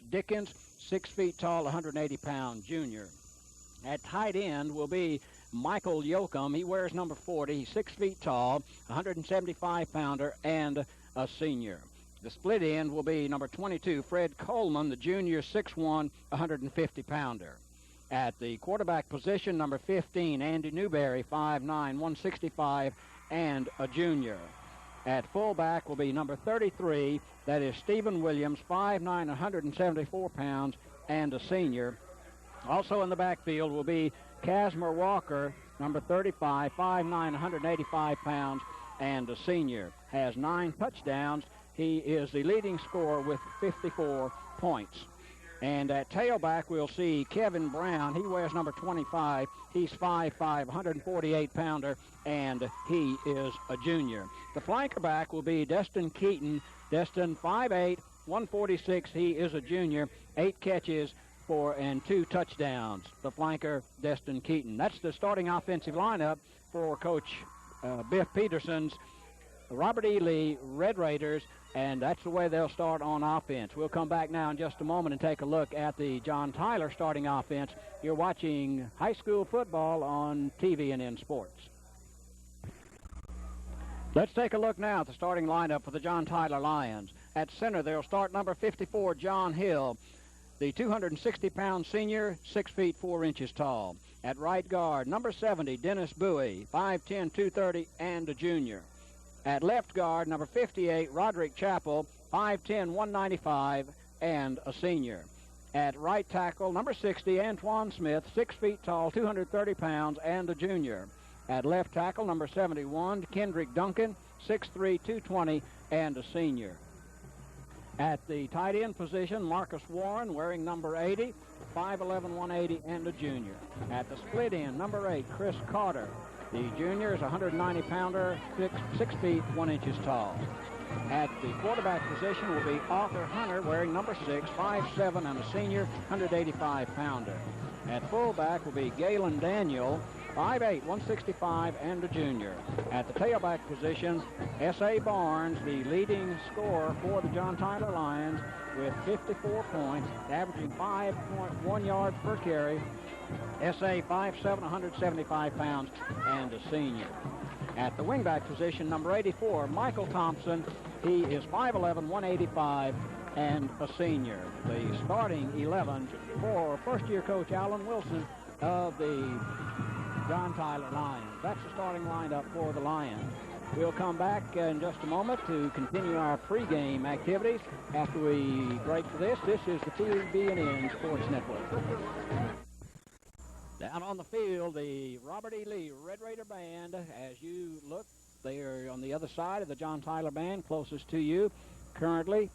Dickens, 6 feet tall, 180-pound junior. At tight end will be Michael Yoakum. He wears number 40. He's 6 feet tall, 175-pounder, and a senior. The split end will be number 22, Fred Coleman, the junior, 6'1", 150-pounder. At the quarterback position, number 15, Andy Newberry, 5'9", 165, and a junior. At fullback will be number 33, that is Stephen Williams, 5'9", 174 pounds, and a senior. Also in the backfield will be Casimir Walker, number 35, 5'9", 185 pounds, and a senior. Has 9 touchdowns. He is the leading scorer with 54 points. And at tailback, we'll see Kevin Brown. He wears number 25. He's 5'5", 148-pounder, and he is a junior. The flanker back will be Destin Keaton. Destin, 5'8", 146. He is a junior. 8 catches and 2 touchdowns. The flanker, Destin Keaton. That's the starting offensive lineup for Coach Biff Peterson's Robert E. Lee Red Raiders, and that's the way they'll start on offense. We'll come back now in just a moment and take a look at the John Tyler starting offense. You're watching high school football on TVNN Sports. Let's take a look now at the starting lineup for the John Tyler Lions. At center, they'll start number 54, John Hill, the 260-pound senior, 6 feet 4 inches tall. At right guard, number 70, Dennis Bowie, 5'10", 230, and a junior. At left guard, number 58, Roderick Chappell, 5'10", 195, and a senior. At right tackle, number 60, Antoine Smith, 6 feet tall, 230 pounds, and a junior. At left tackle, number 71, Kendrick Duncan, 6'3", 220, and a senior. At the tight end position, Marcus Warren, wearing number 80, 5'11", 180, and a junior. At the split end, number 8, Chris Carter. The junior is a 190-pounder, 6 feet 1 inches tall. At the quarterback position will be Arthur Hunter, wearing number 6, 5'7", and a senior, 185-pounder. At fullback will be Galen Daniel, 5'8", 165, and a junior. At the tailback position, S.A. Barnes, the leading scorer for the John Tyler Lions, with 54 points, averaging 5.1 yards per carry. S.A. 5'7", 175 pounds, and a senior. At the wingback position, number 84, Michael Thompson. He is 5'11", 185, and a senior. The starting 11 for first-year coach Alan Wilson of the John Tyler Lions. That's the starting lineup for the Lions. We'll come back in just a moment to continue our pregame activities. After we break for this is the TVNN Sports Network. Down on the field, the Robert E. Lee Red Raider Band. As you look, they are on the other side of the John Tyler Band, closest to you currently,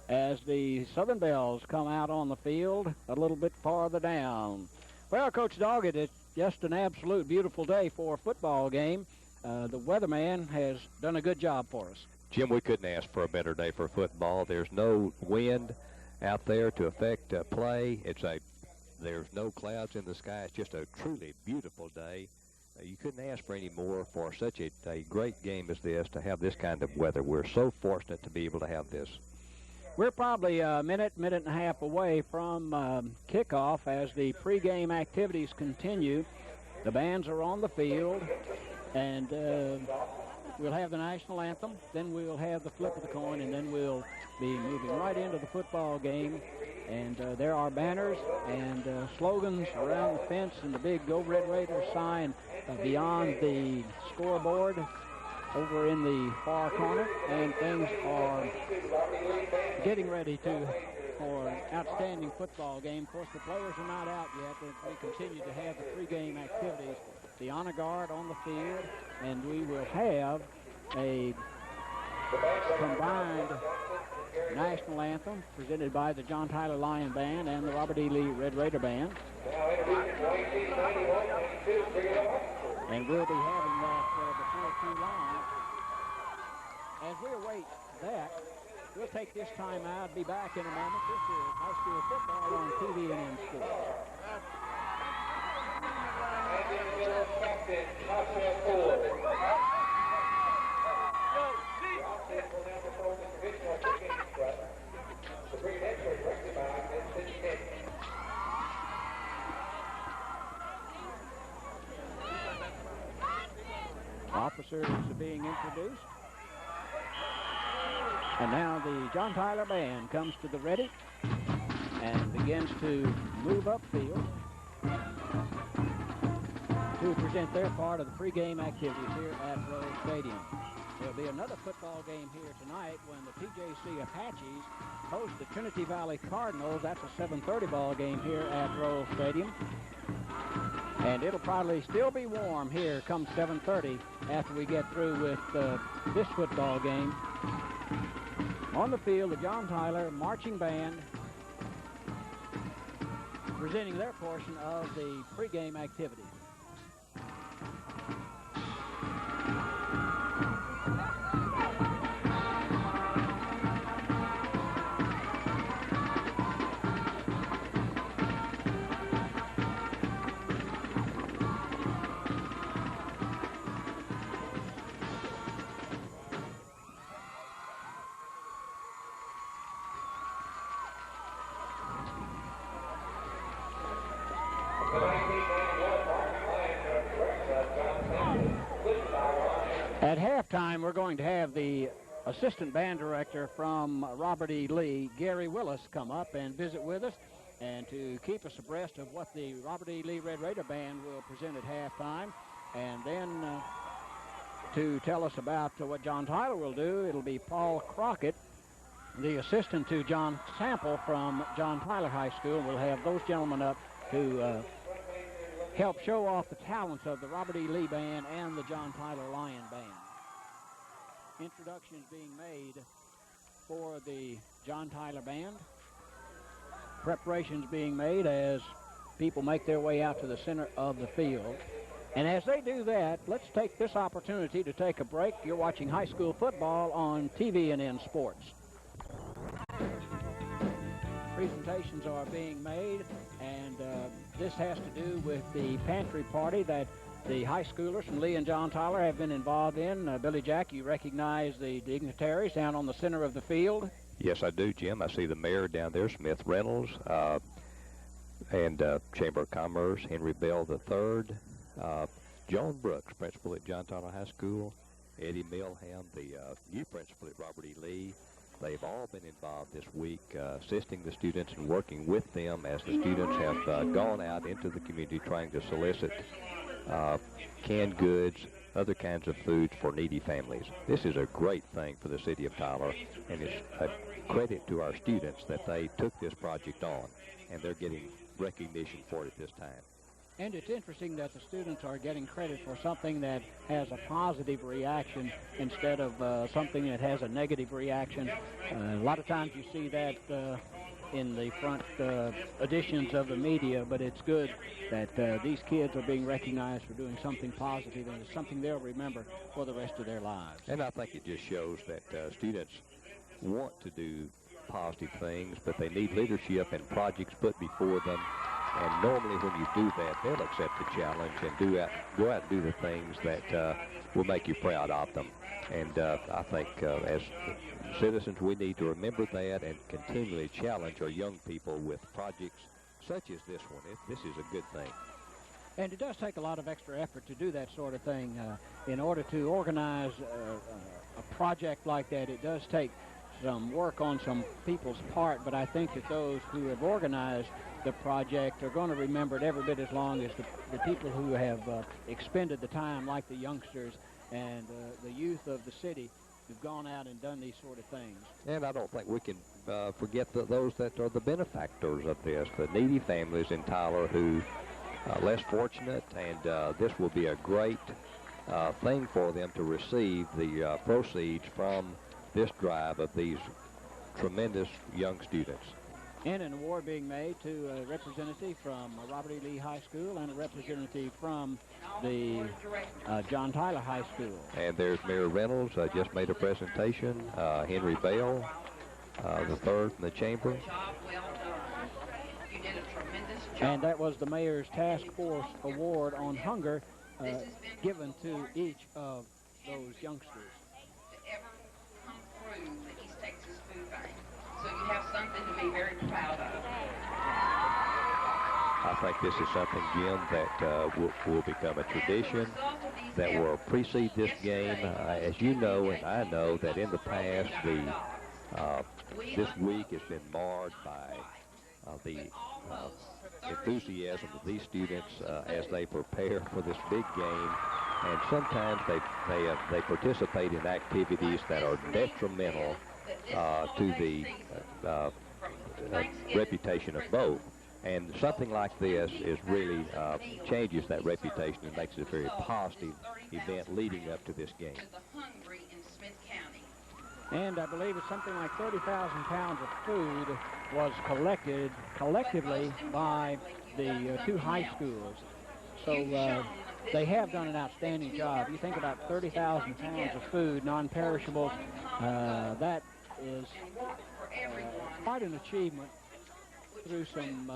as the Southern Bells come out on the field a little bit farther down. Well, Coach Doggett, it's just an absolute beautiful day for a football game. The weatherman has done a good job for us. Jim, we couldn't ask for a better day for football. There's no wind out there to affect play. There's no clouds in the sky. It's just a truly beautiful day. You couldn't ask for any more for such a great game as this, to have this kind of weather. We're so fortunate to be able to have this. We're probably a minute and a half away from kickoff as the pregame activities continue. The bands are on the field, and we'll have the national anthem, then we'll have the flip of the coin, and then we'll be moving right into the football game. And there are banners and slogans around the fence and the big Go Red Raiders sign beyond the scoreboard over in the far corner, and things are getting ready for an outstanding football game. Of course, the players are not out yet, but we continue to have the pregame activities. The honor guard on the field, and we will have a combined national anthem presented by the John Tyler Lion Band and the Robert E. Lee Red Raider Band. And we'll be having that before too long. As we await that, we'll take this time out, be back in a moment. This is high school football on TVNN Sports. Officers are being introduced. And now the John Tyler Band comes to the ready and begins to move upfield to present their part of the pregame activities here at Rose Stadium. There'll be another football game here tonight when the TJC Apaches host the Trinity Valley Cardinals. That's a 7:30 ball game here at Rose Stadium. And it'll probably still be warm here come 7:30 after we get through with this football game. On the field, the John Tyler Marching Band presenting their portion of the pregame activities. At halftime, we're going to have the assistant band director from Robert E. Lee, Gary Willis, come up and visit with us and to keep us abreast of what the Robert E. Lee Red Raider Band will present at halftime. And then to tell us about what John Tyler will do, it'll be Paul Crockett, the assistant to John Sample from John Tyler High School. We'll have those gentlemen up to help show off the talents of the Robert E. Lee Band and the John Tyler Lion Band. Introductions being made for the John Tyler Band. Preparations being made as people make their way out to the center of the field. And as they do that, let's take this opportunity to take a break. You're watching high school football on TVNN Sports. Presentations are being made, and this has to do with the pantry party that the high schoolers from Lee and John Tyler have been involved in. Billy Jack, you recognize the dignitaries down on the center of the field? Yes, I do, Jim. I see the mayor down there, Smith Reynolds, and Chamber of Commerce, Henry Bell III, Joan Brooks, principal at John Tyler High School, Eddie Milham, the new principal at Robert E. Lee. They've all been involved this week, assisting the students and working with them as the students have gone out into the community trying to solicit canned goods, other kinds of foods for needy families. This is a great thing for the city of Tyler, and it's a credit to our students that they took this project on, and they're getting recognition for it this time. And it's interesting that the students are getting credit for something that has a positive reaction instead of something that has a negative reaction. A lot of times you see that in the front editions of the media, but it's good that these kids are being recognized for doing something positive, and it's something they'll remember for the rest of their lives. And I think it just shows that students want to do positive things, but they need leadership and projects put before them. And normally when you do that, they'll accept the challenge and go out and do the things that will make you proud of them. And I think as citizens, we need to remember that and continually challenge our young people with projects such as this one. This is a good thing. And it does take a lot of extra effort to do that sort of thing. In order to organize a project like that, it does take some work on some people's part, but I think that those who have organized the project are going to remember it every bit as long as the people who have expended the time, like the youngsters and the youth of the city who've gone out and done these sort of things. And I don't think we can forget those that are the benefactors of this, the needy families in Tyler who are less fortunate, and this will be a great thing for them to receive the proceeds from this drive of these tremendous young students. And an award being made to a representative from Robert E. Lee High School and a representative from the John Tyler High School. And there's Mayor Reynolds, just made a presentation. Henry Bell, the third from the chamber. And that was the Mayor's Task Force Award on Hunger given to each of those youngsters. To ever come through the East Texas Food Bank. So you have something to be very proud of. I think this is something, Jim, that will become a tradition that will precede this game. As you know, and I know, that in the past, this week has been marred by the enthusiasm of these students as they prepare for this big game, and sometimes they participate in activities that are detrimental to the reputation of both. And something like this is really changes that reputation and makes it a very positive event leading up to this game. And I believe it's something like 30,000 pounds of food was collected collectively by the two high schools. So they have done an outstanding job. You think about 30,000 pounds of food, non-perishable, that is quite an achievement through some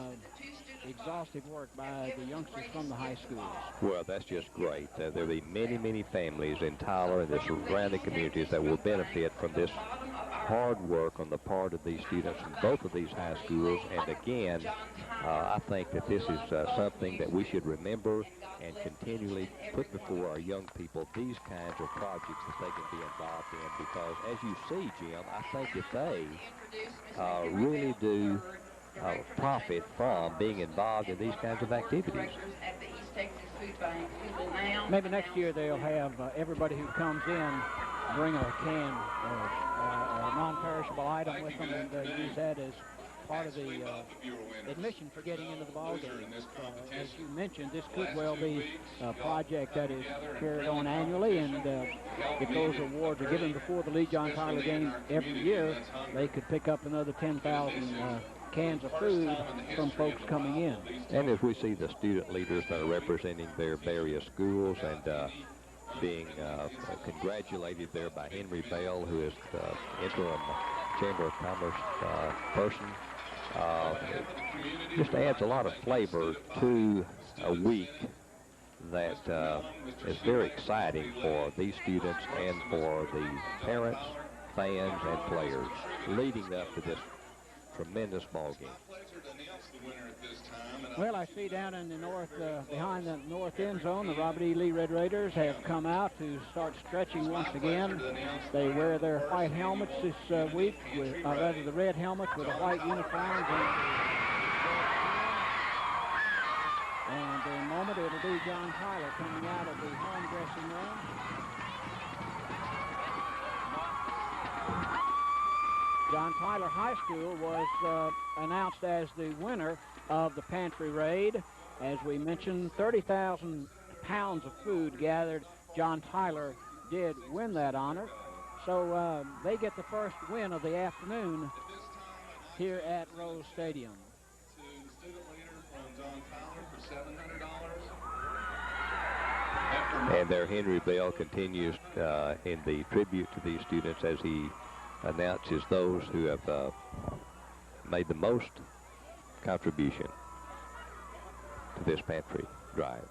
exhaustive work by the youngsters from the high schools. Well, that's just great. There'll be many, many families in Tyler and the surrounding communities that will benefit from this hard work on the part of these students from both of these high schools. And again, I think that this is something that we should remember and continually put before our young people, these kinds of projects that they can be involved in, because as you see, Jim, I think that they really do profit from being involved in these kinds of activities. Maybe next year they'll have everybody who comes in bring a can of non-perishable item with them and use that as part of the admission for getting into the ball game. As you mentioned, this could well be a project that is carried on annually, and if those awards are given before the Lee John Tyler game every year, they could pick up another 10,000 cans of food from folks coming in. And as we see the student leaders that are representing their various schools and being congratulated there by Henry Bell, who is the interim Chamber of Commerce person, just adds a lot of flavor to a week that is very exciting for these students and for the parents, fans, and players leading up to this tremendous ball game. Well, I see down in the north, behind the north end zone, the Robert E. Lee Red Raiders have come out to start stretching once again. They wear their white helmets this week, or rather the red helmets with the white uniforms. And in a moment, it'll be John Tyler coming out of the home dressing room. John Tyler High School was announced as the winner of the pantry raid. As we mentioned, 30,000 pounds of food gathered. John Tyler did win that honor. So they get the first win of the afternoon here at Rose Stadium. To the student leader from John Tyler for $700. And there Henry Bell continues in the tribute to these students as he announces those who have made the most contribution to this pantry drive.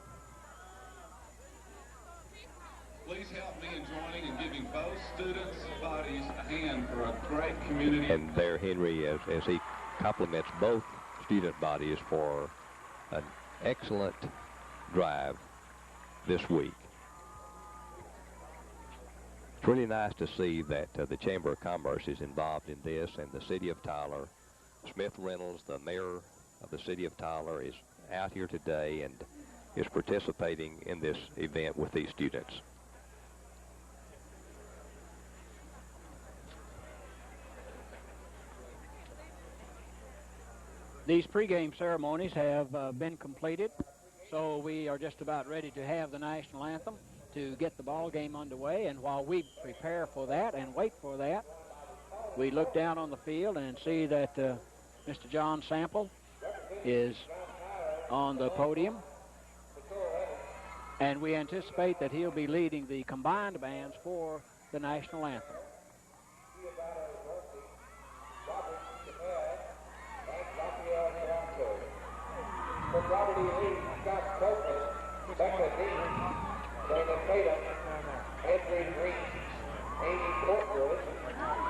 Please help me in joining and giving both students' bodies a hand for a great community. And there Henry, as he compliments both student bodies for an excellent drive this week. It's really nice to see that the Chamber of Commerce is involved in this, and the City of Tyler. Smith Reynolds, the mayor of the City of Tyler, is out here today and is participating in this event with these students. These pregame ceremonies have been completed, so we are just about ready to have the national anthem to get the ball game underway. And while we prepare for that and wait for that, we look down on the field and see that Mr. John Sample is on the podium, and we anticipate that he'll be leading the combined bands for the national anthem. Robert E. Lee, Scott Copeland, Becca Dean, Dana Tatum, Anthony Green, Amy Courtwood,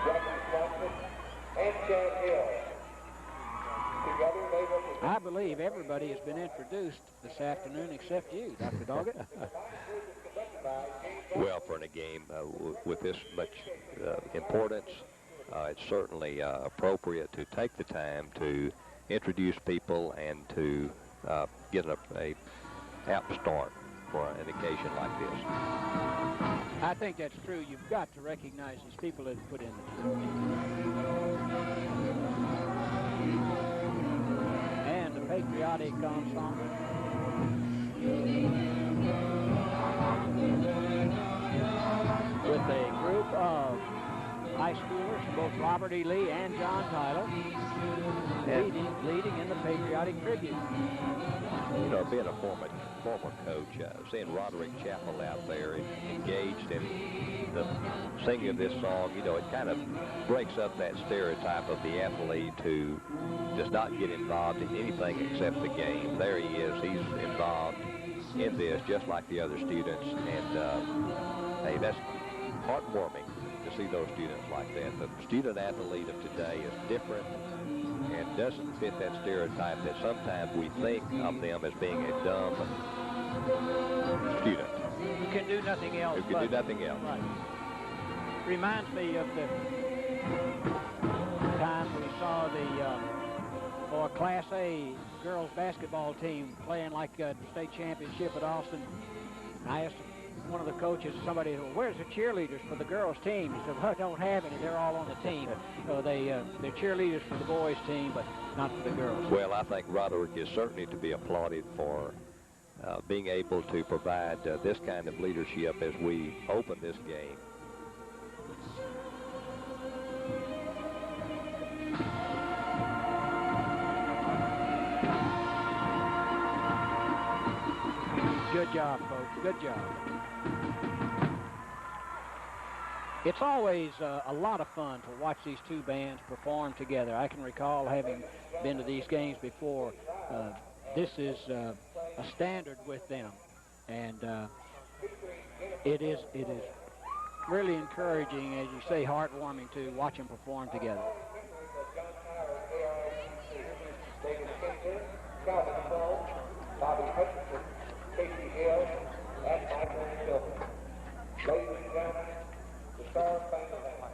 Jackie Swanson, and Chad Hill. I believe everybody has been introduced this afternoon except you, Dr. Doggett. Well, for a game with this much importance, it's certainly appropriate to take the time to introduce people and to get a apt start for an occasion like this. I think that's true. You've got to recognize these people that put in the work. And the patriotic ensemble. With a group of high schoolers, both Robert E. Lee and John Tyler, leading in the patriotic tribute. You know, being a former coach, seeing Roderick Chappell out there engaged in the singing of this song, you know, it kind of breaks up that stereotype of the athlete who does not get involved in anything except the game. There he is. He's involved in this just like the other students. And, hey, that's heartwarming to see those students like that. The student athlete of today is different and doesn't fit that stereotype that sometimes we think of them as being a dumb student. Who can do nothing else. Who can do nothing else. Right. Reminds me of the time we saw the Class A girls basketball team playing like the state championship at Austin. I asked one of the coaches, somebody, where's the cheerleaders for the girls' team? He said, well, I don't have any. They're all on the team. So they're cheerleaders for the boys' team, but not for the girls. Well, I think Roderick is certainly to be applauded for being able to provide this kind of leadership as we open this game. Good job, folks. Good job. It's always a lot of fun to watch these two bands perform together. I can recall having been to these games before. This is a standard with them, and it is really encouraging, as you say, heartwarming to watch them perform together. Bobby Hutchinson, Casey Hill, and Michael Silver. Ladies and gentlemen, the Star Spangled Banner.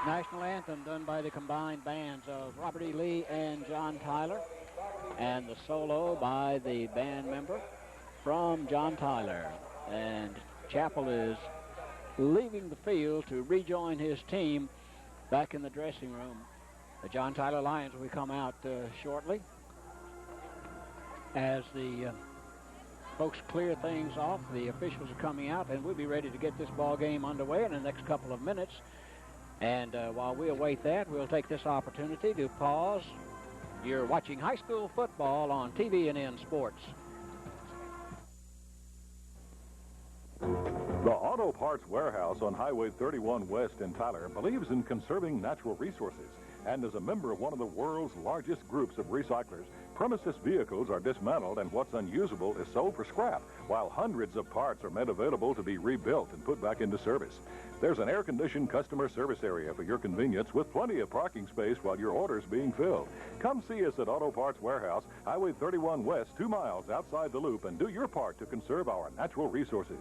National anthem done by the combined bands of Robert E. Lee and John Tyler, and the solo by the band member from John Tyler. And Chappell is leaving the field to rejoin his team back in the dressing room. The John Tyler Lions will come out shortly as the folks clear things off. The officials are coming out, and we'll be ready to get this ball game underway in the next couple of minutes. And while we await that, we'll take this opportunity to pause. You're watching high school football on TVNN Sports. The Auto Parts Warehouse on Highway 31 West in Tyler believes in conserving natural resources and is a member of one of the world's largest groups of recyclers, Premises vehicles are dismantled and what's unusable is sold for scrap, while hundreds of parts are made available to be rebuilt and put back into service. There's an air-conditioned customer service area for your convenience with plenty of parking space while your order's being filled. Come see us at Auto Parts Warehouse, Highway 31 West, 2 miles outside the Loop, and do your part to conserve our natural resources.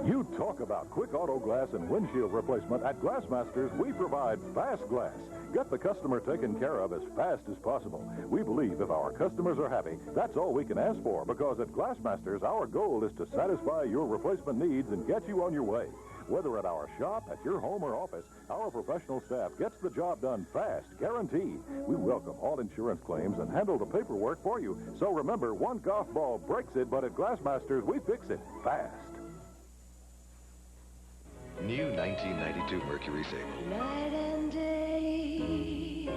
You talk about quick auto glass and windshield replacement. At Glassmasters, we provide fast glass. Get the customer taken care of as fast as possible. We believe if our customers are happy, that's all we can ask for, because at Glassmasters, our goal is to satisfy your replacement needs and get you on your way. Whether at our shop, at your home or office, our professional staff gets the job done fast, guaranteed. We welcome all insurance claims and handle the paperwork for you. So remember, one golf ball breaks it, but at Glassmasters, we fix it fast. New 1992 Mercury Sable. Night and day,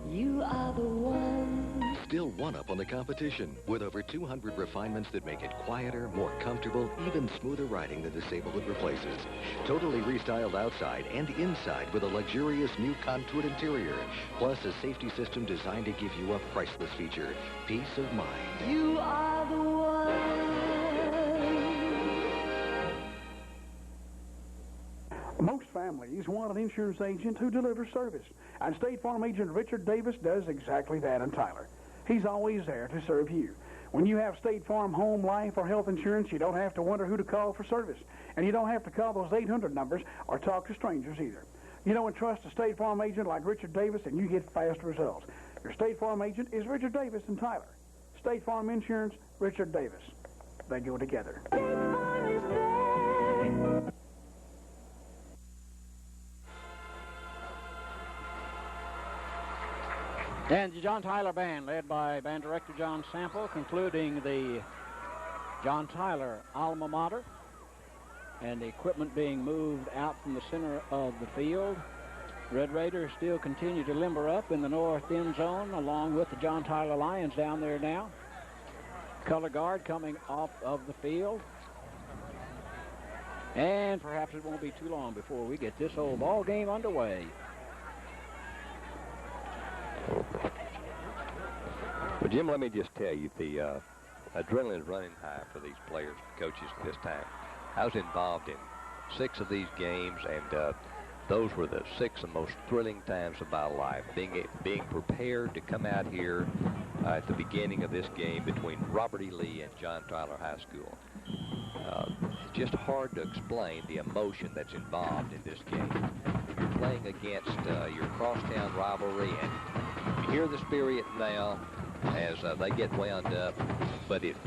you are the one. Still one up on the competition, with over 200 refinements that make it quieter, more comfortable, even smoother riding than the Sable it replaces. Totally restyled outside and inside with a luxurious new contoured interior, plus a safety system designed to give you a priceless feature, peace of mind. You are the one. Most families want an insurance agent who delivers service, and State Farm agent Richard Davis does exactly that in Tyler. He's always there to serve you. When you have State Farm home, life, or health insurance, you don't have to wonder who to call for service, and you don't have to call those 800 numbers or talk to strangers either. You know and trust a State Farm agent like Richard Davis, and you get fast results. Your State Farm agent is Richard Davis in Tyler. State Farm Insurance, Richard Davis. They go together. And the John Tyler Band, led by Band Director John Sample, concluding the John Tyler alma mater, and the equipment being moved out from the center of the field. Red Raiders still continue to limber up in the north end zone, along with the John Tyler Lions down there now. Color guard coming off of the field. And perhaps it won't be too long before we get this old ball game underway. Well, Jim, let me just tell you, the adrenaline is running high for these players and coaches at this time. I was involved in 6 of these games, and those were the 6 of the most thrilling times of my life. Being prepared to come out here at the beginning of this game between Robert E. Lee and John Tyler High School. It's just hard to explain the emotion that's involved in this game. You're playing against your crosstown rivalry, and you hear the spirit now as they get wound up, but it's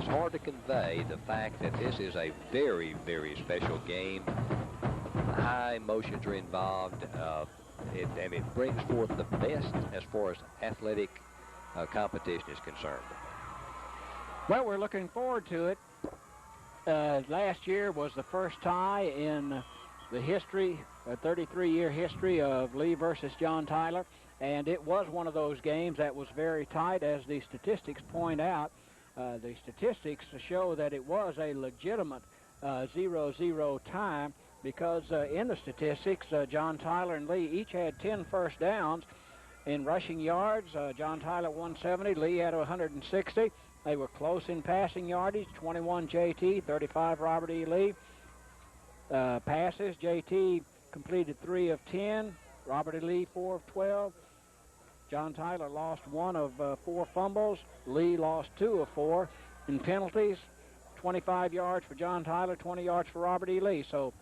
hard to convey the fact that this is a very, very special game. High emotions are involved, and it brings forth the best as far as athletic competition is concerned. Well, we're looking forward to it. Last year was the first tie in the history, a 33-year history of Lee versus John Tyler, and it was one of those games that was very tight, as the statistics point out. The statistics show that it was a legitimate 0-0 tie, because in the statistics, John Tyler and Lee each had 10 first downs. In rushing yards, John Tyler 170, Lee had 160. They were close in passing yardage, 21 JT, 35 Robert E. Lee. Passes, JT completed 3 of 10, Robert E. Lee 4 of 12. John Tyler lost 1 of 4 fumbles, Lee lost 2 of 4. In penalties, 25 yards for John Tyler, 20 yards for Robert E. Lee. So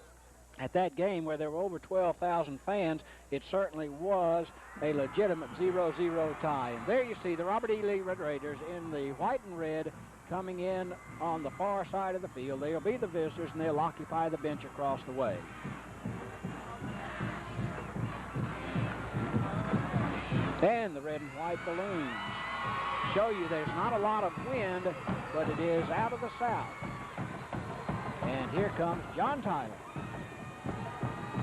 at that game, where there were over 12,000 fans, it certainly was a legitimate 0-0 tie. And there you see the Robert E. Lee Red Raiders in the white and red coming in on the far side of the field. They'll be the visitors, and they'll occupy the bench across the way. And the red and white balloons show you there's not a lot of wind, but it is out of the south. And here comes John Tyler.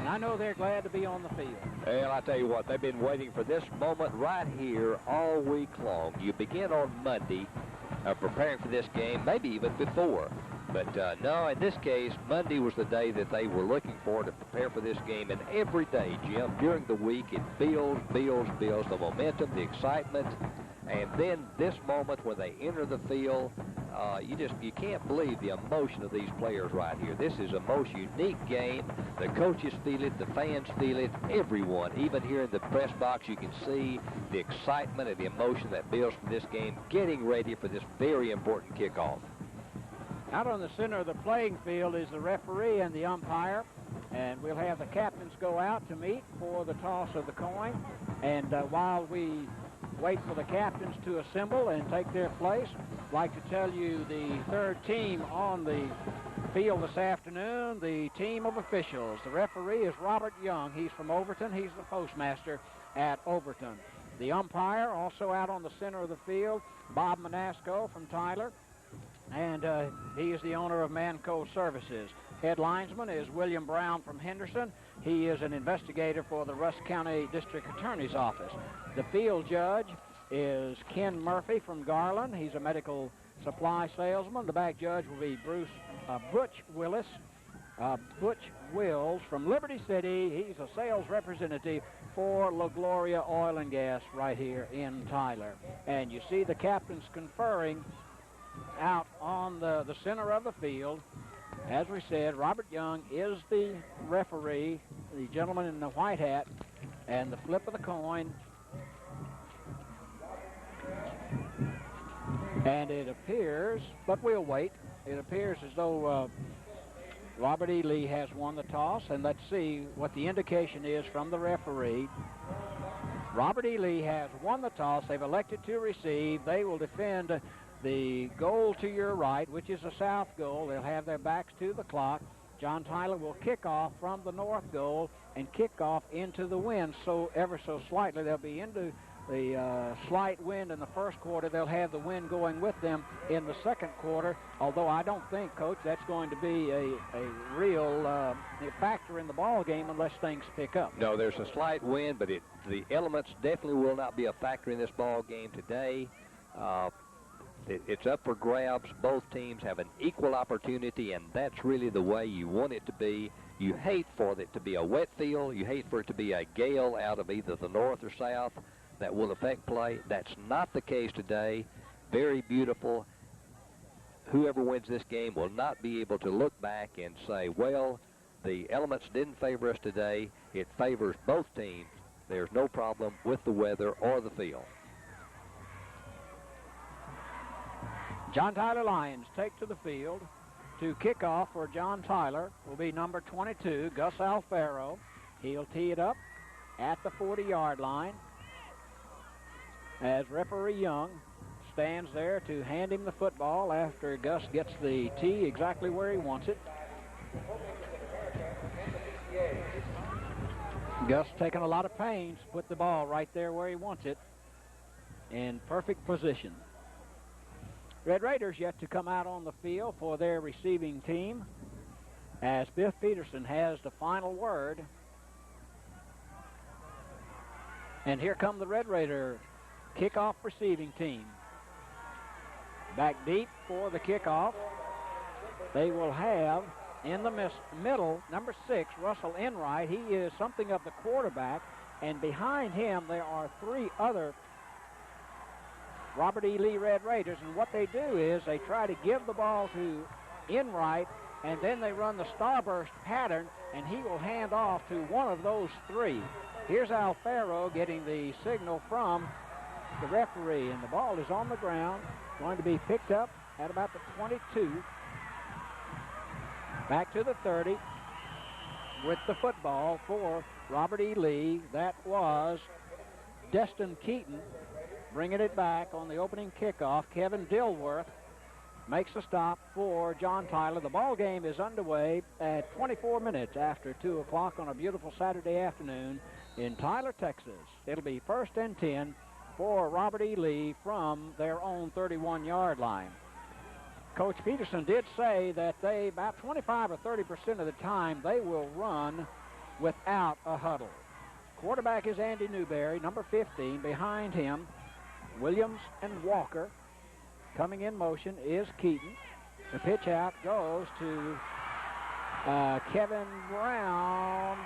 And I know they're glad to be on the field. Well, I tell you what, they've been waiting for this moment right here all week long. You begin on Monday preparing for this game, maybe even before. But no, in this case, Monday was the day that they were looking for to prepare for this game. And every day, Jim, during the week, it builds the momentum, the excitement. And then this moment when they enter the field, you can't believe the emotion of these players right here. This is a most unique game. The coaches feel it, the fans feel it, everyone. Even here in the press box, you can see the excitement and the emotion that builds from this game, getting ready for this very important kickoff. Out on the center of the playing field is the referee and the umpire, and we'll have the captains go out to meet for the toss of the coin. And while we wait for the captains to assemble and take their place, I'd like to tell you the third team on the field this afternoon, the team of officials. The referee is Robert Young. He's from Overton. He's the postmaster at Overton. The umpire, also out on the center of the field, Bob Manasco from Tyler, and he is the owner of Manco Services. Head linesman is William Brown from Henderson. He is an investigator for the Rusk County District Attorney's Office. The field judge is Ken Murphy from Garland. He's a medical supply salesman. The back judge will be Butch Wills from Liberty City. He's a sales representative for La Gloria Oil and Gas right here in Tyler. And you see the captains conferring out on the center of the field. As we said, Robert Young is the referee, the gentleman in the white hat, and the flip of the coin. And it appears, but we'll wait, it appears as though Robert E. Lee has won the toss, and let's see what the indication is from the referee. Robert E. Lee has won the toss. They've elected to receive. They will defend the goal to your right, which is a south goal. They'll have their backs to the clock. John Tyler will kick off from the north goal and kick off into the wind so ever so slightly. They'll be into the slight wind in the first quarter. They'll have the wind going with them in the second quarter, although I don't think, Coach, that's going to be a real factor in the ball game unless things pick up. No, there's a slight wind, but the elements definitely will not be a factor in this ball game today. It's up for grabs. Both teams have an equal opportunity, and that's really the way you want it to be. You hate for it to be a wet field. You hate for it to be a gale out of either the north or south that will affect play. That's not the case today. Very beautiful. Whoever wins this game will not be able to look back and say, well, the elements didn't favor us today. It favors both teams. There's no problem with the weather or the field. John Tyler Lions take to the field. To kick off for John Tyler will be number 22, Gus Alfaro. He'll tee it up at the 40-yard line as referee Young stands there to hand him the football after Gus gets the tee exactly where he wants it. Gus taking a lot of pains to put the ball right there where he wants it in perfect position. Red Raiders yet to come out on the field for their receiving team as Biff Peterson has the final word. And here come the Red Raider kickoff receiving team. Back deep for the kickoff. They will have in the middle, number 6, Russell Enright. He is something of the quarterback, and behind him there are 3 other Robert E. Lee Red Raiders, and what they do is they try to give the ball to Enright, and then they run the starburst pattern, and he will hand off to one of those 3. Here's Alfaro getting the signal from the referee, and the ball is on the ground, going to be picked up at about the 22. Back to the 30 with the football for Robert E. Lee. That was Destin Keaton bringing it back on the opening kickoff. Kevin Dilworth makes a stop for John Tyler. The ball game is underway at 24 minutes after 2 o'clock on a beautiful Saturday afternoon in Tyler, Texas. It'll be 1st and 10 for Robert E. Lee from their own 31-yard line. Coach Peterson did say that they, about 25 or 30% of the time, they will run without a huddle. Quarterback is Andy Newberry, number 15. Behind him, Williams and Walker. Coming in motion is Keaton. The pitch out goes to Kevin Brown,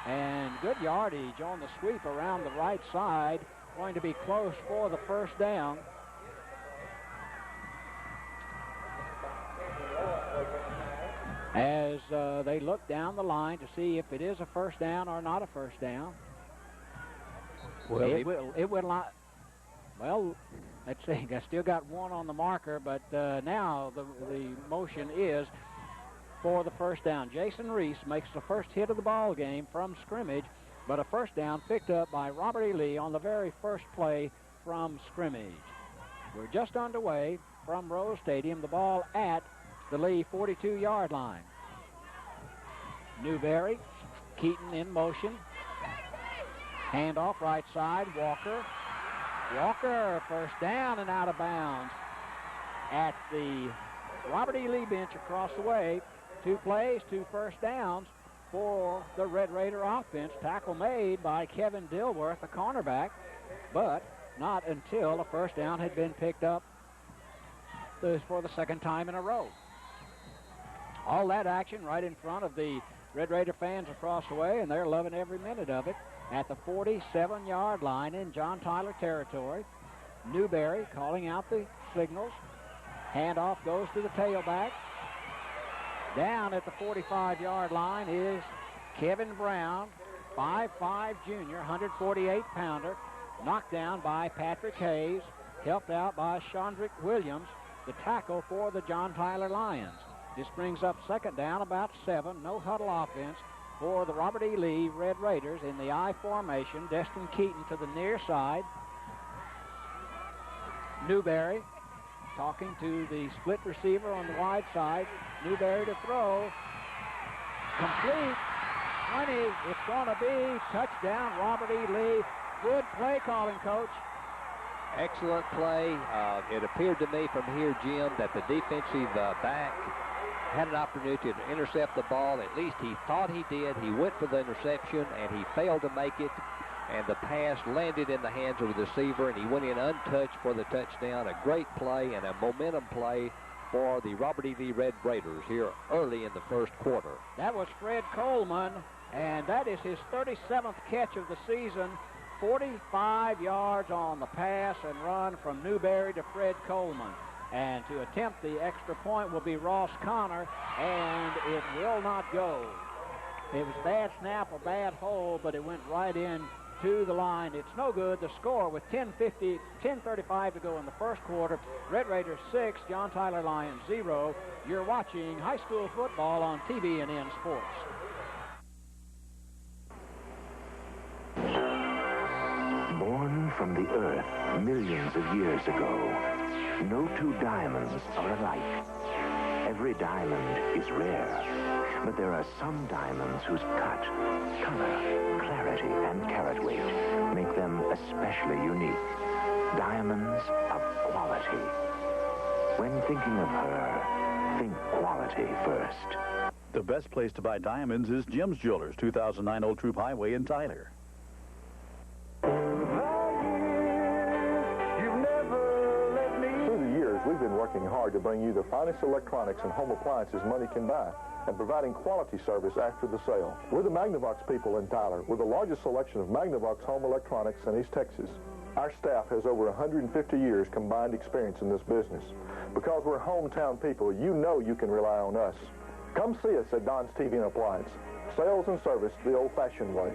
and good yardage on the sweep around the right side. Going to be close for the first down. As they look down the line to see if it is a first down or not a first down. Well, it will not. Well, let's see. I still got one on the marker, but now the motion is for the first down. Jason Reese makes the first hit of the ball game from scrimmage, but a first down picked up by Robert E. Lee on the very first play from scrimmage. We're just underway from Rose Stadium. The ball at the Lee 42-yard line. Newberry, Keaton in motion. Handoff right side, Walker. Walker, first down and out of bounds at the Robert E. Lee bench across the way. 2 plays, 2 first downs for the Red Raider offense. Tackle made by Kevin Dilworth, the cornerback, but not until a first down had been picked up for the second time in a row. All that action right in front of the Red Raider fans across the way, and they're loving every minute of it. At the 47-yard line in John Tyler territory, Newberry calling out the signals. Handoff goes to the tailback. Down at the 45-yard line is Kevin Brown, 5'5" junior, 148-pounder, knocked down by Patrick Hayes, helped out by Shondrick Williams, the tackle for the John Tyler Lions. This brings up second down, about 7, no huddle offense for the Robert E. Lee Red Raiders in the I formation. Destin Keaton to the near side. Newberry talking to the split receiver on the wide side. Newberry to throw. Complete. 20. It's going to be touchdown, Robert E. Lee. Good play calling, Coach. Excellent play. It appeared to me from here, Jim, that the defensive back had an opportunity to intercept the ball. At least he thought he did. He went for the interception, and he failed to make it. And the pass landed in the hands of the receiver, and he went in untouched for the touchdown. A great play and a momentum play for the Robert E. Lee Red Raiders here early in the first quarter. That was Fred Coleman, and that is his 37th catch of the season. 45 yards on the pass and run from Newberry to Fred Coleman. And to attempt the extra point will be Ross Connor, and it will not go. It was bad snap or bad hold, but it went right in to the line. It's no good. The score with 10:35 to go in the first quarter. Red Raiders 6, John Tyler Lions 0. You're watching high school football on TBNN Sports. Born from the earth millions of years ago, no 2 diamonds are alike. Every diamond is rare, but there are some diamonds whose cut, color, clarity, and carat weight make them especially unique. Diamonds of quality. When thinking of her, think quality first. The best place to buy diamonds is Jim's Jewelers, 2009 Old Troop Highway in Tyler. We've been working hard to bring you the finest electronics and home appliances money can buy and providing quality service after the sale. We're the Magnavox people in Tyler. We're the largest selection of Magnavox home electronics in East Texas. Our staff has over 150 years combined experience in this business. Because we're hometown people, you know you can rely on us. Come see us at Don's TV and Appliance. Sales and service the old-fashioned way.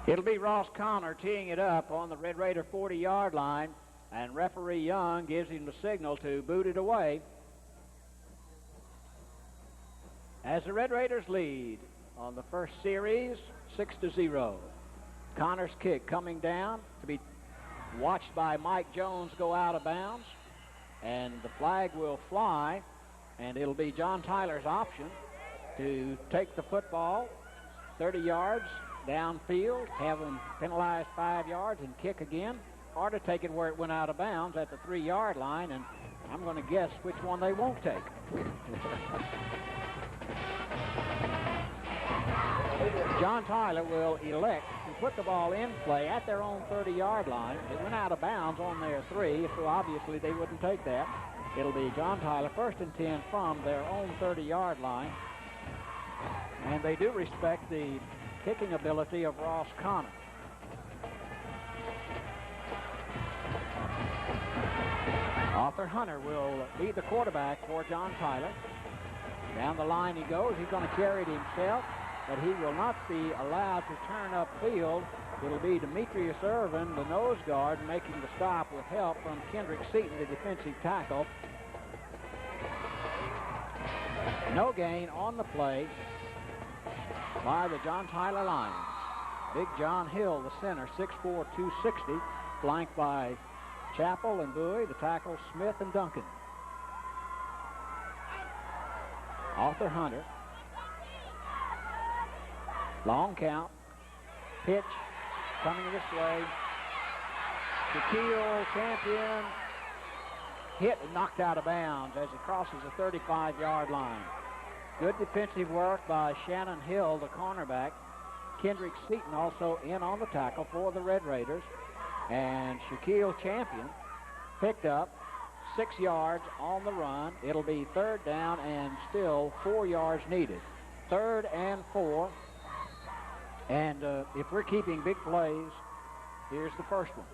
It'll be Ross Connor teeing it up on the Red Raider 40-yard line, and referee Young gives him the signal to boot it away. As the Red Raiders lead on the first series, 6-0. Connor's kick coming down to be watched by Mike Jones go out of bounds, and the flag will fly, and it'll be John Tyler's option to take the football 30 yards downfield, have him penalized 5 yards and kick again, or to take it where it went out of bounds at the 3-yard line, and I'm going to guess which one they won't take. John Tyler will elect to put the ball in play at their own 30-yard line. It went out of bounds on their 3, so obviously they wouldn't take that. It'll be John Tyler, 1st and 10 from their own 30-yard line. And they do respect the kicking ability of Ross Connor. Arthur Hunter will be the quarterback for John Tyler. Down the line he goes. He's going to carry it himself, but he will not be allowed to turn upfield. It'll be Demetrius Irvin, the nose guard, making the stop with help from Kendrick Seaton, the defensive tackle. No gain on the play by the John Tyler Lions. Big John Hill, the center, 6'4", 260, flanked by Chappell and Bowie, the tackles Smith and Duncan. Arthur Hunter. Long count. Pitch coming this way. Shaquille Champion hit and knocked out of bounds as he crosses the 35-yard line. Good defensive work by Shannon Hill, the cornerback. Kendrick Seaton also in on the tackle for the Red Raiders. And Shaquille Champion picked up 6 yards on the run. It'll be 3rd down and still 4 yards needed. 3rd and 4. And if we're keeping big plays, here's the first one.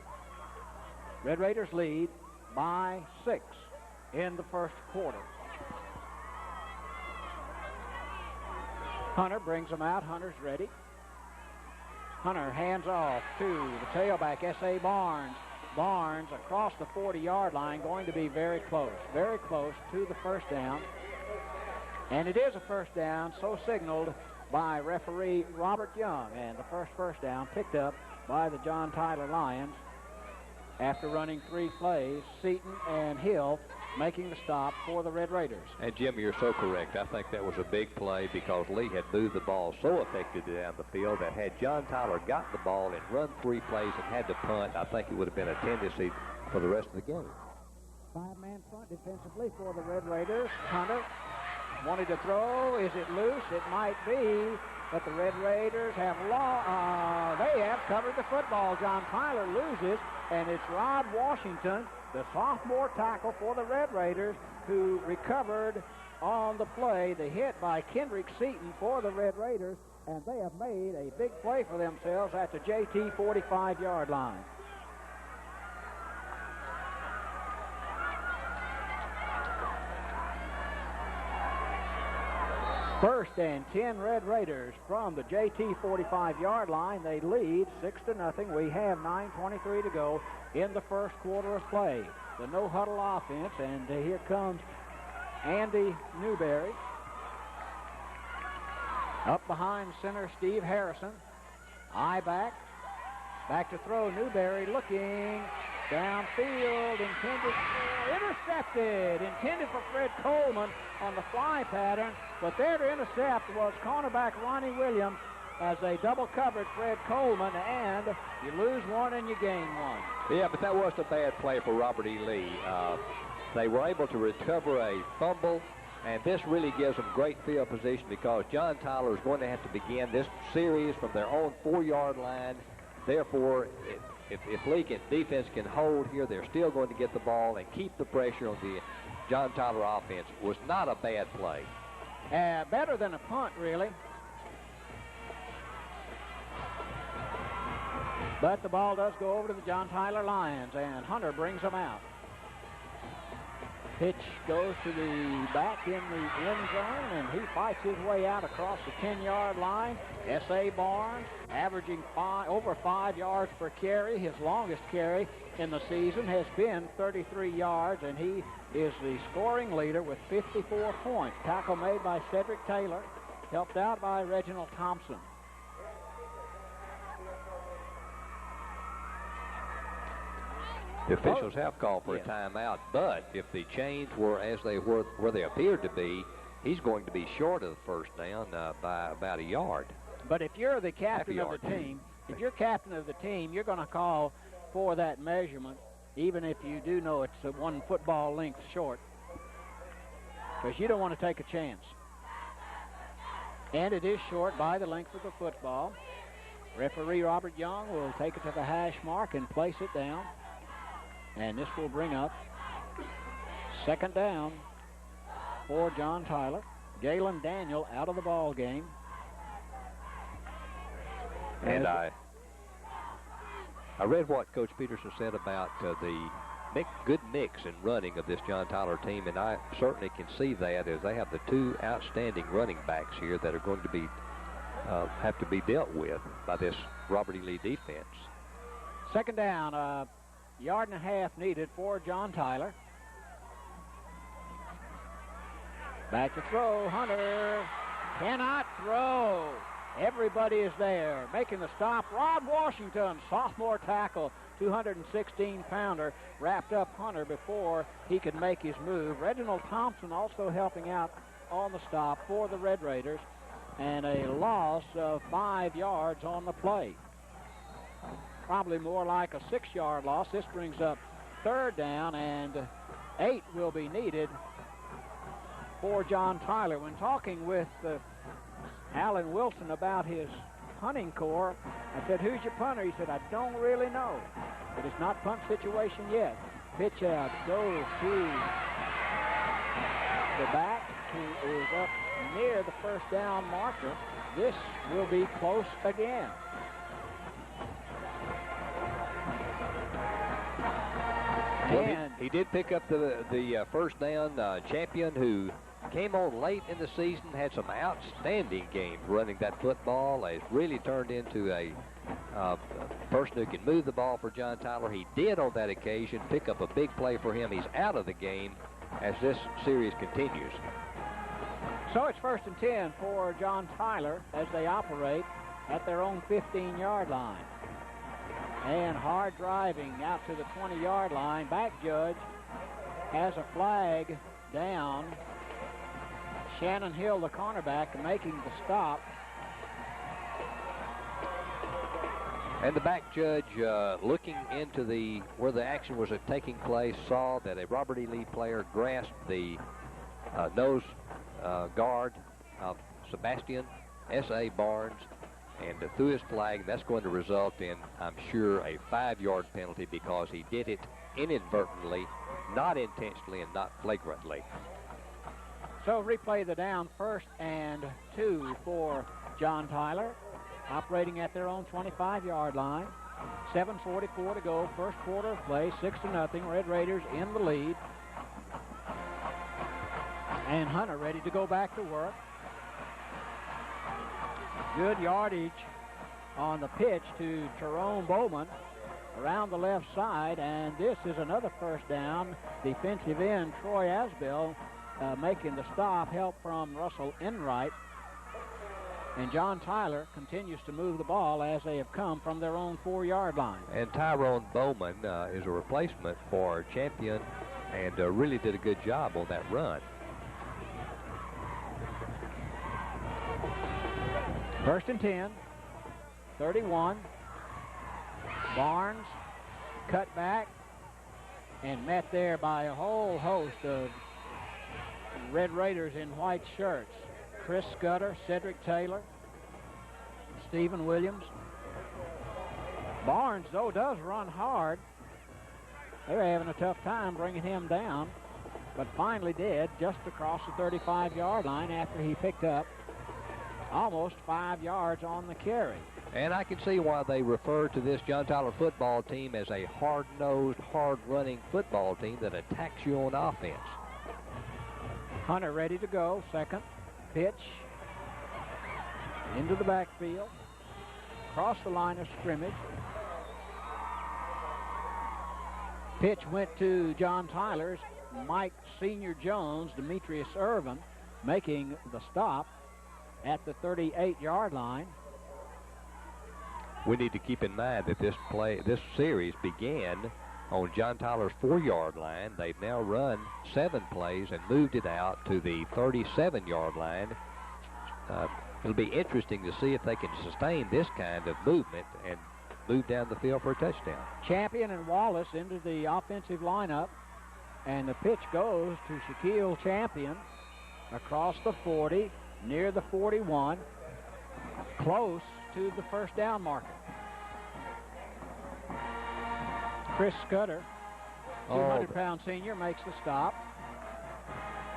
Red Raiders lead by 6 in the first quarter. Hunter brings them out. Hunter's ready. Hunter hands off to the tailback, S.A. Barnes. Barnes across the 40-yard line, going to be very close to the first down. And it is a first down, so signaled by referee Robert Young. And the first down picked up by the John Tyler Lions after running 3 plays. Seaton and Hill making the stop for the Red Raiders. And Jim, you're so correct. I think that was a big play because Lee had moved the ball so effectively down the field that had John Tyler got the ball and run 3 plays and had to punt, I think it would have been a tendency for the rest of the game. 5-man front defensively for the Red Raiders. Hunter wanted to throw. Is it loose? It might be, but the Red Raiders have they have covered the football. John Tyler loses, and it's Rod Washington, the sophomore tackle for the Red Raiders, who recovered on the play, the hit by Kendrick Seaton for the Red Raiders, and they have made a big play for themselves at the JT 45-yard line. First and 10 Red Raiders from the JT 45-yard line. They lead 6-0. We have 9:23 to go in the first quarter of play. The no-huddle offense, and here comes Andy Newberry. Up behind center, Steve Harrison. Eye back. Back to throw, Newberry looking downfield, intercepted, intended for Fred Coleman on the fly pattern, but there to intercept was cornerback Ronnie Williams as they double-covered Fred Coleman, and you lose 1 and you gain 1. Yeah, but that wasn't a bad play for Robert E. Lee. They were able to recover a fumble, and this really gives them great field position because John Tyler is going to have to begin this series from their own 4-yard line. Therefore, if Lee defense can hold here, they're still going to get the ball and keep the pressure on the John Tyler offense. It was not a bad play. Better than a punt, really. But the ball does go over to the John Tyler Lions, and Hunter brings them out. Pitch goes to the back in the end zone, and he fights his way out across the 10-yard line. S.A. Barnes averaging over 5 yards per carry. His longest carry in the season has been 33 yards, and he is the scoring leader with 54 points. Tackle made by Cedric Taylor, helped out by Reginald Thompson. The officials have called for a timeout, but if the chains were as they were where they appeared to be, he's going to be short of the first down by about a yard. But if you're the captain of the team, you're going to call for that measurement, even if you do know it's 1 football length short, because you don't want to take a chance. And it is short by the length of the football. Referee Robert Young will take it to the hash mark and place it down. And this will bring up second down for John Tyler. Galen Daniel out of the ball game. And I read what Coach Peterson said about the good mix and running of this John Tyler team, and I certainly can see that as they have the two outstanding running backs here that are going to be have to be dealt with by this Robert E. Lee defense. Second down, yard and a half needed for John Tyler. Back to throw. Hunter cannot throw. Everybody is there. Making the stop, Rod Washington, sophomore tackle, 216-pounder, wrapped up Hunter before he could make his move. Reginald Thompson also helping out on the stop for the Red Raiders, and a loss of 5 yards on the play. Probably more like a 6-yard loss. This brings up third down, and 8 will be needed for John Tyler. When talking with Alan Wilson about his punting corps, I said, "Who's your punter?" He said, "I don't really know, but it's not punt situation yet." Pitch out, goes to the back, who is up near the first down marker. This will be close again. And he did pick up the first down. Champion, who came on late in the season, had some outstanding games running that football, has really turned into a person who can move the ball for John Tyler. He did on that occasion pick up a big play for him. He's out of the game as this series continues. So it's 1st and 10 for John Tyler as they operate at their own 15-yard line. And hard driving out to the 20-yard line. Back judge has a flag down. Shannon Hill, the cornerback, making the stop. And the back judge, looking into where the action was taking place, saw that a Robert E. Lee player grasped the nose guard of Sebastian S.A. Barnes and threw his flag. That's going to result in, I'm sure, a 5-yard penalty because he did it inadvertently, not intentionally, and not flagrantly. So replay the down, 1st and 2 for John Tyler, operating at their own 25-yard line. 7:44 to go, first quarter of play, 6-0. Red Raiders in the lead. And Hunter ready to go back to work. Good yardage on the pitch to Jerome Bowman around the left side, and this is another first down. Defensive end Troy Asbell making the stop, help from Russell Enright. And John Tyler continues to move the ball as they have come from their own 4-yard line. And Tyrone Bowman is a replacement for Champion and really did a good job on that run. 1st and 10, 31. Barnes cut back and met there by a whole host of Red Raiders in white shirts. Chris Scudder, Cedric Taylor, Stephen Williams. Barnes, though, does run hard. They're having a tough time bringing him down, but finally did just across the 35-yard line after he picked up almost 5 yards on the carry. And I can see why they refer to this John Tyler football team as a hard-nosed, hard-running football team that attacks you on offense. Hunter ready to go, second pitch into the backfield, across the line of scrimmage. Pitch went to John Tyler's Mike Senior Jones, Demetrius Irvin, making the stop at the 38-yard line. We need to keep in mind that this series began on John Tyler's 4-yard line. They've now run 7 plays and moved it out to the 37-yard line. It'll be interesting to see if they can sustain this kind of movement and move down the field for a touchdown. Champion and Wallace into the offensive lineup, and the pitch goes to Shaquille Champion across the 40, near the 41, close to the first down marker. Chris Scudder, 200-pound senior, makes the stop.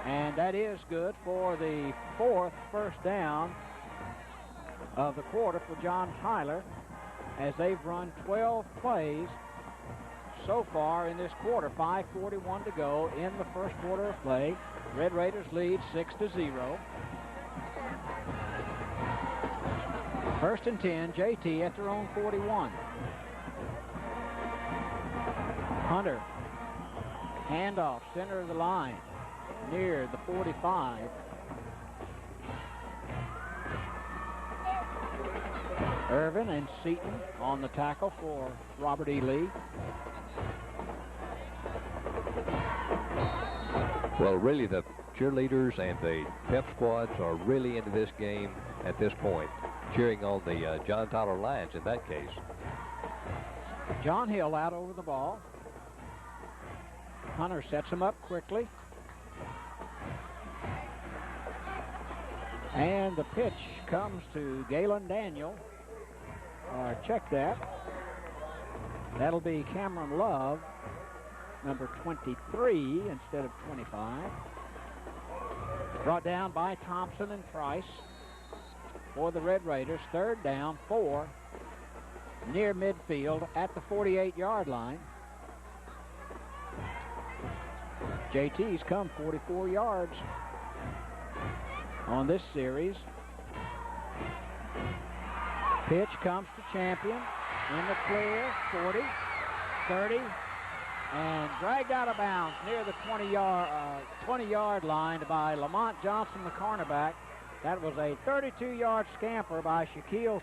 And that is good for the 4th first down of the quarter for John Tyler, as they've run 12 plays so far in this quarter. 5:41 to go in the first quarter of play. Red Raiders lead 6-0. First and 10, JT at their own 41. Hunter, handoff, center of the line, near the 45. Irvin and Seaton on the tackle for Robert E. Lee. Well, really, the cheerleaders and the pep squads are really into this game at this point, cheering on the John Tyler Lions in that case. John Hill out over the ball. Hunter sets him up quickly. And the pitch comes to Galen Daniel. Check that. That'll be Cameron Love, number 23 instead of 25. Brought down by Thompson and Price for the Red Raiders. Third down, 4, near midfield at the 48-yard line. JT's come 44 yards on this series. Pitch comes to Champion in the clear, 40, 30, and dragged out of bounds near the 20-yard line by Lamont Johnson, the cornerback. That was a 32-yard scamper by Shaquille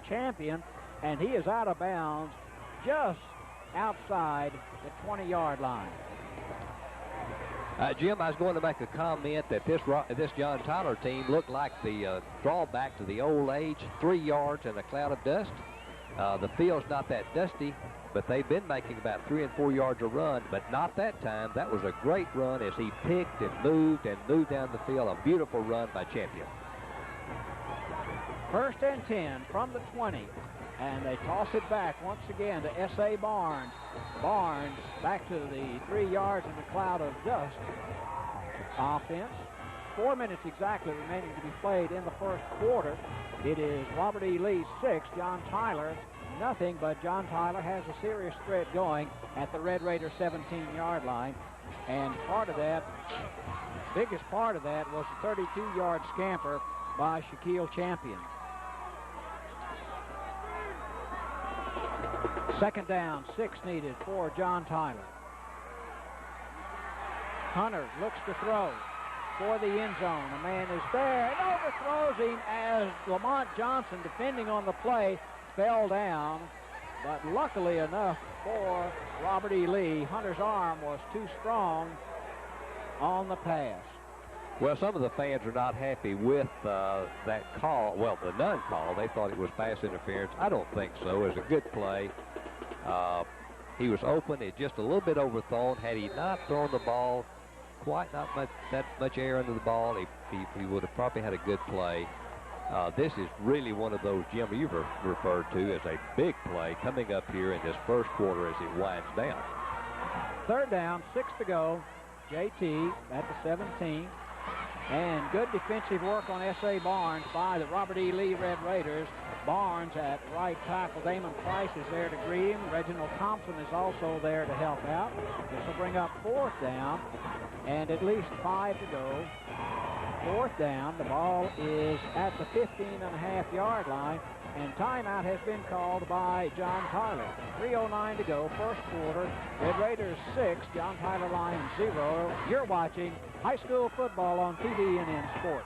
Champion, and he is out of bounds just outside the 20-yard line. Jim, I was going to make a comment that this John Tyler team looked like the drawback to the old age, 3 yards and a cloud of dust. The field's not that dusty, but they've been making about 3 and 4 yards a run, but not that time. That was a great run as he picked and moved down the field. A beautiful run by Champion. First and 10 from the 20, and they toss it back once again to S.A. Barnes. Barnes back to the 3 yards in the cloud of dust. Offense. 4 minutes exactly remaining to be played in the first quarter. It is Robert E. Lee 6, John Tyler nothing, but John Tyler has a serious threat going at the Red Raider 17-yard line. And part of that, biggest part of that, was the 32-yard scamper by Shaquille Champion. Second down, 6 needed for John Tyler. Hunter looks to throw for the end zone. A man is there and overthrows him as Lamont Johnson, defending on the play, fell down. But luckily enough for Robert E. Lee, Hunter's arm was too strong on the pass. Well, some of the fans are not happy with that call. Well, the non-call. They thought it was pass interference. I don't think so. It was a good play. He was open. It just a little bit overthrown. Had he not thrown the ball, quite not that much air under the ball, he would have probably had a good play. This is really one of those, Jim, you've referred to as a big play coming up here in this first quarter as it winds down. Third down, 6 to go. JT at the 17. And good defensive work on S.A. Barnes by the Robert E. Lee Red Raiders. Barnes at right tackle. Damon Price is there to greet him. Reginald Thompson is also there to help out. This will bring up fourth down and at least 5 to go. Fourth down. The ball is at the 15.5-yard line, and timeout has been called by John Tyler. 3:09 to go, first quarter. Red Raiders 6, John Tyler Lions 0. You're watching high school football on TVNN Sports.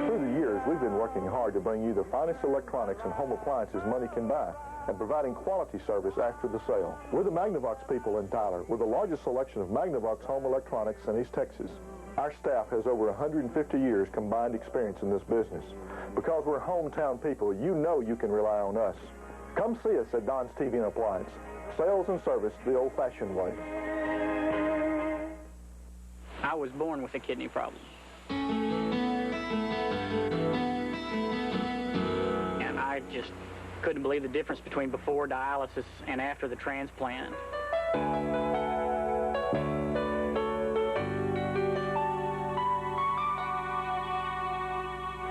Through the years, we've been working hard to bring you the finest electronics and home appliances money can buy, and providing quality service after the sale. We're the Magnavox people in Tyler. We're the largest selection of Magnavox home electronics in East Texas. Our staff has over 150 years combined experience in this business. Because we're hometown people, you know you can rely on us. Come see us at Don's TV and Appliance. Sales and service the old-fashioned way. was born with a kidney problem. And I just couldn't believe the difference between before dialysis and after the transplant.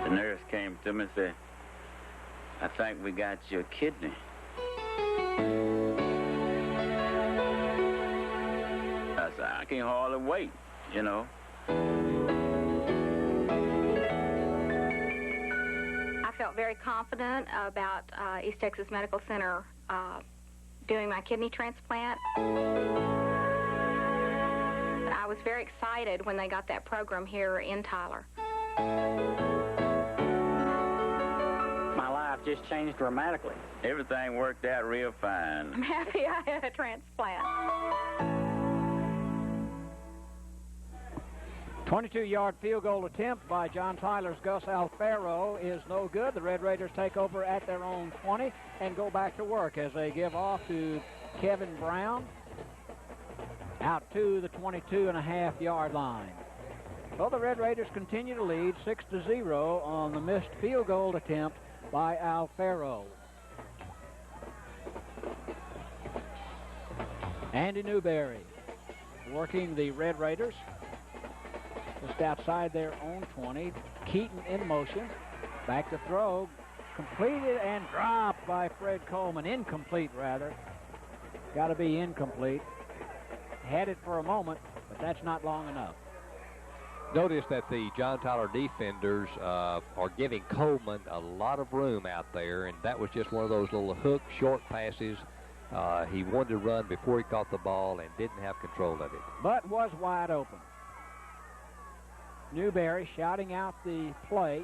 The nurse came to me and said, I think we got your kidney. I said, I can't hardly wait, you know. I felt very confident about East Texas Medical Center doing my kidney transplant. I was very excited when they got that program here in Tyler. My life just changed dramatically. Everything worked out real fine. I'm happy I had a transplant. 22-yard field goal attempt by John Tyler's Gus Alfaro is no good. The Red Raiders take over at their own 20 and go back to work as they give off to Kevin Brown out to the 22.5-yard line. So the Red Raiders continue to lead 6-0 on the missed field goal attempt by Alfaro. Andy Newberry working the Red Raiders just outside their own 20. Keaton in motion. Back to throw. Completed and dropped by Fred Coleman. Incomplete, rather. Got to be incomplete. Had it for a moment, but that's not long enough. Notice that the John Tyler defenders are giving Coleman a lot of room out there, and that was just one of those little hook, short passes. He wanted to run before he caught the ball and didn't have control of it. But was wide open. Newberry shouting out the play,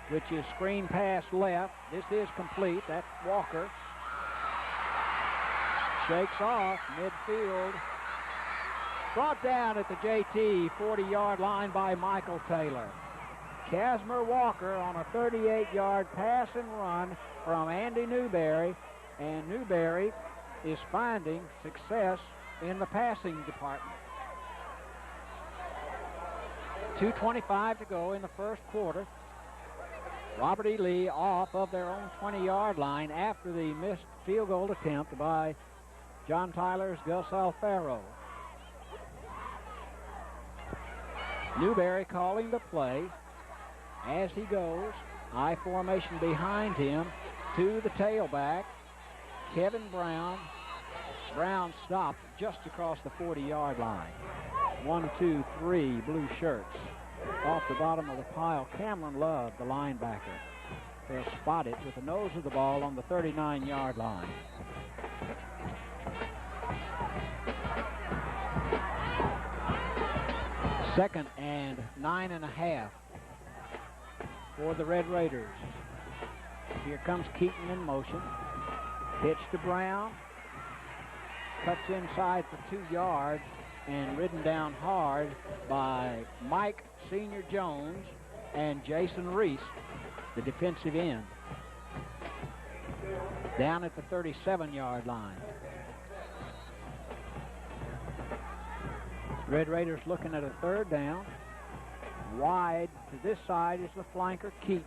which is screen pass left. This is complete. That's Walker. Shakes off midfield. Brought down at the JT 40-yard line by Michael Taylor. Casimir Walker on a 38-yard pass and run from Andy Newberry, and Newberry is finding success in the passing department. 2:25 to go in the first quarter. Robert E. Lee off of their own 20-yard line after the missed field goal attempt by John Tyler's Gus Alfaro. Newberry calling the play as he goes. I formation behind him to the tailback, Kevin Brown. Brown stopped just across the 40-yard line. 1, 2, 3 blue shirts. Off the bottom of the pile, Cameron Love, the linebacker. They'll spot it with the nose of the ball on the 39-yard line. Second and 9.5 for the Red Raiders. Here comes Keaton in motion. Pitch to Brown. Cuts inside for 2 yards and ridden down hard by Mike Senior Jones and Jason Reese, the defensive end. Down at the 37-yard line. Red Raiders looking at a third down. Wide to this side is the flanker, Keaton.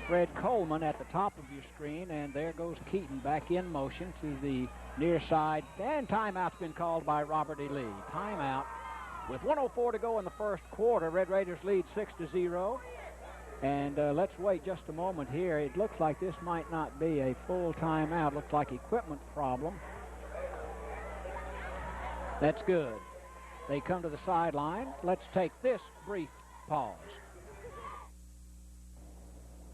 Fred Coleman at the top of your screen, and there goes Keaton back in motion to the near side. And timeout's been called by Robert E. Lee. Timeout. With 1:04 to go in the first quarter, Red Raiders lead 6-0. And let's wait just a moment here. It looks like this might not be a full timeout. Looks like equipment problem. That's good. They come to the sideline. Let's take this brief pause.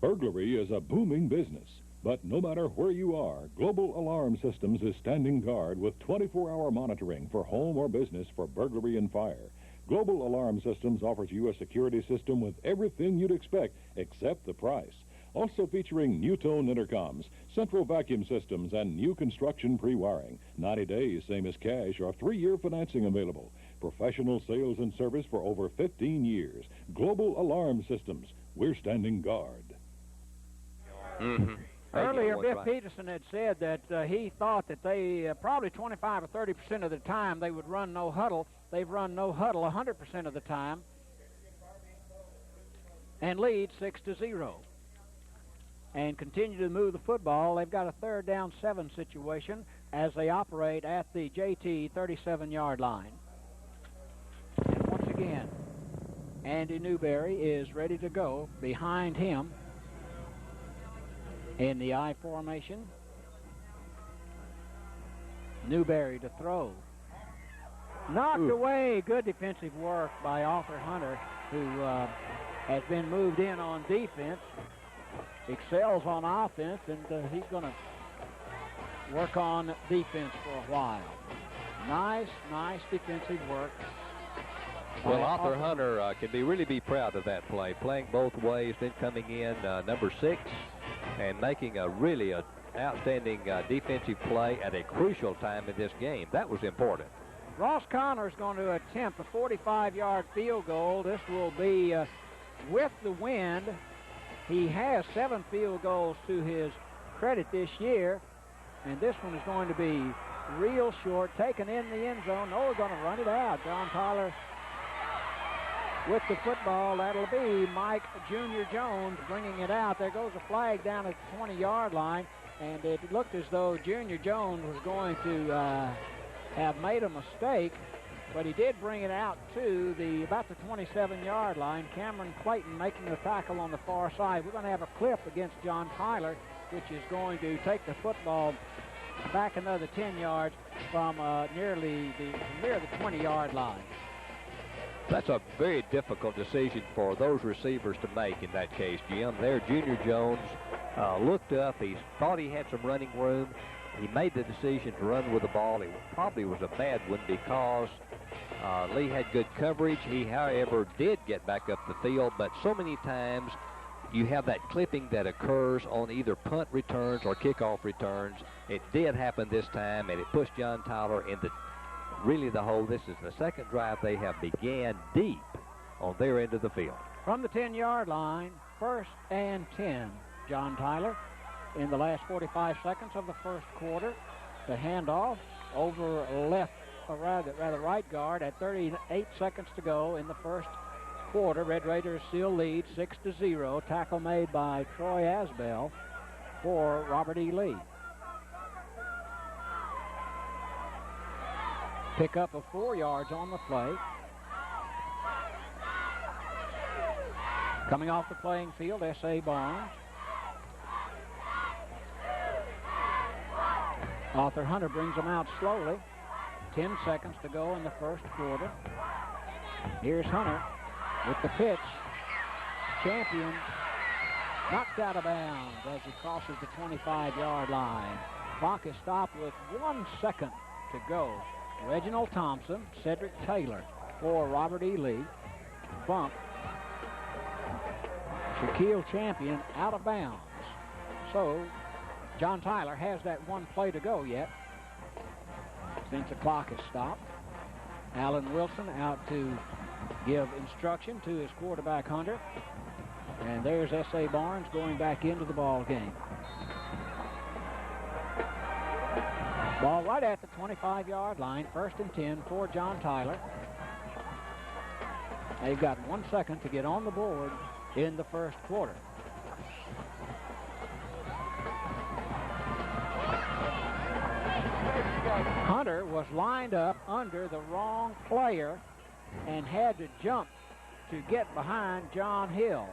Burglary is a booming business, but no matter where you are, Global Alarm Systems is standing guard with 24-hour monitoring for home or business for burglary and fire. Global Alarm Systems offers you a security system with everything you'd expect except the price. Also featuring new-tone intercoms, central vacuum systems, and new construction pre-wiring. 90 days, same as cash, or 3-year financing available. Professional sales and service for over 15 years. Global Alarm Systems. We're standing guard. Earlier, Biff Peterson had said that he thought that they probably 25 or 30% of the time they would run no huddle. They've run no huddle 100% of the time and lead 6-0 and continue to move the football. They've got a 3rd down 7 situation as they operate at the JT 37-yard line. And once again, Andy Newberry is ready to go behind him in the I formation. Newberry to throw. Knocked away. Good defensive work by Arthur Hunter, who has been moved in on defense. Excels on offense, and he's going to work on defense for a while. Nice defensive work. Well, Arthur Hunter can really be proud of that play, playing both ways, then coming in number 6 and making a really outstanding defensive play at a crucial time in this game. That was important. Ross Connor is going to attempt a 45-yard field goal. This will be with the wind. He has 7 field goals to his credit this year, and this one is going to be real short, taken in the end zone. No, we're going to run it out. John Tyler with the football. That'll be Mike Junior Jones bringing it out. There goes a flag down at the 20-yard line, and it looked as though Junior Jones was going to have made a mistake, but he did bring it out to about the 27-yard line. Cameron Clayton making the tackle on the far side. We're going to have a clip against John Tyler, which is going to take the football back another 10 yards from near the 20-yard line. That's a very difficult decision for those receivers to make in that case, Jim. There, Junior Jones looked up. He thought he had some running room. He made the decision to run with the ball. It probably was a bad one because Lee had good coverage. He, however, did get back up the field, but so many times you have that clipping that occurs on either punt returns or kickoff returns. It did happen this time, and it pushed John Tyler into really the hole. This is the second drive they have began deep on their end of the field. From the 10-yard line, 1st and 10, John Tyler in the last 45 seconds of the first quarter. The handoff over left, or rather right guard at 38 seconds to go in the first quarter. Red Raiders still lead 6-0. Tackle made by Troy Asbell for Robert E. Lee. Pick up of 4 yards on the play. Coming off the playing field, S.A. Barnes. Arthur Hunter brings them out slowly. 10 seconds to go in the first quarter. Here's Hunter with the pitch. Champion knocked out of bounds as he crosses the 25-yard line. Clock is stopped with 1 second to go. Reginald Thompson, Cedric Taylor for Robert E. Lee. Bump. Shaquille Champion out of bounds. So John Tyler has that 1 play to go yet since the clock is stopped. Alan Wilson out to give instruction to his quarterback Hunter. And there's S.A. Barnes going back into the ball game. Ball right at the 25-yard line, 1st and 10 for John Tyler. They've got 1 second to get on the board in the first quarter. Hunter was lined up under the wrong player and had to jump to get behind John Hill,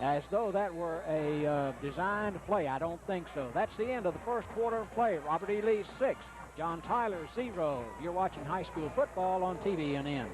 as though that were a designed play. I don't think so. That's the end of the first quarter of play. Robert E. Lee 6, John Tyler 0. You're watching high school football on TVNN.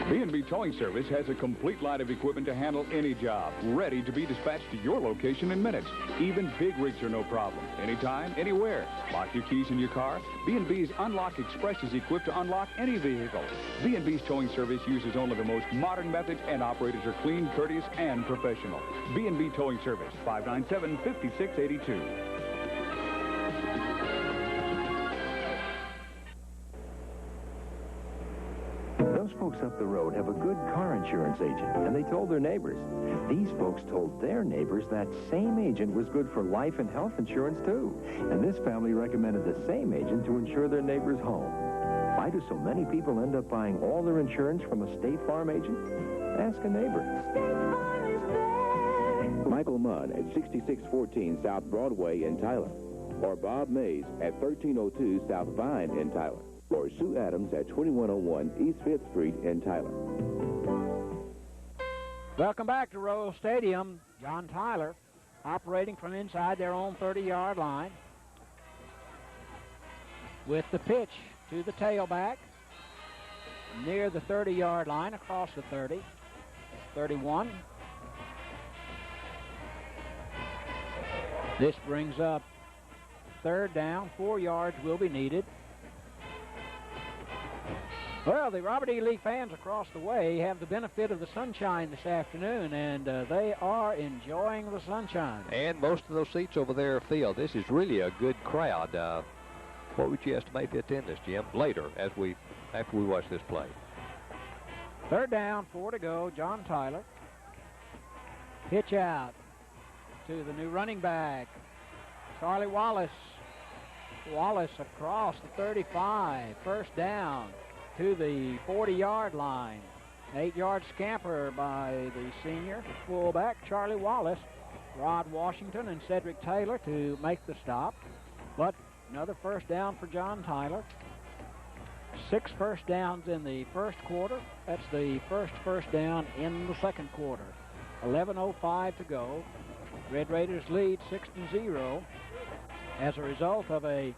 B&B Towing Service has a complete line of equipment to handle any job, ready to be dispatched to your location in minutes. Even big rigs are no problem. Anytime, anywhere. Lock your keys in your car. B&B's Unlock Express is equipped to unlock any vehicle. B&B's Towing Service uses only the most modern methods, and operators are clean, courteous, and professional. B&B Towing Service, 597-5682. Those folks up the road have a good car insurance agent, and they told their neighbors. These folks told their neighbors that same agent was good for life and health insurance, too. And this family recommended the same agent to insure their neighbor's home. Why do so many people end up buying all their insurance from a State Farm agent? Ask a neighbor. Michael Mudd at 6614 South Broadway in Tyler, or Bob Mays at 1302 South Vine in Tyler, or Sue Adams at 2101 East 5th Street in Tyler. Welcome back to Royal Stadium. John Tyler operating from inside their own 30-yard line with the pitch to the tailback near the 30-yard line, across the 30, 31. This brings up third down. 4 yards will be needed. Well, the Robert E. Lee fans across the way have the benefit of the sunshine this afternoon, and they are enjoying the sunshine. And most of those seats over there are filled. This is really a good crowd. What would you estimate the attendance, Jim, later after we watch this play? Third down, 4 to go. John Tyler. Pitch out to the new running back, Charlie Wallace. Wallace across the 35. First down to the 40-yard line. 8-yard scamper by the senior fullback, Charlie Wallace. Rod Washington and Cedric Taylor to make the stop. But another first down for John Tyler. 6 first downs in the first quarter. That's the first down in the second quarter. 11:05 to go. Red Raiders lead 6-0 as a result of a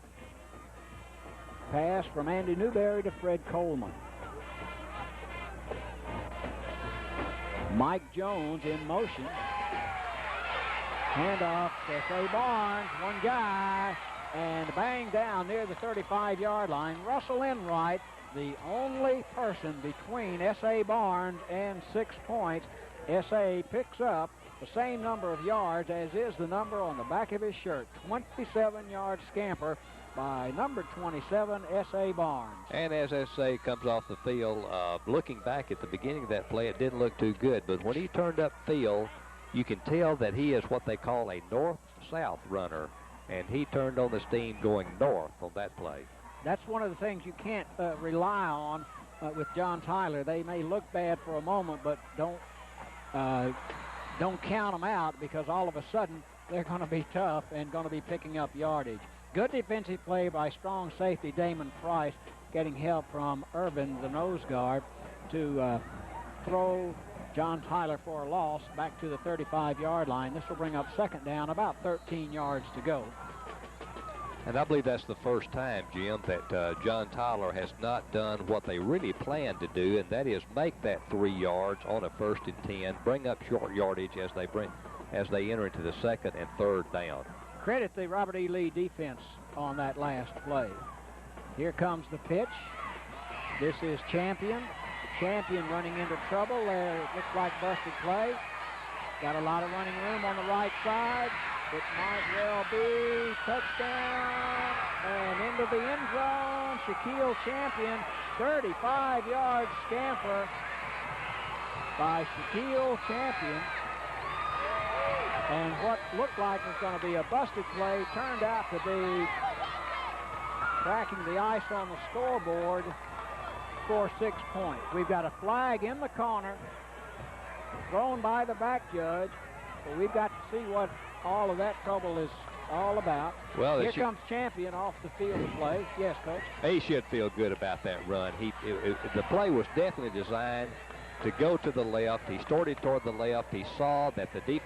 pass from Andy Newberry to Fred Coleman. Mike Jones in motion. Handoff to S.A. Barnes, one guy, and bang down near the 35-yard line. Russell Enright, the only person between S.A. Barnes and 6 points. S.A. picks up the same number of yards as is the number on the back of his shirt. 27-yard scamper by number 27, S.A. Barnes. And as S.A. comes off the field, looking back at the beginning of that play, it didn't look too good. But when he turned up field, you can tell that he is what they call a north-south runner. And he turned on the steam going north on that play. That's one of the things you can't rely on with John Tyler. They may look bad for a moment, but don't count them out, because all of a sudden they're going to be tough and going to be picking up yardage. Good defensive play by strong safety Damon Price, getting help from Urban, the nose guard, to throw John Tyler for a loss back to the 35-yard line. This will bring up second down, about 13 yards to go. And I believe that's the first time, Jim, that John Tyler has not done what they really planned to do, and that is make that 3 yards on a 1st and 10, bring up short yardage as they enter into the second and third down. Credit the Robert E. Lee defense on that last play. Here comes the pitch. This is Champion. Champion running into trouble. There, it looks like busted play. Got a lot of running room on the right side. It might well be touchdown and into the end zone. Shaquille Champion, 35-yard scamper by Shaquille Champion. And what looked like was going to be a busted play turned out to be cracking the ice on the scoreboard for 6 points. We've got a flag in the corner thrown by the back judge, but we've got to see what all of that trouble is all about. Well, here comes Champion off the field of play. Yes, Coach? He should feel good about that run. The play was definitely designed to go to the left. He started toward the left. He saw that the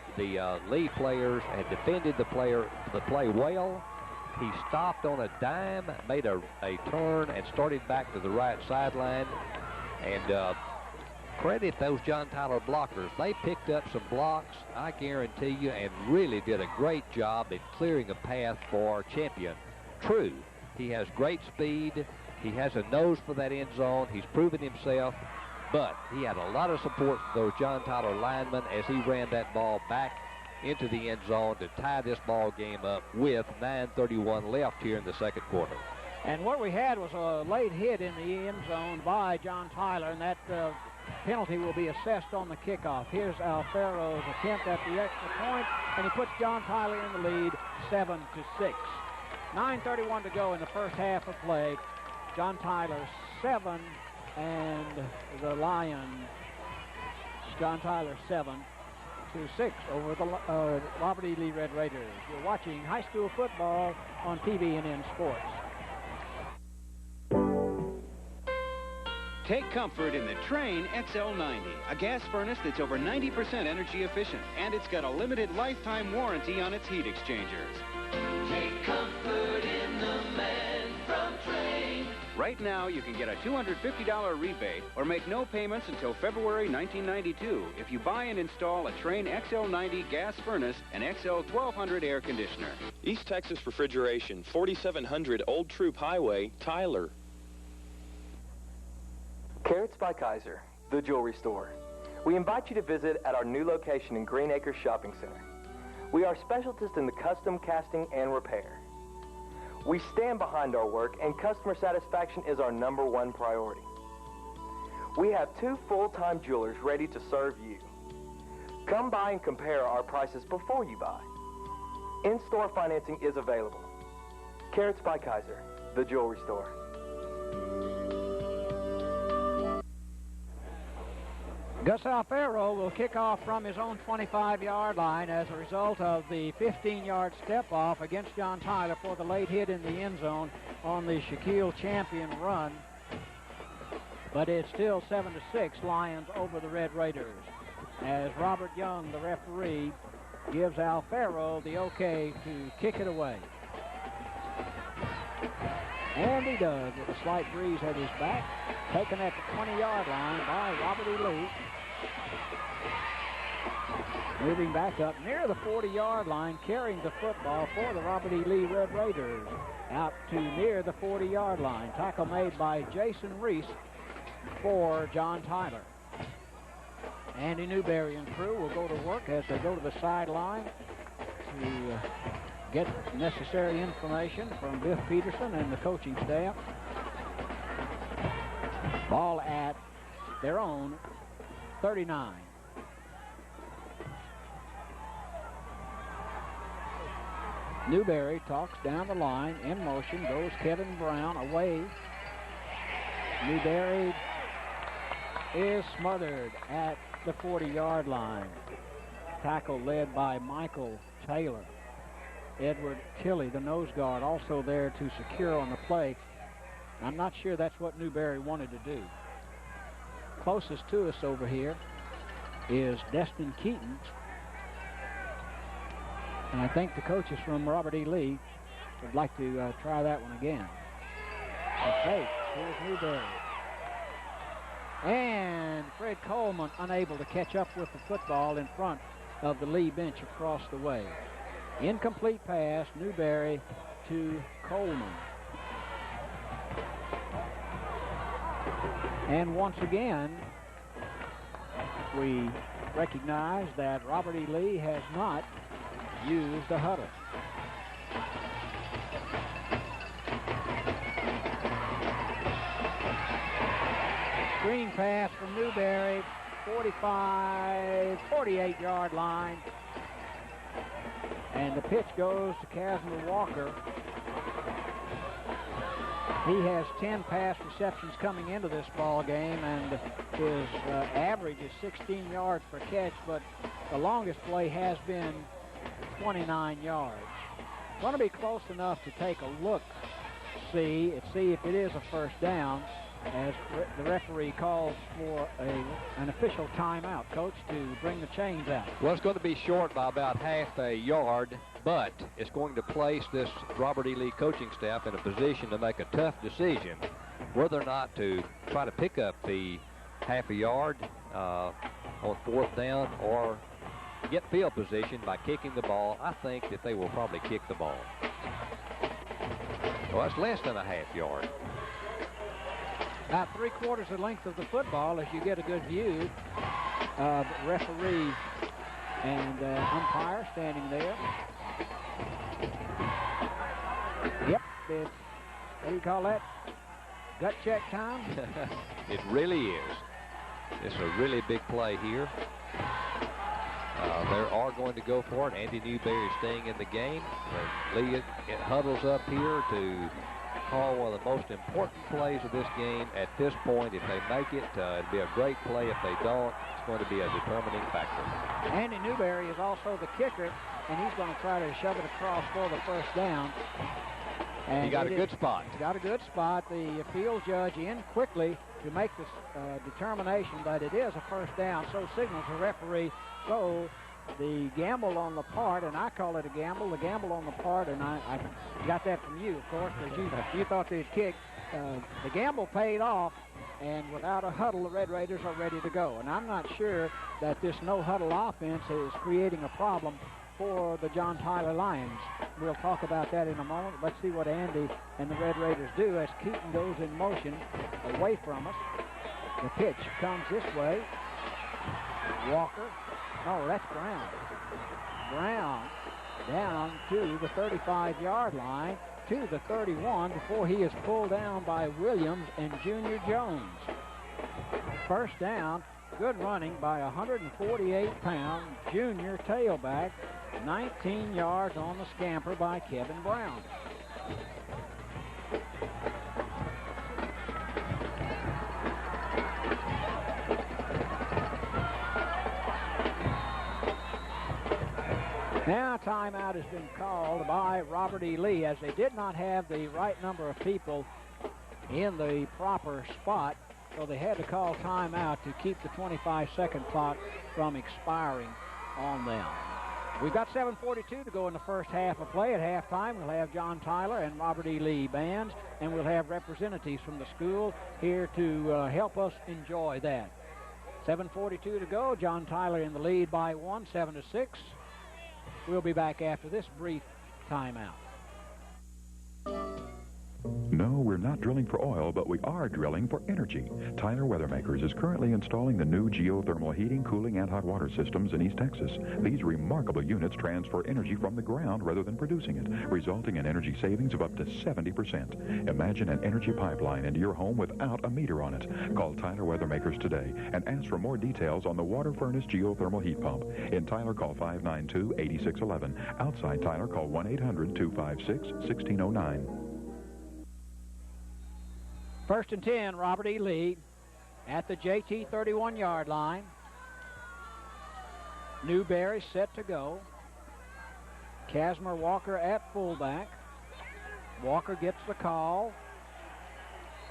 Lee players had defended the play well. He stopped on a dime, made a turn, and started back to the right sideline. And credit those John Tyler blockers. They picked up some blocks, I guarantee you, and really did a great job in clearing a path for Champion. True, he has great speed. He has a nose for that end zone. He's proven himself. But he had a lot of support from those John Tyler linemen as he ran that ball back into the end zone to tie this ball game up with 9:31 left here in the second quarter. And what we had was a late hit in the end zone by John Tyler, and that penalty will be assessed on the kickoff. Here's Alfero's attempt at the extra point, and he puts John Tyler in the lead, 7-6. 9:31 to go in the first half of play. John Tyler 7, and the Lions, John Tyler 7-6 over the Robert E. Lee Red Raiders. You're watching high school football on TVNN Sports. Take comfort in the Trane XL90, a gas furnace that's over 90% energy efficient, and it's got a limited lifetime warranty on its heat exchangers. Take comfort in the man from Trane. Right now, you can get a $250 rebate or make no payments until February 1992 if you buy and install a Trane XL90 gas furnace and XL1200 air conditioner. East Texas Refrigeration, 4700 Old Troop Highway, Tyler. Carrots by Kaiser, the jewelry store. We invite you to visit at our new location in Green Acres Shopping Center. We are specialists in the custom casting and repair. We stand behind our work, and customer satisfaction is our #1 priority. We have 2 full-time jewelers ready to serve you. Come by and compare our prices before you buy. In-store financing is available. Carrots by Kaiser, the jewelry store. Gus Alfaro will kick off from his own 25-yard line as a result of the 15-yard step-off against John Tyler for the late hit in the end zone on the Shaquille Champion run. But it's still 7-6, Lions over the Red Raiders, as Robert Young, the referee, gives Alfaro the okay to kick it away. And he does, with a slight breeze at his back, taken at the 20-yard line by Robert E. Lee. Moving back up near the 40-yard line, carrying the football for the Robert E. Lee Red Raiders. Out to near the 40-yard line. Tackle made by Jason Reese for John Tyler. Andy Newberry and crew will go to work as they go to the sideline to get necessary information from Biff Peterson and the coaching staff. Ball at their own 39. Newberry talks down the line, in motion, goes Kevin Brown away. Newberry is smothered at the 40-yard line. Tackle led by Michael Taylor. Edward Tilley, the nose guard, also there to secure on the play. I'm not sure that's what Newberry wanted to do. Closest to us over here is Destin Keaton. And I think the coaches from Robert E. Lee would like to try that one again. Okay, here's Newberry. And Fred Coleman unable to catch up with the football in front of the Lee bench across the way. Incomplete pass, Newberry to Coleman. And once again, we recognize that Robert E. Lee has not used the huddle. Screen pass from Newberry, 48-yard line. And the pitch goes to Casimir Walker. He has 10 pass receptions coming into this ball game, and his average is 16 yards per catch, but the longest play has been 29 yards. Going to be close enough to take a look, see if it is a first down, as the referee calls for an official timeout, Coach, to bring the chains out. Well, it's going to be short by about half a yard, but it's going to place this Robert E. Lee coaching staff in a position to make a tough decision whether or not to try to pick up the half a yard on fourth down or get field position by kicking the ball. I think that they will probably kick the ball. Well, that's less than a half yard. About 3/4 the length of the football as you get a good view of referee and umpire standing there. Yep, it's what do you call that? Gut check time? It really is. It's a really big play here. They are going to go for it. Andy Newberry staying in the game. Lee it huddles up here to call one of the most important plays of this game at this point. If they make it, it'd be a great play. If they don't, it's going to be a determining factor. Andy Newberry is also the kicker, and he's going to try to shove it across for the first down. And he got a good spot. He got a good spot. The field judge in quickly to make this determination that it is a first down. So signals the referee. So the gamble on the part, and I call it a gamble, the gamble on the part, and I got that from you, of course, because you thought they'd kick. The gamble paid off, and without a huddle, the Red Raiders are ready to go. And I'm not sure that this no-huddle offense is creating a problem for the John Tyler Lions. We'll talk about that in a moment. Let's see what Andy and the Red Raiders do as Keaton goes in motion away from us. The pitch comes this way. Walker. Oh, that's Brown. Brown down to the 35-yard line, to the 31 before he is pulled down by Williams and Junior Jones. First down, good running by 148-pound junior tailback, 19 yards on the scamper by Kevin Brown. Now timeout has been called by Robert E. Lee, as they did not have the right number of people in the proper spot, so they had to call timeout to keep the 25-second clock from expiring on them. We've got 7:42 to go in the first half of play. At halftime, we'll have John Tyler and Robert E. Lee bands, and we'll have representatives from the school here to help us enjoy that. 7:42 to go. John Tyler in the lead by 1, 7-6. We'll be back after this brief timeout. No, we're not drilling for oil, but we are drilling for energy. Tyler Weathermakers is currently installing the new geothermal heating, cooling, and hot water systems in East Texas. These remarkable units transfer energy from the ground rather than producing it, resulting in energy savings of up to 70%. Imagine an energy pipeline into your home without a meter on it. Call Tyler Weathermakers today and ask for more details on the water furnace geothermal heat pump. In Tyler, call 592-8611. Outside Tyler, call 1-800-256-1609. First and 10, Robert E. Lee at the JT 31-yard line. Newberry set to go. Casimir Walker at fullback. Walker gets the call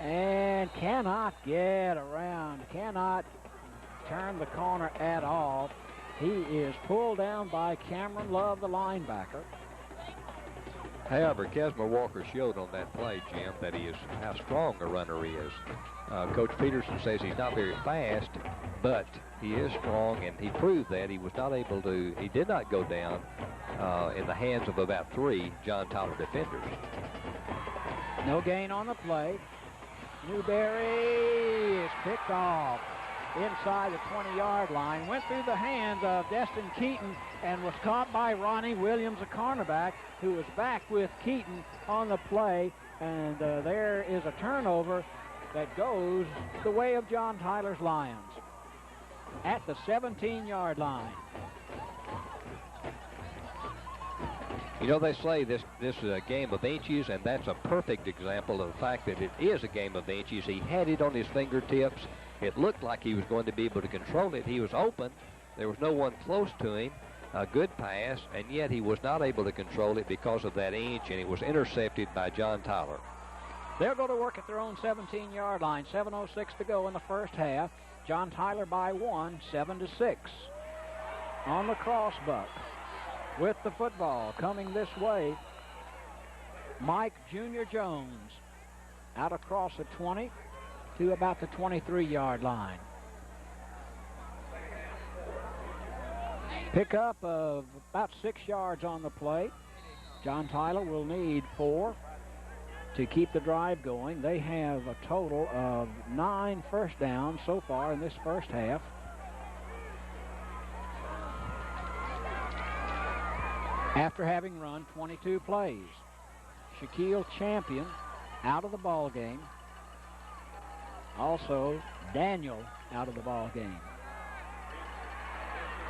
and cannot get around, cannot turn the corner at all. He is pulled down by Cameron Love, the linebacker. However, Casimir Walker showed on that play, Jim, that he is how strong a runner he is. Coach Peterson says he's not very fast, but he is strong, and he proved that. He was not able to, he did not go down in the hands of about 3 John Tyler defenders. No gain on the play. Newberry is picked off inside the 20-yard line, went through the hands of Destin Keaton and was caught by Ronnie Williams, a cornerback, who was back with Keaton on the play, and there is a turnover that goes the way of John Tyler's Lions at the 17-yard line. You know, they say this is a game of inches, and that's a perfect example of the fact that it is a game of inches. He had it on his fingertips. It looked like he was going to be able to control it. He was open. There was no one close to him. A good pass, and yet he was not able to control it because of that inch, and it was intercepted by John Tyler. They'll go to work at their own 17-yard line. 7:06 to go in the first half. John Tyler by 1, 7-6. On the crossbuck with the football coming this way, Mike Junior Jones out across the 20 to about the 23-yard line. Pickup of about 6 yards on the play. John Tyler will need 4 to keep the drive going. They have a total of 9 first downs so far in this first half. After having run 22 plays. Shaquille Champion out of the ball game. Also, Daniel out of the ball game.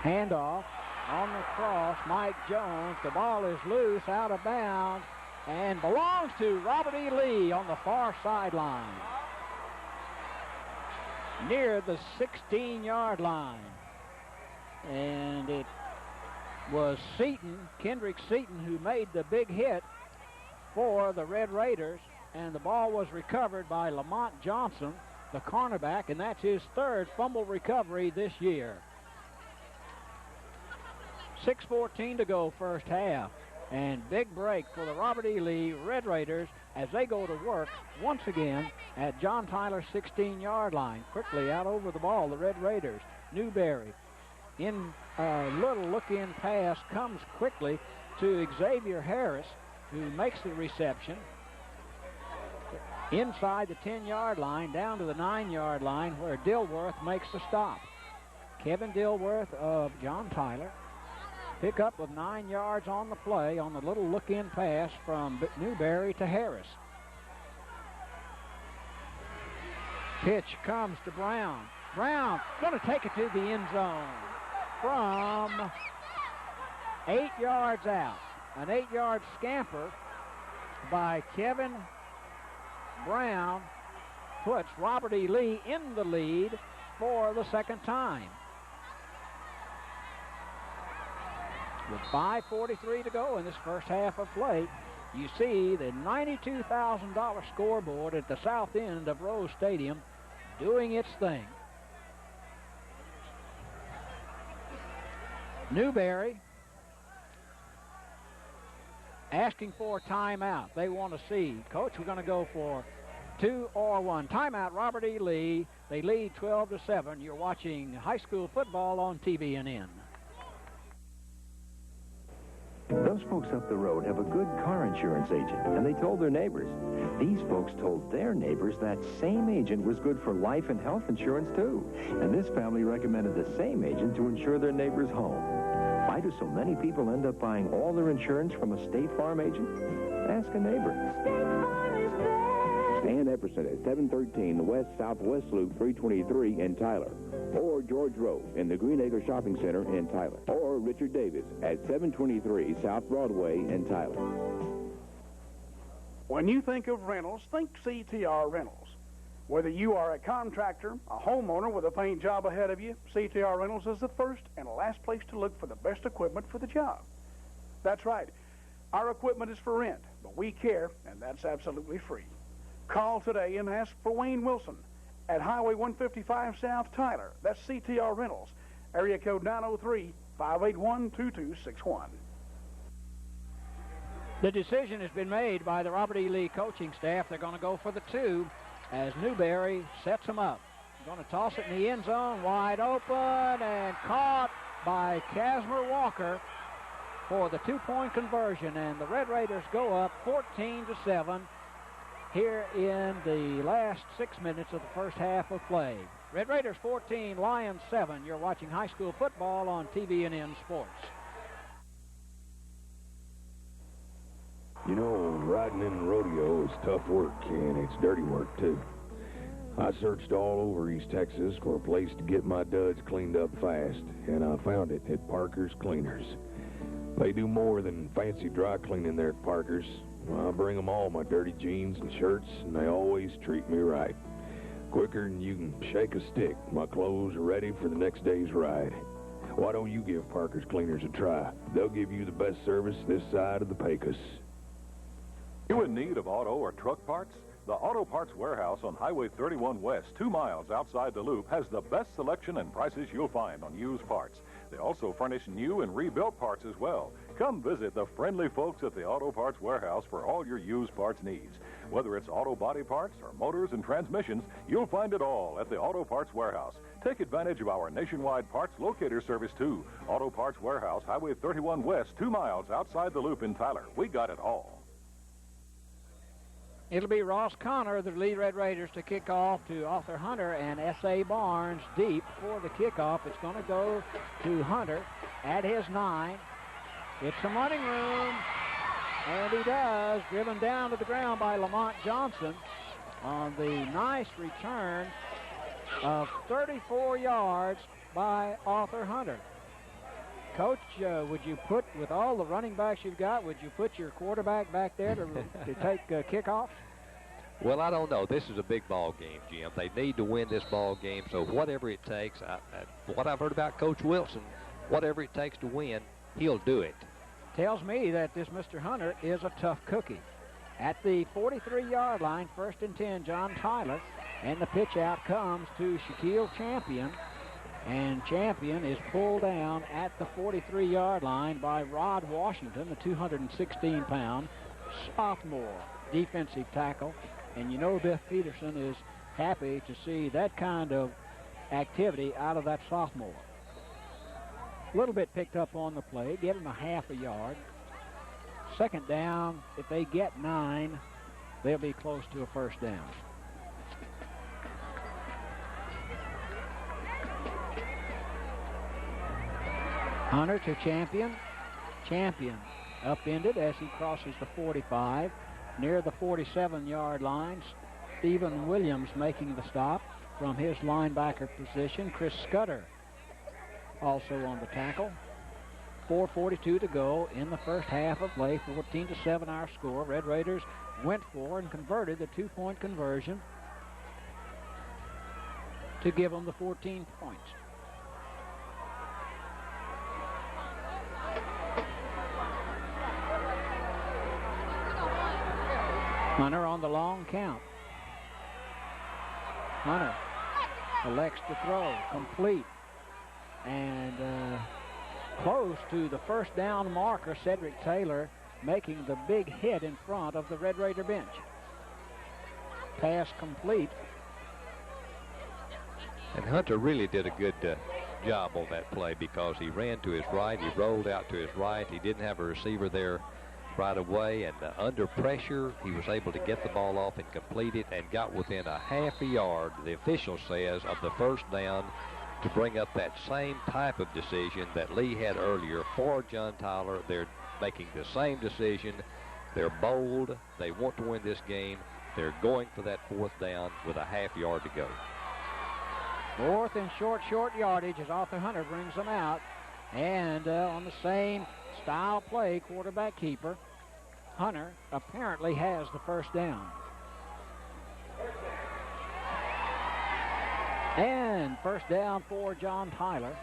Handoff on the cross, Mike Jones. The ball is loose, out of bounds, and belongs to Robert E. Lee on the far sideline, near the 16-yard line. And it was Seaton, Kendrick Seaton, who made the big hit for the Red Raiders, and the ball was recovered by Lamont Johnson, the cornerback, and that's his third fumble recovery this year. 6:14 to go first half, and big break for the Robert E. Lee Red Raiders as they go to work once again at John Tyler's 16-yard line. Quickly out over the ball, the Red Raiders. Newberry in a little look-in pass comes quickly to Xavier Harris, who makes the reception inside the 10-yard line down to the 9-yard line where Dilworth makes the stop. Kevin Dilworth of John Tyler pick up of 9 yards on the play on the little look-in pass from Newberry to Harris. Pitch comes to Brown. Brown going to take it to the end zone from 8 yards out. An 8-yard scamper by Kevin Brown puts Robert E. Lee in the lead for the second time. With 5:43 to go in this first half of play, you see the $92,000 scoreboard at the south end of Rose Stadium doing its thing. Newberry asking for a timeout. They want to see, Coach, we're going to go for 2 or 1. Timeout, Robert E. Lee. They lead 12-7. You're watching high school football on TVNN. Those folks up the road have a good car insurance agent, and they told their neighbors. These folks told their neighbors that same agent was good for life and health insurance, too. And this family recommended the same agent to insure their neighbor's home. Why do so many people end up buying all their insurance from a State Farm agent? Ask a neighbor. Stan Epperson at 713 West Southwest Loop 323 in Tyler. Or George Rowe in the Green Acre Shopping Center in Tyler. Or Richard Davis at 723 South Broadway in Tyler. When you think of rentals, think CTR Rentals. Whether you are a contractor, a homeowner with a paint job ahead of you, CTR Rentals is the first and last place to look for the best equipment for the job. That's right. Our equipment is for rent, but we care, and that's absolutely free. Call today and ask for Wayne Wilson at Highway 155 South Tyler. That's CTR Rentals. Area code 903-581-2261. The decision has been made by the Robert E. Lee coaching staff. They're going to go for the 2 as Newberry sets them up. Going to toss it in the end zone, wide open, and caught by Casimir Walker for the 2-point conversion. And the Red Raiders go up 14-7 here in the last 6 minutes of the first half of play. Red Raiders 14, Lions 7. You're watching high school football on TVNN Sports. You know, riding in a rodeo is tough work, and it's dirty work, too. I searched all over East Texas for a place to get my duds cleaned up fast, and I found it at Parker's Cleaners. They do more than fancy dry cleaning there at Parker's. I bring them all my dirty jeans and shirts, and they always treat me right. Quicker than you can shake a stick, my clothes are ready for the next day's ride. Why don't you give Parker's Cleaners a try? They'll give you the best service this side of the Pecos. You in need of auto or truck parts? The Auto Parts Warehouse on Highway 31 West, 2 miles outside the Loop, has the best selection and prices you'll find on used parts. They also furnish new and rebuilt parts as well. Come visit the friendly folks at the Auto Parts Warehouse for all your used parts needs. Whether it's auto body parts or motors and transmissions, you'll find it all at the Auto Parts Warehouse. Take advantage of our nationwide parts locator service, too. Auto Parts Warehouse, Highway 31 West, 2 miles outside the Loop in Tyler. We got it all. It'll be Ross Connor, the lead Red Raiders, to kick off to Arthur Hunter and S.A. Barnes deep for the kickoff. It's going to go to Hunter at his 9. It's some running room. And he does. Driven down to the ground by Lamont Johnson on the nice return of 34 yards by Arthur Hunter. Coach, would you put, with all the running backs you've got, would you put your quarterback back there to take kickoffs? Well, I don't know. This is a big ball game, Jim. They need to win this ball game, so whatever it takes, what I've heard about Coach Wilson, whatever it takes to win, he'll do it. Tells me that this Mr. Hunter is a tough cookie. At the 43-yard line, 1st and 10, John Tyler, and the pitch out comes to Shaquille Champion, and Champion is pulled down at the 43-yard line by Rod Washington, the 216-pound sophomore defensive tackle. And you know Biff Peterson is happy to see that kind of activity out of that sophomore. A little bit picked up on the play, give him a half a yard. 2nd down, if they get 9, they'll be close to a 1st down. Hunter to Champion. Champion upended as he crosses the 45. Near the 47-yard line, Stephen Williams making the stop from his linebacker position. Chris Scudder also on the tackle. 4:42 to go in the first half of play. 14-7 our score. Red Raiders went for and converted the 2-point conversion to give them the 14 points. Hunter on the long count. Hunter elects to throw, complete, and close to the 1st down marker. Cedric Taylor making the big hit in front of the Red Raider bench. Pass complete. And Hunter really did a good job on that play because he ran to his right, he rolled out to his right, he didn't have a receiver there right away, and under pressure, he was able to get the ball off and complete it and got within a half a yard, the official says, of the 1st down to bring up that same type of decision that Lee had earlier for John Tyler. They're making the same decision. They're bold. They want to win this game. They're going for that 4th down with a half yard to go. 4th and short yardage as Arthur Hunter brings them out. And on the same style play, quarterback keeper, Hunter apparently has the 1st down. And 1st down for John Tyler.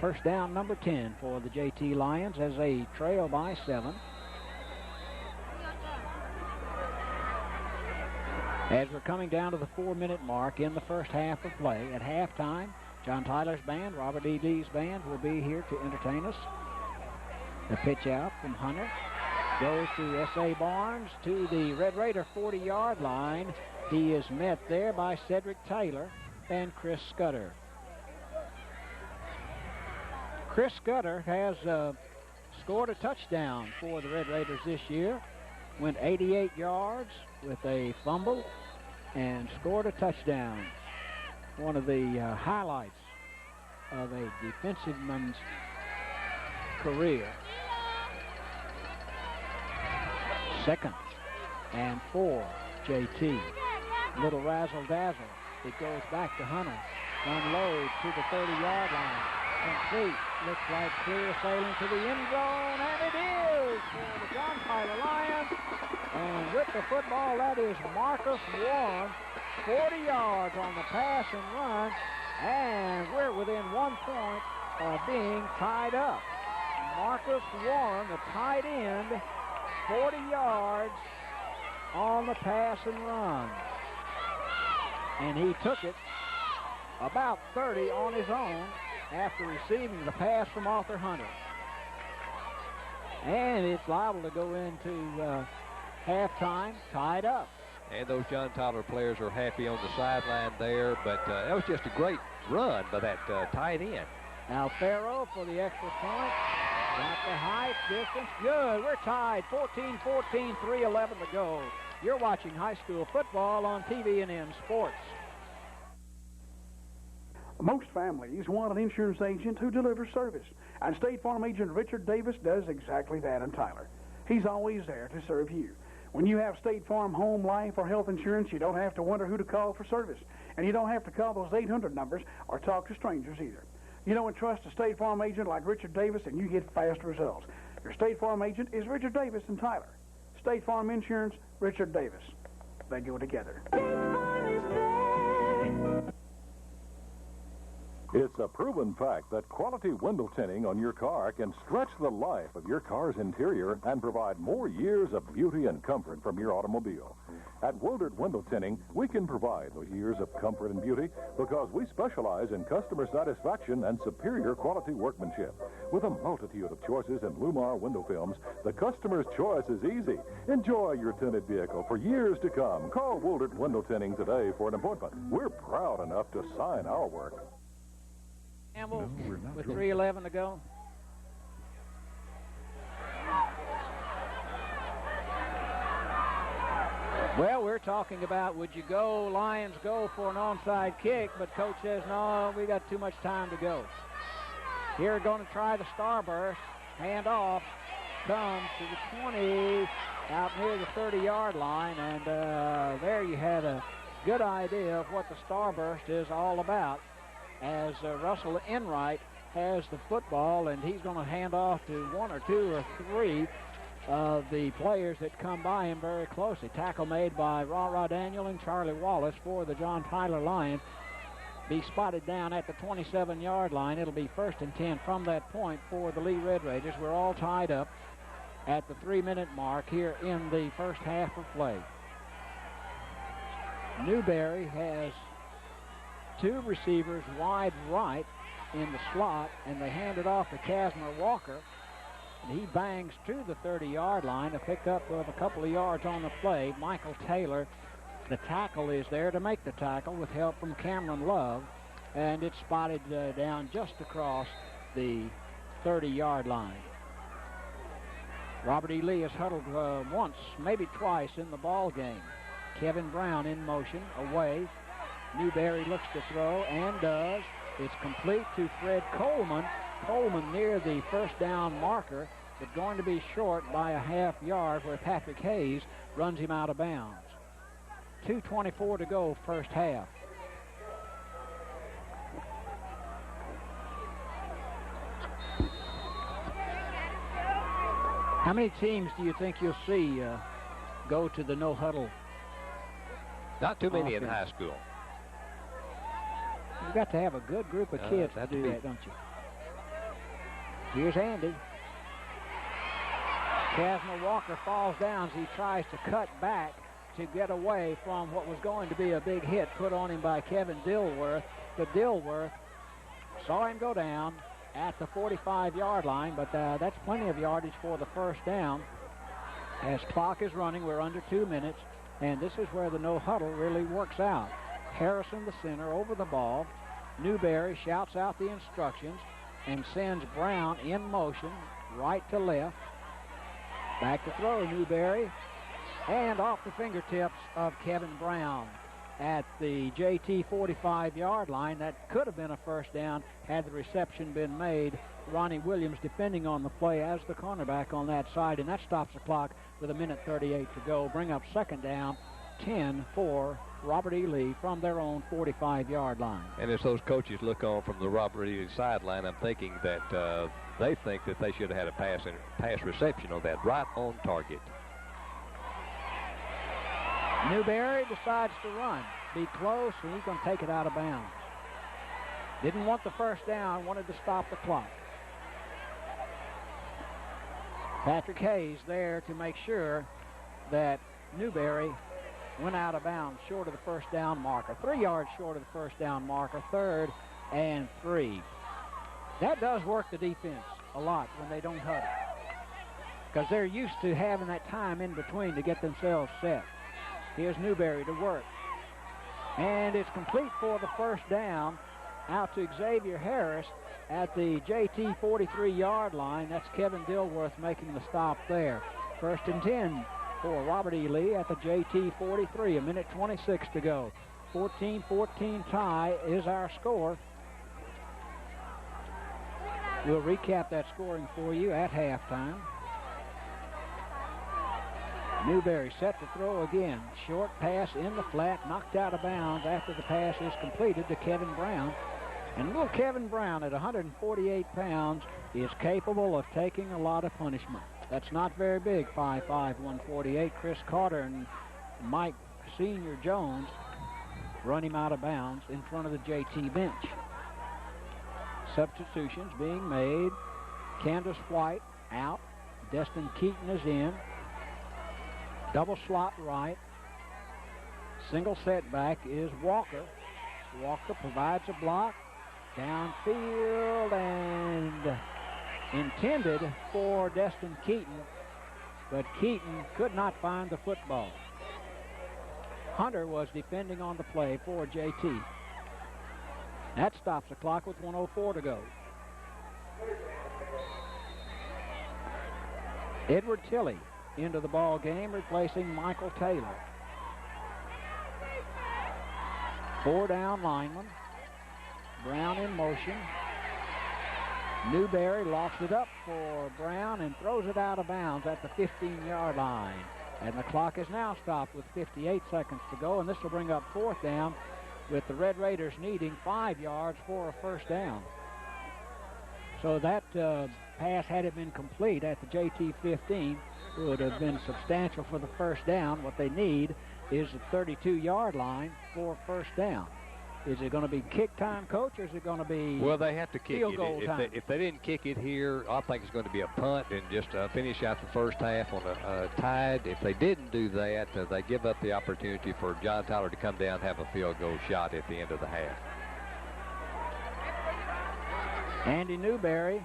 1st down number 10 for the JT Lions as they trail by 7. As we're coming down to the 4-minute mark in the first half of play, at halftime, John Tyler's band, Robert E. Lee's band, will be here to entertain us. The pitch out from Hunter goes to S.A. Barnes to the Red Raider 40-yard line. He is met there by Cedric Taylor and Chris Scudder. Chris Scudder has scored a touchdown for the Red Raiders this year. Went 88 yards with a fumble and scored a touchdown. One of the highlights of a defensive man's career. 2nd and 4, JT. Little razzle-dazzle. It goes back to Hunter. Unload to the 30-yard line. Complete. Looks like clear sailing to the end zone, and it is for the John Tyler Lions. And with the football, that is Marcus Warren. 40 yards on the pass and run, and we're within 1 point of being tied up. Marcus Warren, the tight end, 40 yards on the pass and run. And he took it about 30 on his own after receiving the pass from Arthur Hunter. And it's liable to go into halftime tied up. And those John Tyler players are happy on the sideline there, but that was just a great run by that tight end. Now Farrow for the extra point. Got the height, distance, good. We're tied, 14-14, 3:11 to go. You're watching high school football on TVNN Sports. Most families want an insurance agent who delivers service, and State Farm agent Richard Davis does exactly that in Tyler. He's always there to serve you. When you have State Farm home, life, or health insurance, you don't have to wonder who to call for service, and you don't have to call those 800 numbers or talk to strangers either. You know and trust a State Farm agent like Richard Davis, and you get fast results. Your State Farm agent is Richard Davis in Tyler. State Farm Insurance, Richard Davis. They go together. It's a proven fact that quality window tinting on your car can stretch the life of your car's interior and provide more years of beauty and comfort from your automobile. At Wildert Window Tinting, we can provide those years of comfort and beauty because we specialize in customer satisfaction and superior quality workmanship. With a multitude of choices in Lumar window films, the customer's choice is easy. Enjoy your tinted vehicle for years to come. Call Wildert Window Tinting today for an appointment. We're proud enough to sign our work. Campbell with 3:11 to go. Well, we're talking about would you go, Lions go for an onside kick, but Coach says, no, we got too much time to go. Here going to try the starburst. Hand off. Comes to the 20, out near the 30-yard line, and there you had a good idea of what the starburst is all about. As Russell Enright has the football, and he's going to hand off to one or two or three of the players that come by him very closely. Tackle made by Ra Daniel and Charlie Wallace for the John Tyler Lions. Be spotted down at the 27-yard line. It'll be 1st and 10 from that point for the Lee Red Raiders. We're all tied up at the 3-minute mark here in the first half of play. Newberry has two receivers wide right in the slot, and they hand it off to Casimir Walker, and he bangs to the 30-yard line to pick up of a couple of yards on the play. Michael Taylor, the tackle, is there to make the tackle with help from Cameron Love, and it's spotted down just across the 30-yard line. Robert E. Lee has huddled once, maybe twice in the ball game. Kevin Brown in motion, away. Newberry looks to throw and does. It's complete to Fred Coleman. Coleman near the first down marker, but going to be short by a half yard where Patrick Hayes runs him out of bounds. 2:24 to go, first half. How many teams do you think you'll see go to the no huddle? Not too many in high school. You've got to have a good group of kids to do that, don't you? Here's Andy. Casimir Walker falls down as he tries to cut back to get away from what was going to be a big hit put on him by Kevin Dilworth. But Dilworth saw him go down at the 45-yard line, but that's plenty of yardage for the first down. As clock is running, we're under 2 minutes, and this is where the no huddle really works out. Harrison, the center, over the ball. Newberry shouts out the instructions and sends Brown in motion, right to left. Back to throw, Newberry, and off the fingertips of Kevin Brown at the JT 45-yard line. That could have been a first down had the reception been made. Ronnie Williams defending on the play as the cornerback on that side, and that stops the clock with 1:38 to go. Bring up second down, 10 for Robert E. Lee from their own 45-yard line. And as those coaches look on from the Robert E. Lee sideline, I'm thinking that they think that they should have had a pass reception on that, right on target. Newberry decides to run. Be close, and he's going to take it out of bounds. Didn't want the first down, wanted to stop the clock. Patrick Hayes there to make sure that Newberry went out of bounds short of the first down marker. 3 yards short of the first down marker, 3rd and 3. That does work the defense a lot when they don't huddle, because they're used to having that time in between to get themselves set. Here's Newberry to work. And it's complete for the first down out to Xavier Harris at the JT 43-yard line. That's Kevin Dilworth making the stop there. 1st and 10 for Robert E. Lee at the JT 43, 1:26 to go. 14-14 tie is our score. We'll recap that scoring for you at halftime. Newberry set to throw again. Short pass in the flat, knocked out of bounds after the pass is completed to Kevin Brown. And little Kevin Brown at 148 pounds is capable of taking a lot of punishment. That's not very big, 5'5", 148. Chris Carter and Mike Senior Jones run him out of bounds in front of the JT bench. Substitutions being made. Candace White out. Destin Keaton is in. Double slot right. Single setback is Walker. Walker provides a block. Downfield and intended for Destin Keaton, but Keaton could not find the football. Hunter was defending on the play for JT. That stops the clock with 1:04 to go. Edward Tilley into the ball game, replacing Michael Taylor. 4 down linemen. Brown in motion. Newberry lofts it up for Brown and throws it out of bounds at the 15-yard line. And the clock is now stopped with 58 seconds to go, and this will bring up 4th down with the Red Raiders needing 5 yards for a first down. So that pass, had it been complete at the JT 15, would have been substantial for the first down. What they need is the 32-yard line for first down. Is it going to be kick time, Coach, or is it going to be Well, they have to kick field it. goal time? If they didn't kick it here, I think it's going to be a punt and just finish out the first half on a tied. If they didn't do that, they give up the opportunity for John Tyler to come down and have a field goal shot at the end of the half. Andy Newberry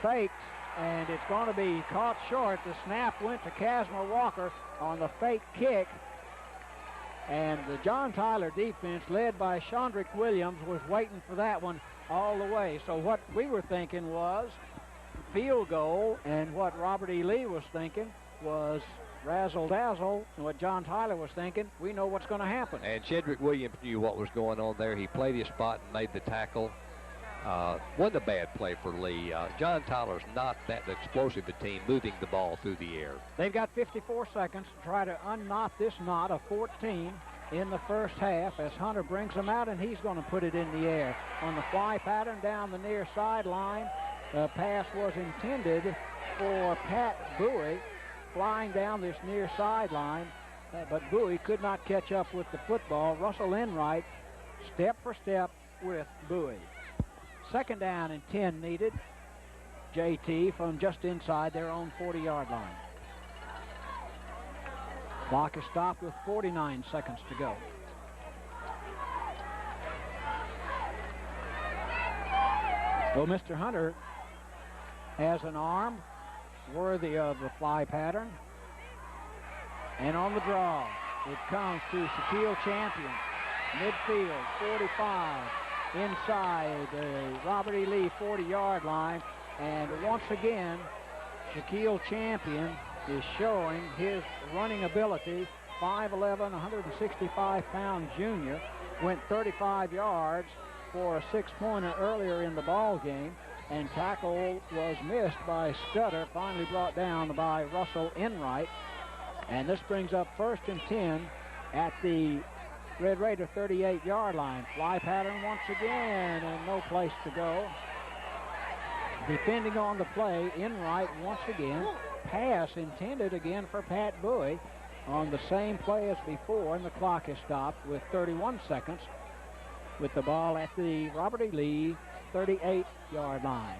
fakes, and it's going to be caught short. The snap went to Casimir Walker on the fake kick. And the John Tyler defense, led by Shondrick Williams, was waiting for that one all the way. So what we were thinking was field goal, and what Robert E. Lee was thinking was razzle-dazzle. And what John Tyler was thinking, we know what's going to happen. And Shondrick Williams knew what was going on there. He played his spot and made the tackle. Wasn't a bad play for Lee. John Tyler's not that explosive a team moving the ball through the air. They've got 54 seconds to try to unknot this knot of 14 in the first half as Hunter brings them out, and he's going to put it in the air. On the fly pattern down the near sideline, the pass was intended for Pat Bowie flying down this near sideline, but Bowie could not catch up with the football. Russell Enright step for step with Bowie. 2nd down and 10 needed. JT from just inside their own 40-yard line. Clock is stopped with 49 seconds to go. Well, Mr. Hunter has an arm worthy of the fly pattern. And on the draw, it comes to Shaquille Champion. Midfield, 45. Inside the Robert E. Lee 40-yard line, and once again Shaquille Champion is showing his running ability. 5'11", 165-pound junior, went 35 yards for a 6-pointer earlier in the ball game, and tackle was missed by Scudder, finally brought down by Russell Enright. And this brings up 1st and 10 at the Red Raider 38-yard line. Fly pattern once again, and no place to go. Defending on the play, Enright once again. Pass intended again for Pat Bowie on the same play as before, and the clock is stopped with 31 seconds with the ball at the Robert E. Lee 38-yard line.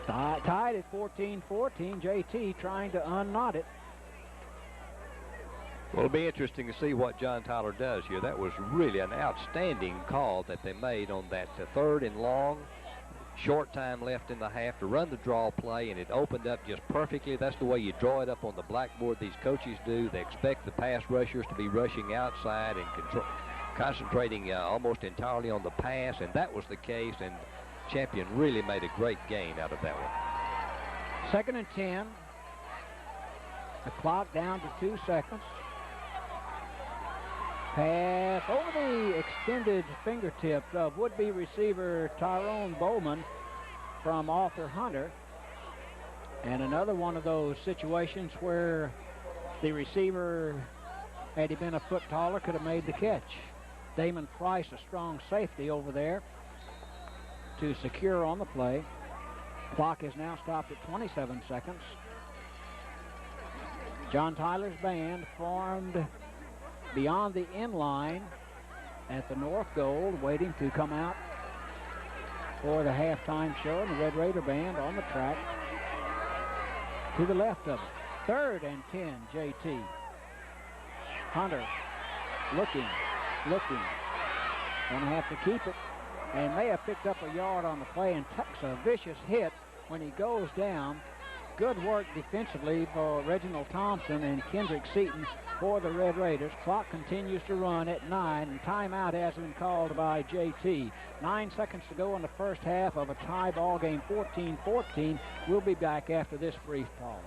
Tied at 14-14, JT trying to unknot it. Well, it'll be interesting to see what John Tyler does here. That was really an outstanding call that they made on that 3rd and long. Short time left in the half to run the draw play, and it opened up just perfectly. That's the way you draw it up on the blackboard. These coaches do. They expect the pass rushers to be rushing outside and concentrating almost entirely on the pass, and that was the case, and Champion really made a great gain out of that one. 2nd and 10. The clock down to 2 seconds. Pass over the extended fingertips of would-be receiver Tyrone Bowman from Arthur Hunter. And another one of those situations where the receiver, had he been a foot taller, could have made the catch. Damon Price, a strong safety over there to secure on the play. Clock is now stopped at 27 seconds. John Tyler's band formed beyond the end line at the North Gold, waiting to come out for the halftime show, and the Red Raider band on the track to the left of it. 3rd and 10, JT. Hunter looking. Gonna have to keep it, and may have picked up a yard on the play and takes a vicious hit when he goes down. Good work defensively for Reginald Thompson and Kendrick Seaton for the Red Raiders. Clock continues to run at 9, and timeout has been called by JT. 9 seconds to go in the first half of a tie ball game, 14-14. We'll be back after this brief pause.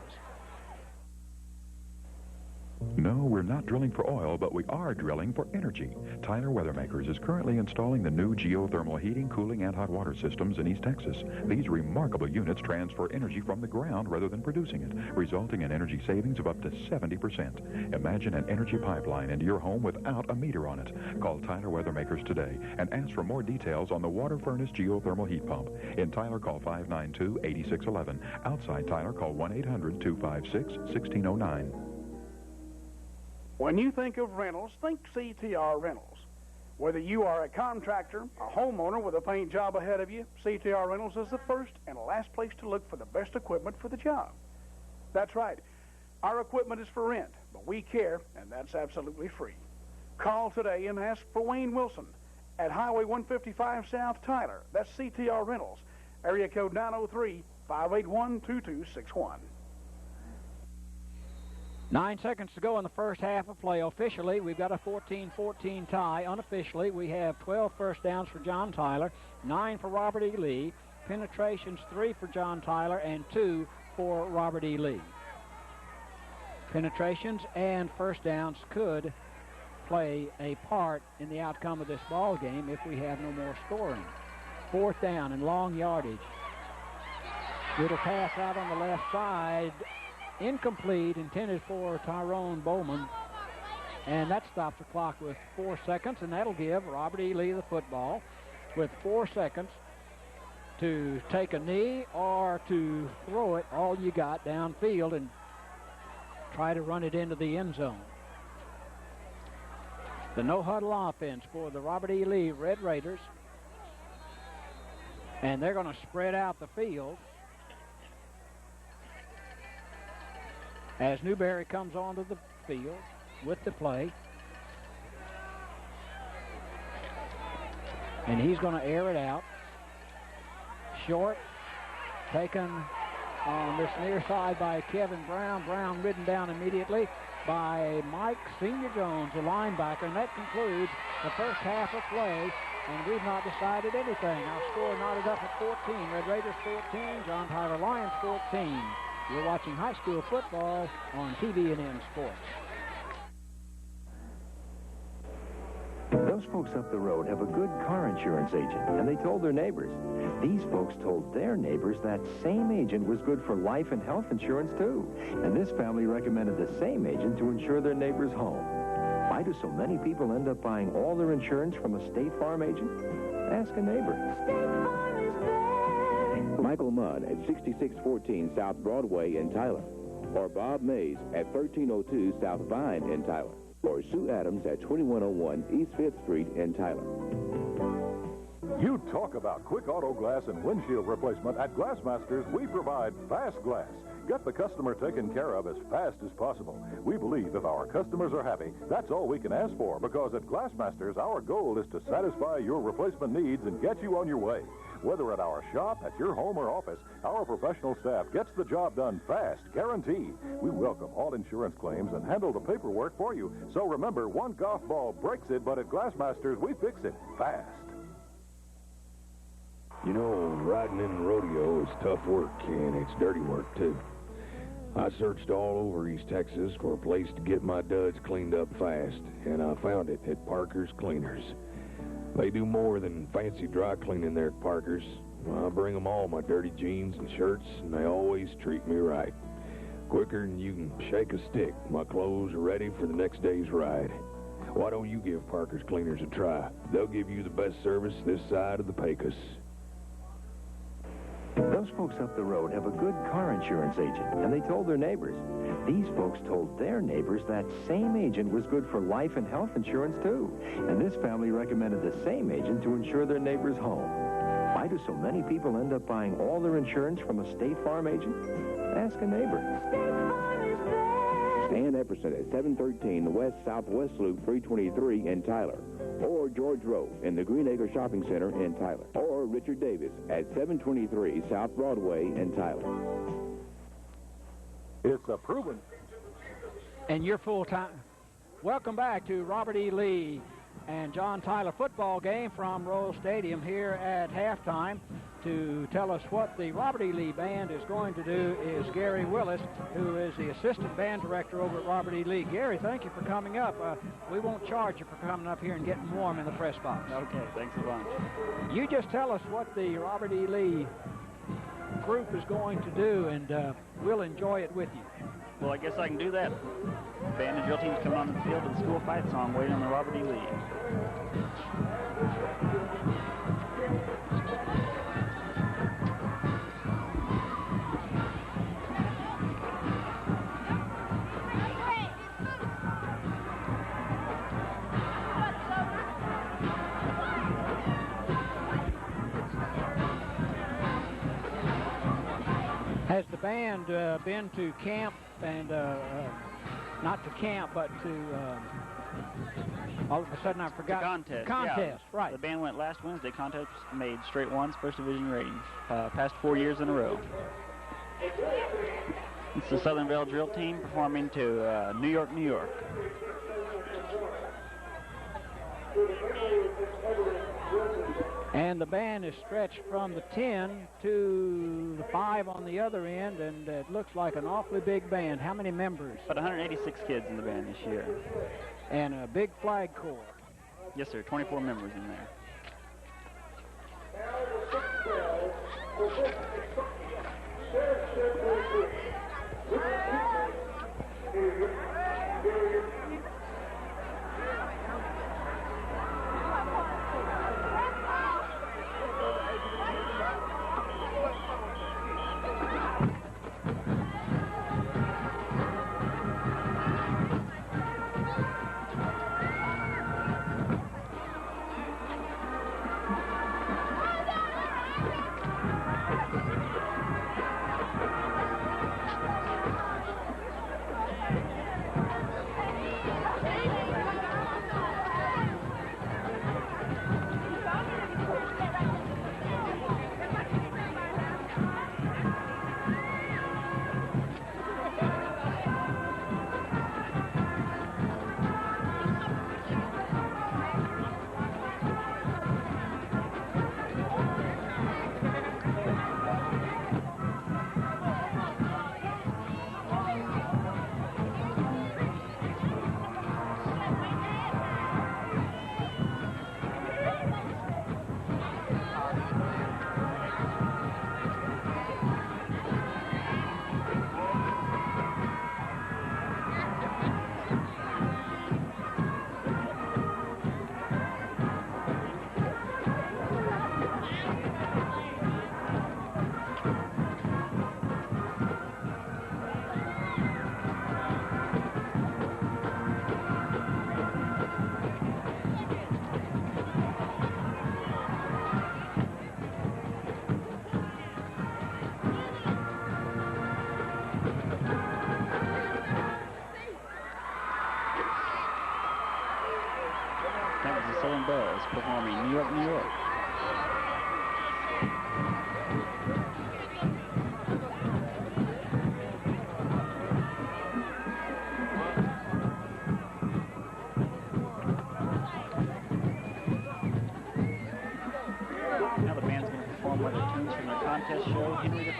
No, we're not drilling for oil, but we are drilling for energy. Tyler Weathermakers is currently installing the new geothermal heating, cooling, and hot water systems in East Texas. These remarkable units transfer energy from the ground rather than producing it, resulting in energy savings of up to 70%. Imagine an energy pipeline into your home without a meter on it. Call Tyler Weathermakers today and ask for more details on the water furnace geothermal heat pump. In Tyler, call 592-8611. Outside Tyler, call 1-800-256-1609. When you think of rentals, think CTR Rentals. Whether you are a contractor, a homeowner with a paint job ahead of you, CTR Rentals is the first and last place to look for the best equipment for the job. That's right. Our equipment is for rent, but we care, and that's absolutely free. Call today and ask for Wayne Wilson at Highway 155 South Tyler. That's CTR Rentals. Area code 903-581-2261. 9 seconds to go in the first half of play. Officially, we've got a 14-14 tie. Unofficially, we have 12 first downs for John Tyler, 9 for Robert E. Lee. Penetrations, 3 for John Tyler and 2 for Robert E. Lee. Penetrations and first downs could play a part in the outcome of this ball game if we have no more scoring. 4th down and long yardage. Little pass out on the left side. Incomplete, intended for Tyrone Bowman. And that stops the clock with 4 seconds, and that'll give Robert E. Lee the football with 4 seconds to take a knee or to throw it all you got downfield and try to run it into the end zone. The no-huddle offense for the Robert E. Lee Red Raiders. And they're going to spread out the field as Newberry comes onto the field with the play. And he's going to air it out. Short, taken on this near side by Kevin Brown. Brown ridden down immediately by Mike Senior Jones, the linebacker. And that concludes the first half of play. And we've not decided anything. Our score knotted up at 14. Red Raiders 14, John Tyler Lions 14. You're watching high school football on TVNN Sports. Those folks up the road have a good car insurance agent, and they told their neighbors. These folks told their neighbors that same agent was good for life and health insurance, too. And this family recommended the same agent to insure their neighbor's home. Why do so many people end up buying all their insurance from a State Farm agent? Ask a neighbor. Michael Mudd at 6614 South Broadway in Tyler. Or Bob Mays at 1302 South Vine in Tyler. Or Sue Adams at 2101 East 5th Street in Tyler. You talk about quick auto glass and windshield replacement. At Glassmasters, we provide fast glass. Get the customer taken care of as fast as possible. We believe if our customers are happy, that's all we can ask for, because at Glassmasters, our goal is to satisfy your replacement needs and get you on your way. Whether at our shop, at your home, or office, our professional staff gets the job done fast, guaranteed. We welcome all insurance claims and handle the paperwork for you. So remember, one golf ball breaks it, but at Glassmasters, we fix it fast. You know, riding in the rodeo is tough work, and it's dirty work, too. I searched all over East Texas for a place to get my duds cleaned up fast, and I found it at Parker's Cleaners. They do more than fancy dry cleaning there at Parker's. I bring them all my dirty jeans and shirts, and they always treat me right. Quicker than you can shake a stick, my clothes are ready for the next day's ride. Why don't you give Parker's Cleaners a try? They'll give you the best service this side of the Pecos. Those folks up the road have a good car insurance agent, and they told their neighbors. These folks told their neighbors that same agent was good for life and health insurance, too. And this family recommended the same agent to insure their neighbor's home. Why do so many people end up buying all their insurance from a State Farm agent? Ask a neighbor. Stan Epperson at 713 West Southwest Loop 323 in Tyler. Or George Rowe in the Green Acre Shopping Center in Tyler. Or Richard Davis at 723 South Broadway in Tyler. It's a proven. And you're full-time. Welcome back to Robert E. Lee and John Tyler football game from Royal Stadium here at halftime. To tell us what the Robert E. Lee Band is going to do is Gary Willis, who is the assistant band director over at Robert E. Lee. Gary, thank you for coming up. We won't charge you for coming up here and getting warm in the press box. Okay, thanks a bunch. You just tell us what the Robert E. Lee group is going to do, and we'll enjoy it with you. Well, I guess I can do that. Band and drill teams coming on the field with the school fight song, waiting on the Robert E. Lee. Has the band been to camp and not to camp, but to all of a sudden I forgot. The contest. Contest, Yeah. right. The band went last Wednesday. Contest made straight ones, first division ratings, past 4 years in a row. It's the Southern Vale drill team performing to New York, New York. And the band is stretched from the 10 to the 5 on the other end, and it looks like an awfully big band. How many members? About 186 kids in the band this year. And a big flag corps. Yes, sir. 24 members in there. Southern Bells performing New York, New York. Now the band's going to perform one of the tunes from their contest show, Henry V.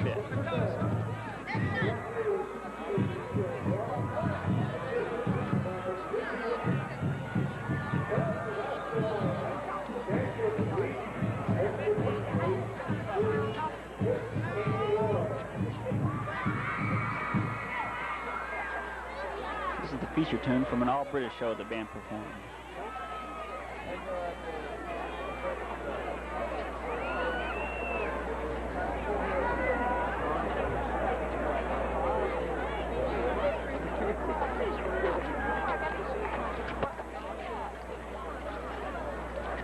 feature tune from an all-British show the band performed.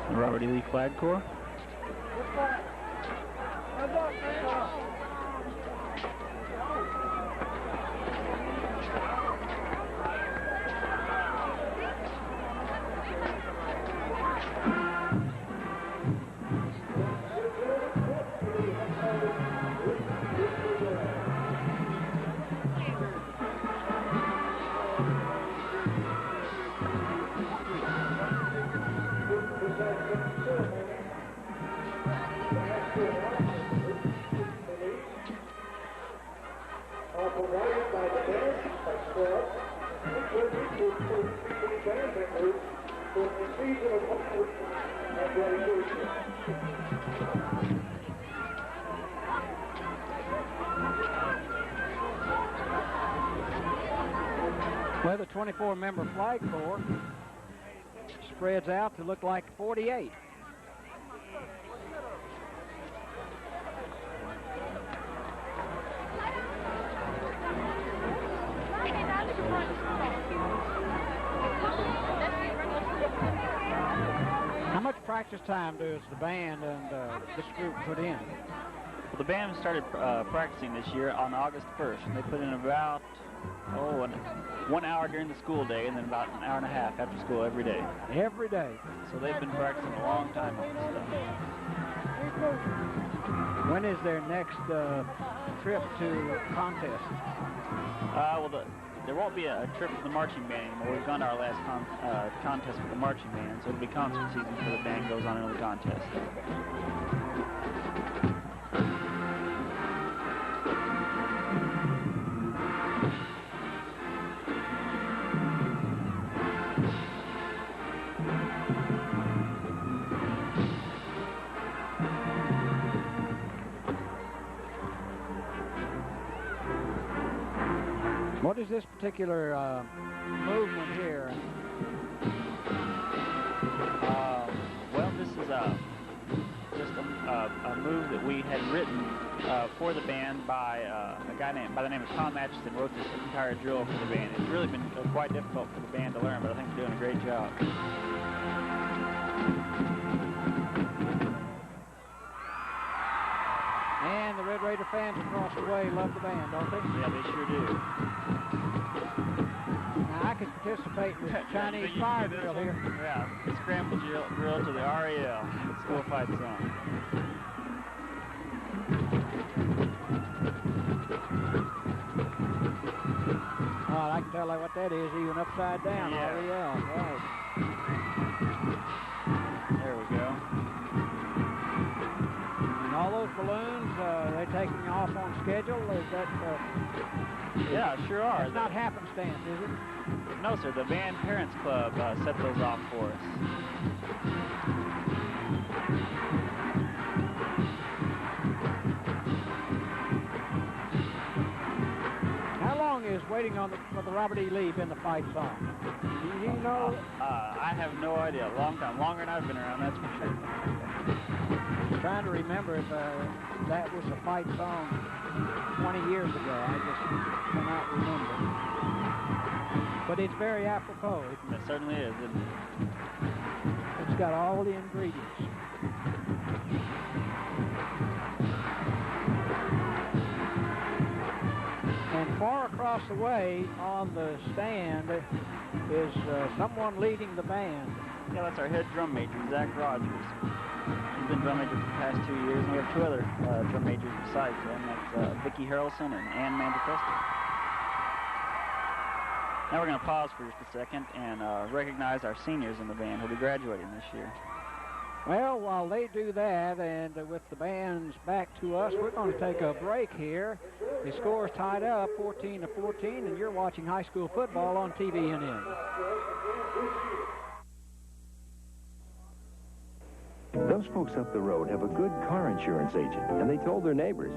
The Robert E. Lee Flag Corps. Well, the 24-member Flag Corps spreads out to look like 48. How much practice time does the band and this group put in? Well, the band started practicing this year on August 1st, and they put in about 1 hour during the school day, and then about an hour and a half after school every day. Every day. So they've been practicing a long time on this stuff. When is their next trip to contest? Well, there won't be a trip for the marching band anymore. We've gone to our last contest with the marching band, so it'll be concert season for the band goes on another contest. What is this particular movement here? Well, this is just a move that we had written for the band by a guy by the name of Tom Atchison. Wrote this entire drill for the band. It's really been quite difficult for the band to learn, but I think they're doing a great job. And the Red Raider fans across the way love the band, don't they? Yeah, they sure do. Now, I could participate in the Chinese fire drill here. Yeah, the scramble drill to the REL, the school fight song. Oh, I can tell you what that is, even upside down, yeah. REL, right. There we go. And all those balloons, they taking off on schedule? Is that... yeah, sure are. It's not happenstance, is it? No, sir. The Band Parents Club set those off for us. How long is Waiting on for the Robert E. Lee been the fight song? Do you know? I have no idea. A long time. Longer than I've been around, that's for sure. Trying to remember if that was a fight song 20 years ago. I just cannot remember. But it's very apropos. It certainly is, isn't it? It's got all the ingredients. And far across the way on the stand is someone leading the band. Yeah, that's our head drum major, Zach Rogers. He's been drum major for the past 2 years, and we have two other drum majors besides him. That's Vicki Harrelson and Ann Manchester. Now we're going to pause for just a second and recognize our seniors in the band who'll be graduating this year. Well, while they do that, and with the bands back to us, we're going to take a break here. The score's tied up 14-14, and you're watching high school football on TVNN. Those Those folks up the road have a good car insurance agent, and they told their neighbors.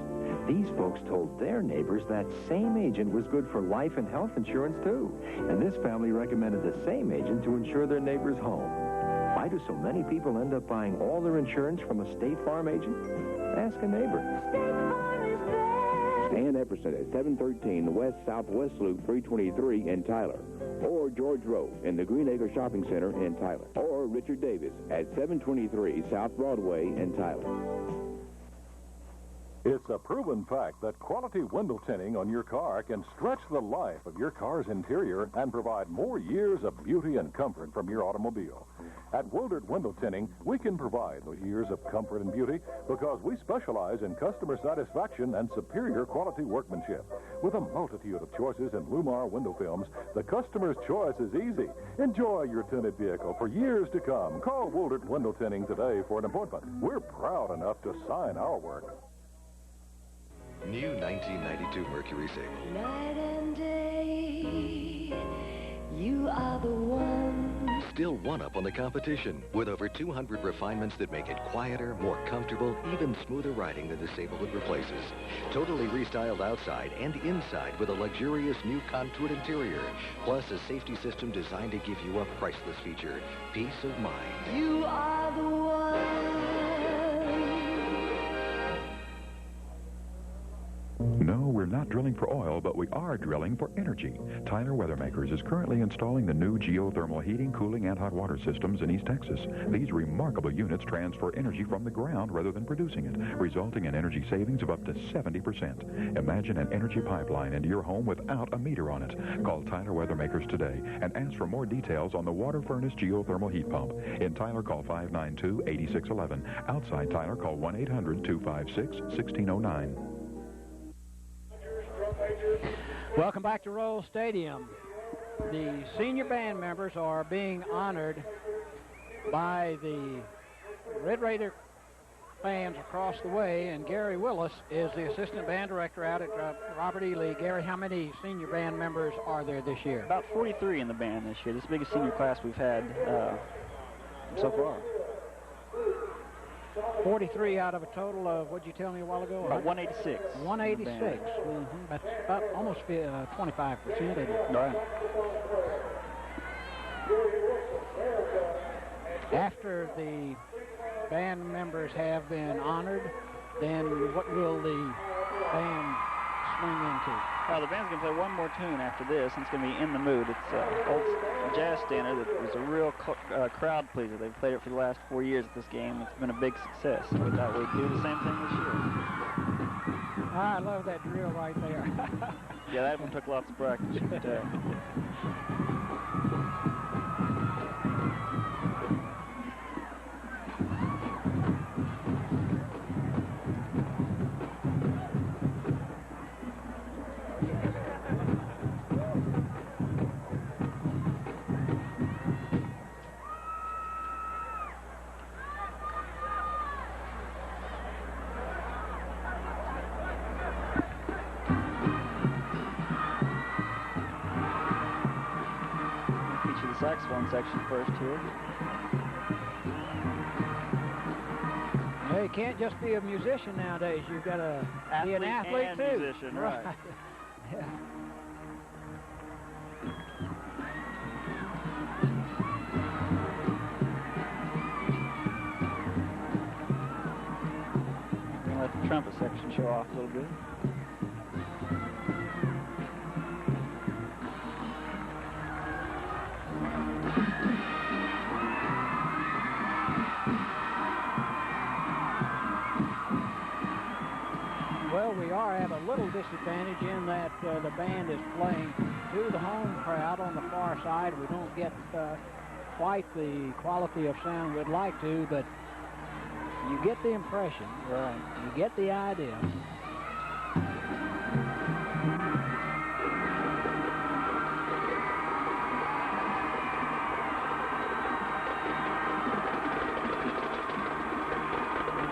These folks told their neighbors that same agent was good for life and health insurance, too. And this family recommended the same agent to insure their neighbor's home. Why do so many people end up buying all their insurance from a State Farm agent? Ask a neighbor. Stan Epperson at 713 West Southwest Loop 323 in Tyler. Or George Rowe in the Green Acre Shopping Center in Tyler. Or Richard Davis at 723 South Broadway in Tyler. It's a proven fact that quality window tinting on your car can stretch the life of your car's interior and provide more years of beauty and comfort from your automobile. At Wildert Window Tinting, we can provide those years of comfort and beauty because we specialize in customer satisfaction and superior quality workmanship. With a multitude of choices in Lumar window films, the customer's choice is easy. Enjoy your tinted vehicle for years to come. Call Wildert Window Tinting today for an appointment. We're proud enough to sign our work. New 1992 Mercury Sable. Night and day, you are the one. Still one up on the competition, with over 200 refinements that make it quieter, more comfortable, even smoother riding than the Sable it replaces. Totally restyled outside and inside with a luxurious new contoured interior, plus a safety system designed to give you a priceless feature, peace of mind. You are the one. No, we're not drilling for oil, but we are drilling for energy. Tyler Weathermakers is currently installing the new geothermal heating, cooling, and hot water systems in East Texas. These remarkable units transfer energy from the ground rather than producing it, resulting in energy savings of up to 70%. Imagine an energy pipeline into your home without a meter on it. Call Tyler Weathermakers today and ask for more details on the water furnace geothermal heat pump. In Tyler, call 592-8611. Outside Tyler, call 1-800-256-1609. Welcome back to Roll Stadium. The senior band members are being honored by the Red Raider fans across the way, and Gary Willis is the assistant band director out at Robert E. Lee. Gary, how many senior band members are there this year? About 43 in the band this year. This is the biggest senior class we've had so far. 43 out of a total of, what'd you tell me a while ago? About 186. 186. That's about almost 25%, isn't it? Right. After the band members have been honored, then what will the band swing into? Well, the band's going to play one more tune after this, and it's going to be In the Mood. It's an old jazz standard that was a real crowd pleaser. They've played it for the last 4 years at this game. It's been a big success. So we thought we'd do the same thing this year. I love that drill right there. Yeah, that one took lots of practice. You can tell. Saxophone section first here. Yeah, you can't just be a musician nowadays. You've got to be an athlete and too. Musician, right. Yeah. Gonna let the trumpet section show off a little bit. Well, we are at a little disadvantage in that the band is playing to the home crowd on the far side. We don't get quite the quality of sound we'd like to, but you get the impression. Right. You get the idea.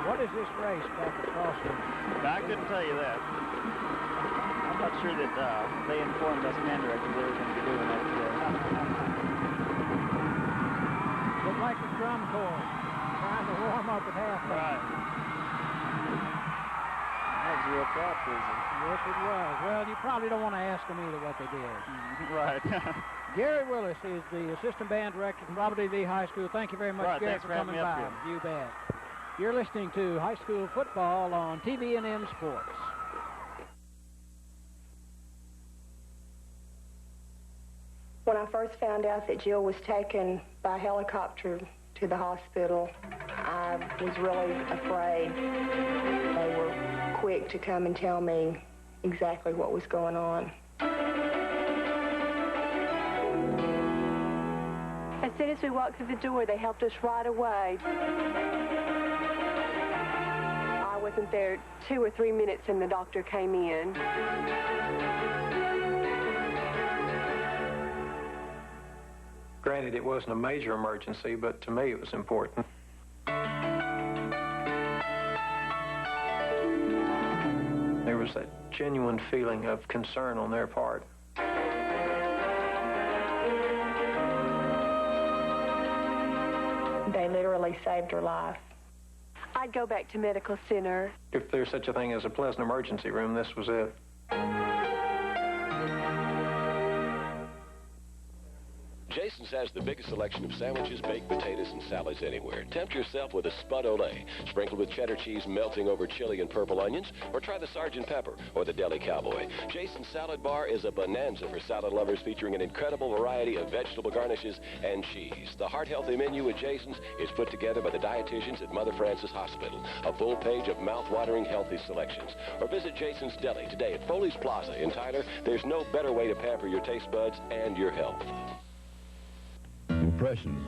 What is this race back across here? I couldn't tell you that. I'm not sure that they informed us band directors they were going to be doing that today. Looked like the drum corps trying to warm up at really don't want to ask them either what they did. Right. Gary Willis is the assistant band director from Robert E. Lee High School. Thank you very much, Right, Gary, thanks for for having coming me up by. here. You bet. You're listening to high school football on TVNM Sports. When I first found out that Jill was taken by helicopter to the hospital, I was really afraid. They were quick to come and tell me exactly what was going on. As soon as we walked through the door, they helped us right away. I wasn't there 2 or 3 minutes and the doctor came in. Granted, it wasn't a major emergency, but to me it was important. There was that genuine feeling of concern on their part. They literally saved her life. I'd go back to medical center. If there's such a thing as a pleasant emergency room, this was it. Jason's has the biggest selection of sandwiches, baked potatoes, and salads anywhere. Tempt yourself with a Spud Olay, sprinkled with cheddar cheese melting over chili and purple onions, or try the Sergeant Pepper or the Deli Cowboy. Jason's Salad Bar is a bonanza for salad lovers, featuring an incredible variety of vegetable garnishes and cheese. The heart-healthy menu at Jason's is put together by the dietitians at Mother Francis Hospital. A full page of mouth-watering healthy selections. Or visit Jason's Deli today at Foley's Plaza in Tyler. There's no better way to pamper your taste buds and your health. Impressions.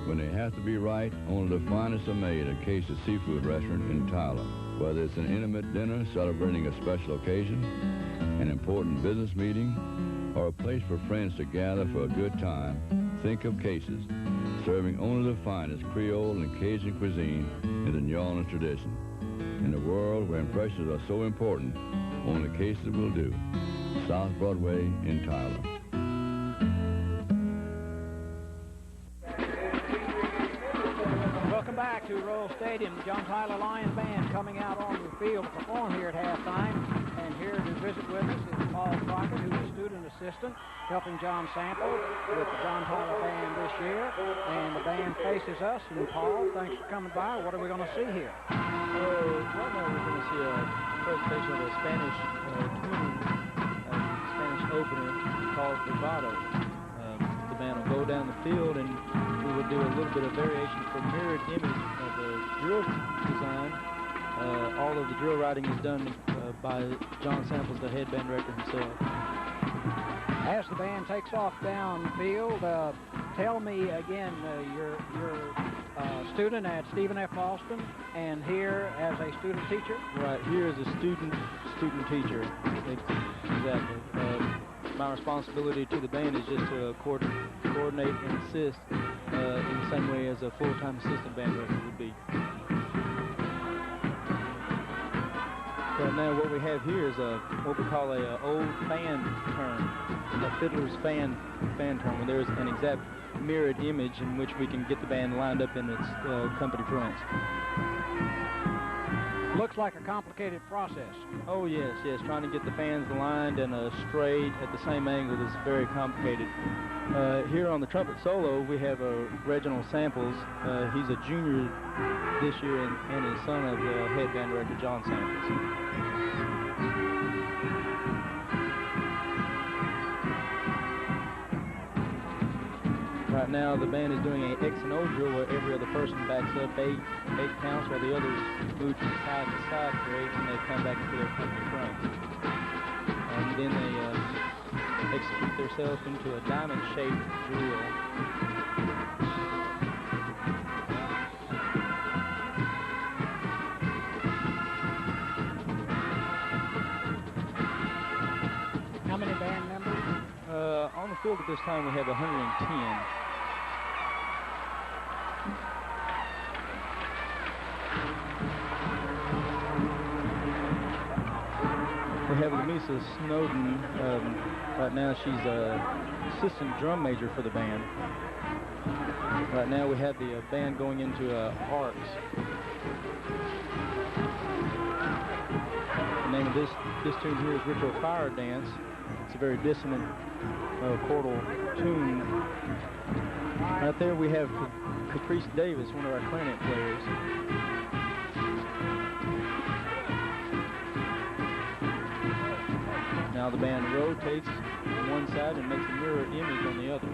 When they have to be right, only the finest are made at Case's Seafood Restaurant in Tyler. Whether it's an intimate dinner celebrating a special occasion, an important business meeting, or a place for friends to gather for a good time, think of Case's, serving only the finest Creole and Cajun cuisine in the New Orleans tradition. In a world where impressions are so important, only Case's will do. South Broadway in Tyler. Welcome back to Royal Stadium. The John Tyler Lions Band coming out on the field to perform here at halftime. And here to visit with us is Paul Crockett, who's a student assistant, helping John Sample with the John Tyler Band this year. And the band faces us. And Paul, thanks for coming by. What are we going to see here? Right now we're going to see a presentation of a Spanish tune, Spanish opener called Bravado. The band will go down the field and we will do a little bit of variation for mirrored image of the drill design. All of the drill writing is done by John Samples, the head band director himself. As the band takes off down the field, tell me again, you're a student at Stephen F. Austin, and here as a student teacher? Right, here as a student teacher. Exactly. My responsibility to the band is just to coordinate and assist in the same way as a full-time assistant band director would be. Right now what we have here is what we call a old fan term, a fiddler's fan term, where there's an exact mirrored image in which we can get the band lined up in its company fronts. Looks like a complicated process. Oh yes, trying to get the fans aligned and straight at the same angle is very complicated. Here on the trumpet solo we have Reginald Samples. He's a junior this year and is son of the head band director John Samples. Right now the band is doing an X and O drill where every other person backs up eight counts while the others move from side to side for 8 and they come back into their company fronts. And then they execute themselves into a diamond-shaped drill. How many band members? On the field at this time we have 110. We have Lamisa Snowden. Right now she's assistant drum major for the band. Right now we have the band going into arcs. The name of this tune here is Ritual Fire Dance. It's a very dissonant chordal tune. Right there we have Caprice Davis, one of our clarinet players. Now the band rotates on one side and makes a mirror image on the other.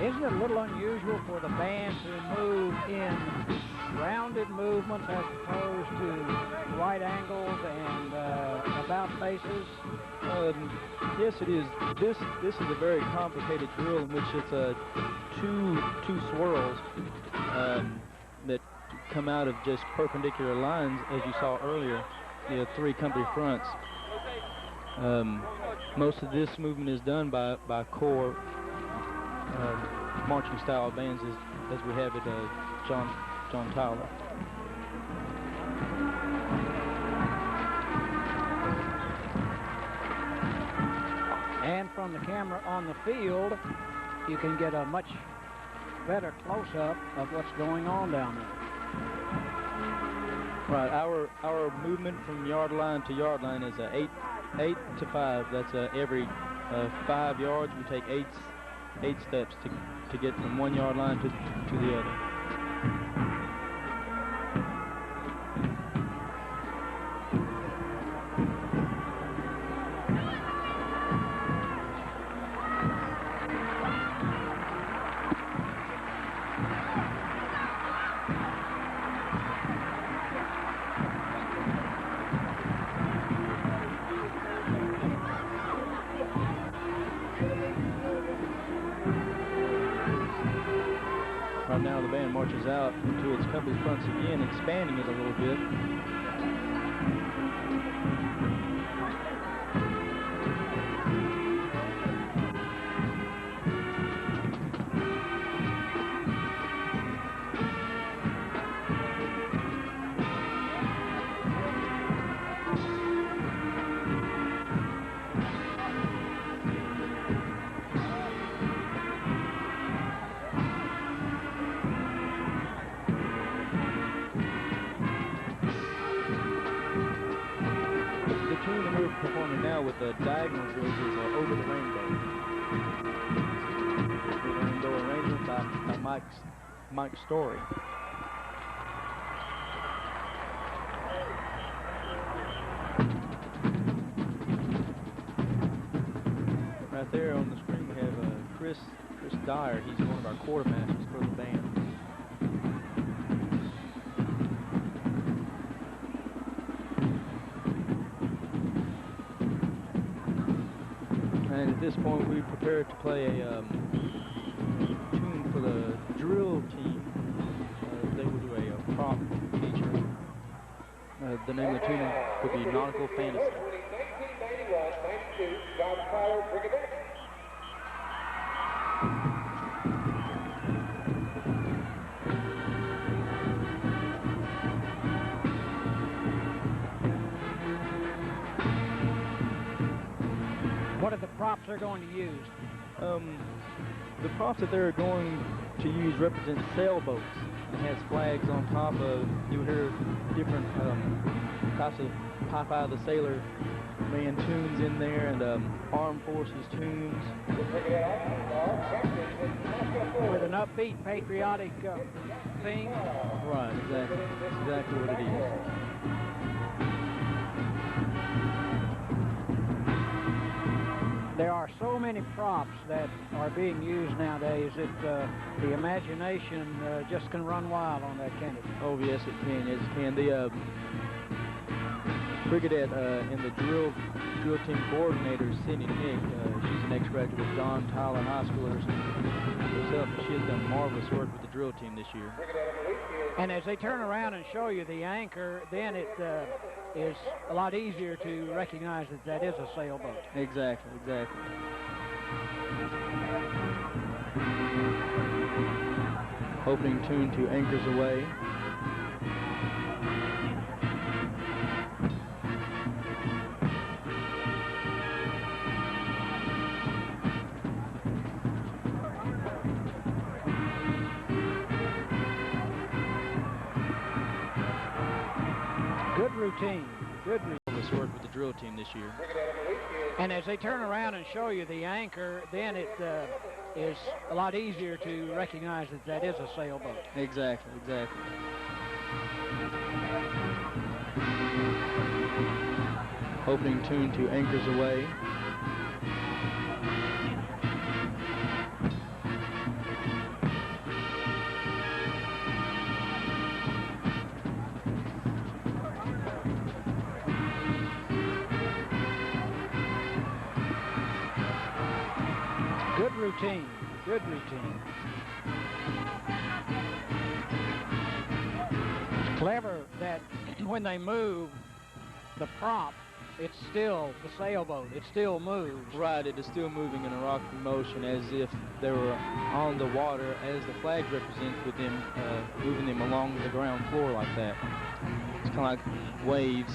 Isn't it a little unusual for the band to move in rounded movements as opposed to right angles and about faces? Yes, it is. This is a very complicated drill in which it's two swirls that come out of just perpendicular lines, as you saw earlier. The 3 company fronts. Most of this movement is done by core marching style bands as we have at John Tyler. And from the camera on the field, you can get a much better close-up of what's going on down there. Right, our movement from yard line to yard line is 8 to 5. That's every 5 yards we take 8 steps to get from one yard line to the other. Right now the band marches out to its company fronts again, expanding it a little bit. Performing now with the diagonal drills is Over the Rainbow. The Rainbow arrangement by Mike Story. Right there on the screen we have Chris Dyer. He's one of our quartermasters for the band. And at this point, we prepared to play a tune for the drill team. They will do a prop feature. The name of the tune would be Nautical Fantasy. 1991-92, John Tyler Brigadier. What are the props they're going to use? The props that they're going to use represent sailboats. It has flags on top of, you hear different types of Popeye the Sailor Man tunes in there, and Armed Forces tunes. With an upbeat, patriotic theme? Right, exactly. That's exactly what it is. There are so many props that are being used nowadays that the imagination just can run wild on that, can't it? Oh, yes, it can. Yes, it can. Brigadet and the drill team coordinator, Cindy Nick. She's an ex-graduate of John Tyler High Schoolers herself. She has done marvelous work with the drill team this year. And as they turn around and show you the anchor, then it is a lot easier to recognize that that is a sailboat. Exactly, exactly. Opening tune to Anchors Away. Good routine. Good routine. This work with the drill team this year. And as they turn around and show you the anchor, then it is a lot easier to recognize that that is a sailboat. Exactly, exactly. Opening tune to Anchors Away. Good routine. Good routine. It's clever that when they move the prop, it's still the sailboat. It still moves. Right, it is still moving in a rocking motion as if they were on the water, as the flag represents, with them moving them along the ground floor like that. It's kind of like waves,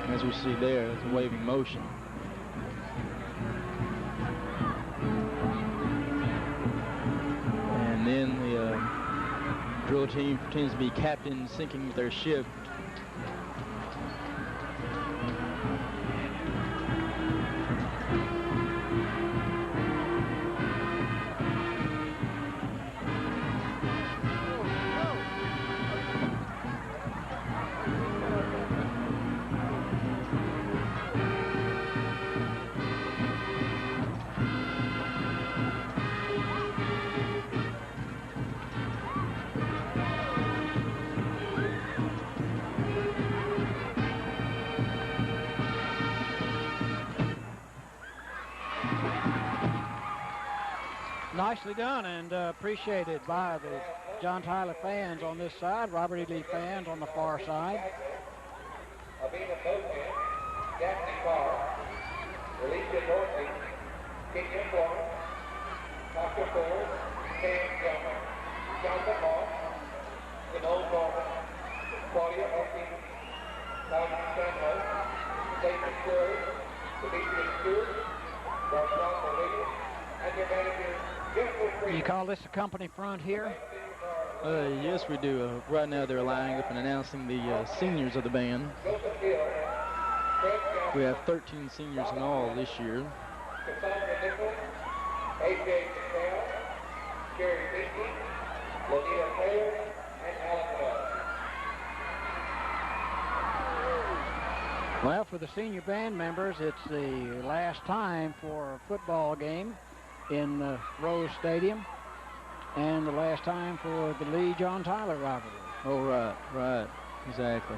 as we see there. It's a waving motion. And then the drill team pretends to be captain sinking their ship. Nicely done and appreciated by the John Tyler fans on this side, Robert E. Lee fans on the far side. Abina Boatman, Daphne Barr, Alicia Dorsey, Kenya Florence, Dr. Ford, Cam Gilmer, Jonathan Moss, Simone Norman, Claudia Oakey, Tommy Stanhope, Stacey Stewart, Demetrius Stewart, Roswell Williams, and your manager, You call this a company front here? Yes, we do. Right now they're lining up and announcing the seniors of the band. We have 13 seniors in all this year. Cassandra Nichols, A.J. Patel, Jerry Dickey, Lanita Taylor, and Alan Wells. Well, for the senior band members, it's the last time for a football game in Rose Stadium, and the last time for the Lee John Tyler rivalry. Oh, right, exactly.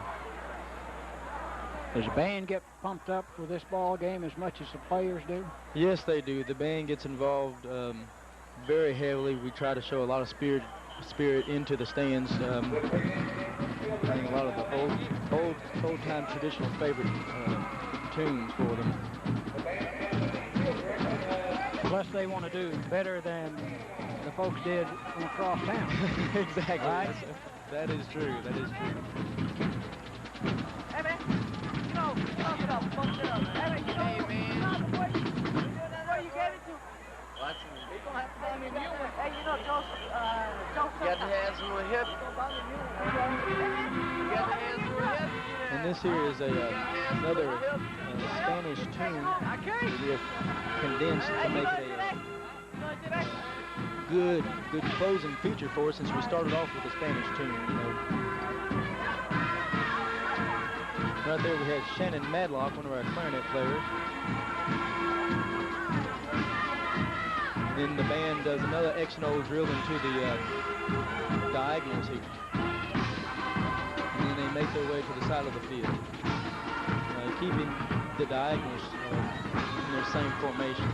Does the band get pumped up for this ball game as much as the players do? Yes, they do. The band gets involved very heavily. We try to show a lot of spirit into the stands. Playing a lot of the old-time traditional favorite tunes for them. Plus, they want to do better than the folks did from across town. Exactly. Right? That is true. That is true. Hey, man. You know, pump it up, pump it up. Hey, man. Where you get it to? Watch me. They gonna have to buy me a new one. Hey, you know, Joseph. You got the hands on the hip. You got the hands on the hip. And this here is another Spanish tune we have condensed to make it a good closing feature for us, since we started off with a Spanish tune. You know. Right there we had Shannon Madlock, one of our clarinet players. Then the band does another X and O drill into the diagonals here. And then they make their way to the side of the field, keeping the diagonals in their same formation.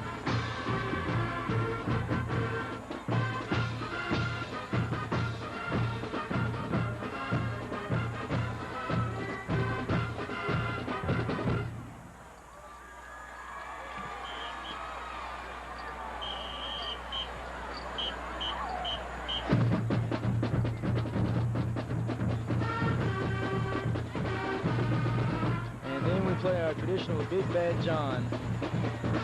Play our traditional Big Bad John.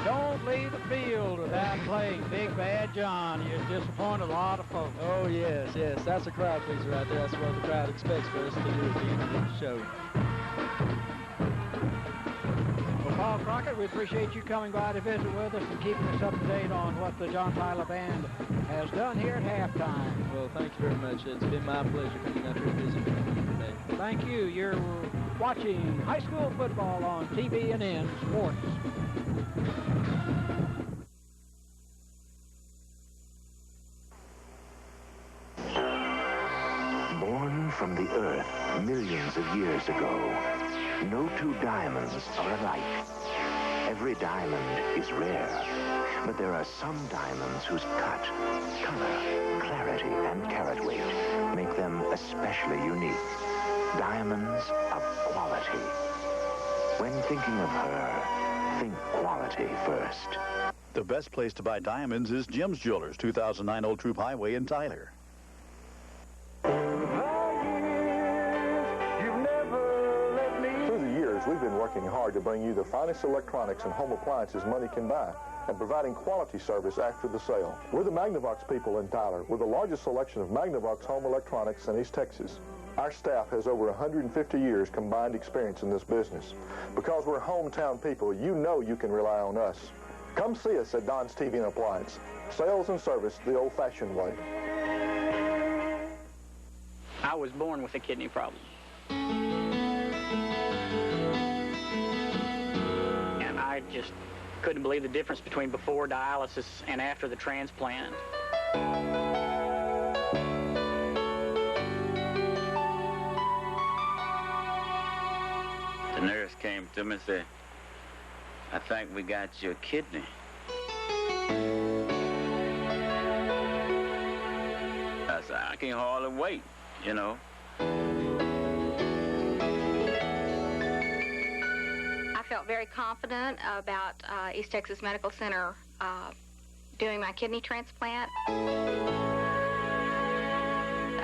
Don't leave the field without playing Big Bad John. You disappoint a lot of folks. Oh, yes. That's a crowd pleaser right there. That's what the crowd expects for us to do at the end of the show. Well, Paul Crockett, we appreciate you coming by to visit with us and keeping us up to date on what the John Tyler Band has done here at halftime. Well, thank you very much. It's been my pleasure coming up here to visit with you today. Thank you. You're watching high school football on TBNN Sports. Born from the earth millions of years ago, no two diamonds are alike. Every diamond is rare, but there are some diamonds whose cut, color, clarity, and carat weight make them especially unique. Diamonds of quality. When thinking of her, think quality first. The best place to buy diamonds is Jim's Jewelers, 2009 Old Troop Highway in Tyler. Through the years, we've been working hard to bring you the finest electronics and home appliances money can buy, and providing quality service after the sale. We're the Magnavox people in Tyler. We're the largest selection of Magnavox home electronics in East Texas. Our staff has over 150 years combined experience in this business. Because we're hometown people, you know you can rely on us. Come see us at Don's TV and Appliance. Sales and service the old-fashioned way. I was born with a kidney problem. And I just couldn't believe the difference between before dialysis and after the transplant. The nurse came to me and said, "I think we got your kidney." I said, "I can hardly wait, you know." I felt very confident about East Texas Medical Center doing my kidney transplant.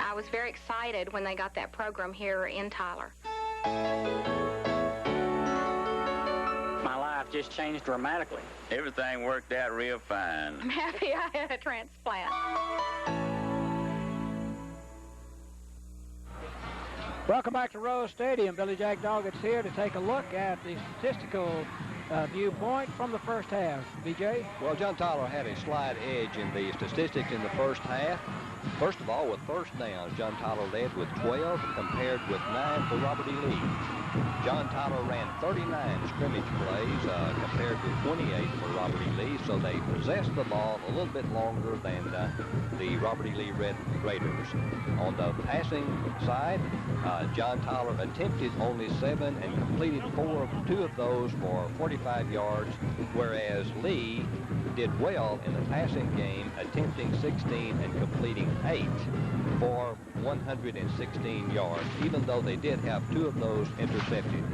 I was very excited when they got that program here in Tyler. My life just changed dramatically. Everything worked out real fine. I'm happy I had a transplant. Welcome back to Rose Stadium. Billy Jack Doggett's here to take a look at the statistical viewpoint from the first half. BJ? Well, John Tyler had a slight edge in the statistics in the first half. First of all, with first downs, John Tyler led with 12 compared with 9 for Robert E. Lee. John Tyler ran 39 scrimmage plays compared with 28 for Robert E. Lee, so they possessed the ball a little bit longer than the Robert E. Lee Red Raiders. On the passing side, John Tyler attempted only 7 and completed 2 of those for 45 yards, whereas Lee did well in the passing game, attempting 16 and completing 8 for 116 yards, even though they did have 2 of those intercepted.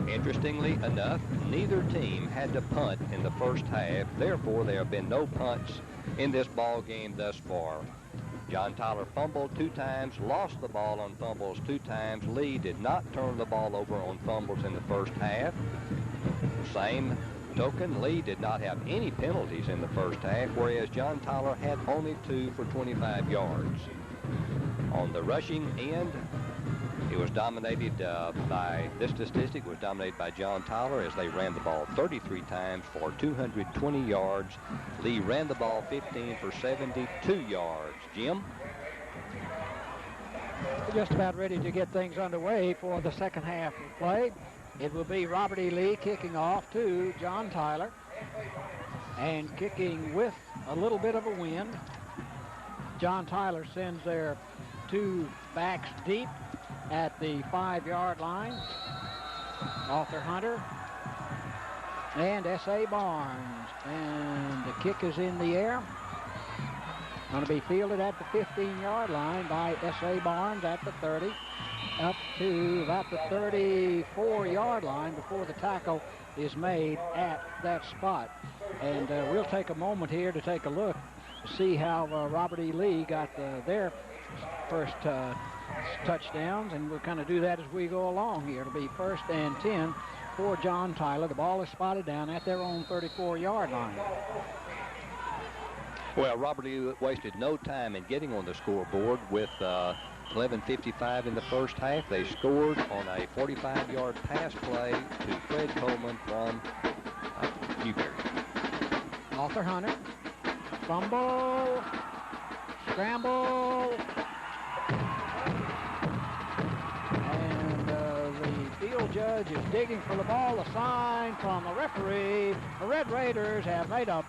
Interestingly enough, neither team had to punt in the first half. Therefore, there have been no punts in this ball game thus far. John Tyler fumbled 2 times, lost the ball on fumbles 2 times. Lee did not turn the ball over on fumbles in the first half. Same token, Lee did not have any penalties in the first half, whereas John Tyler had only 2 for 25 yards. On the rushing end, it was dominated this statistic was dominated by John Tyler as they ran the ball 33 times for 220 yards. Lee ran the ball 15 for 72 yards. Jim? We're just about ready to get things underway for the second half of play. It will be Robert E. Lee kicking off to John Tyler, and kicking with a little bit of a wind. John Tyler sends their 2 backs deep at the 5-yard line. Arthur Hunter and S.A. Barnes. And the kick is in the air. Going to be fielded at the 15-yard line by S.A. Barnes at the 30. Up to about the 34-yard line before the tackle is made at that spot. And we'll take a moment here to take a look to see how Robert E. Lee got their first touchdowns, and we'll kind of do that as we go along here. It'll be 1st and 10 for John Tyler. The ball is spotted down at their own 34-yard line. Well, Robert E. wasted no time in getting on the scoreboard with 11:55 in the first half. They scored on a 45-yard pass play to Fred Coleman from Newberry. Arthur Hunter, fumble, scramble, and the field judge is digging for the ball. A sign from the referee. The Red Raiders have made a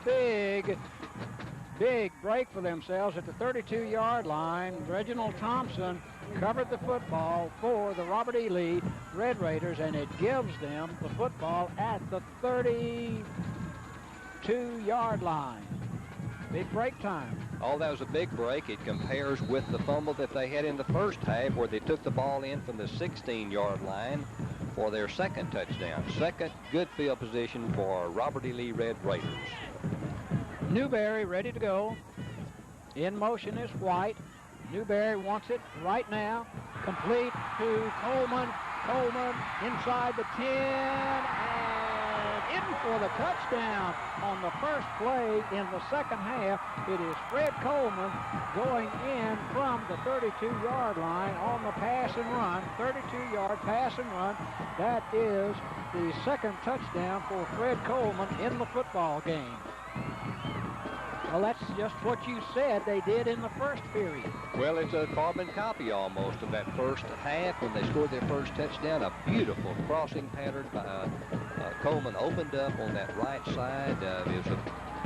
big break for themselves at the 32-yard line. Reginald Thompson covered the football for the Robert E. Lee Red Raiders, and it gives them the football at the 32-yard line. Big break time. Oh, that was a big break. It compares with the fumble that they had in the first half where they took the ball in from the 16-yard line for their second touchdown. Second good field position for Robert E. Lee Red Raiders. Newberry ready to go. In motion is White. Newberry wants it right now. Complete to Coleman. Coleman inside the 10 and in for the touchdown on the first play in the second half. It is Fred Coleman going in from the 32-yard line on the pass and run. 32-yard pass and run. That is the second touchdown for Fred Coleman in the football game. Well, that's just what you said they did in the first period. Well, it's a carbon copy almost of that first half when they scored their first touchdown. A beautiful crossing pattern by Coleman opened up on that right side. It was a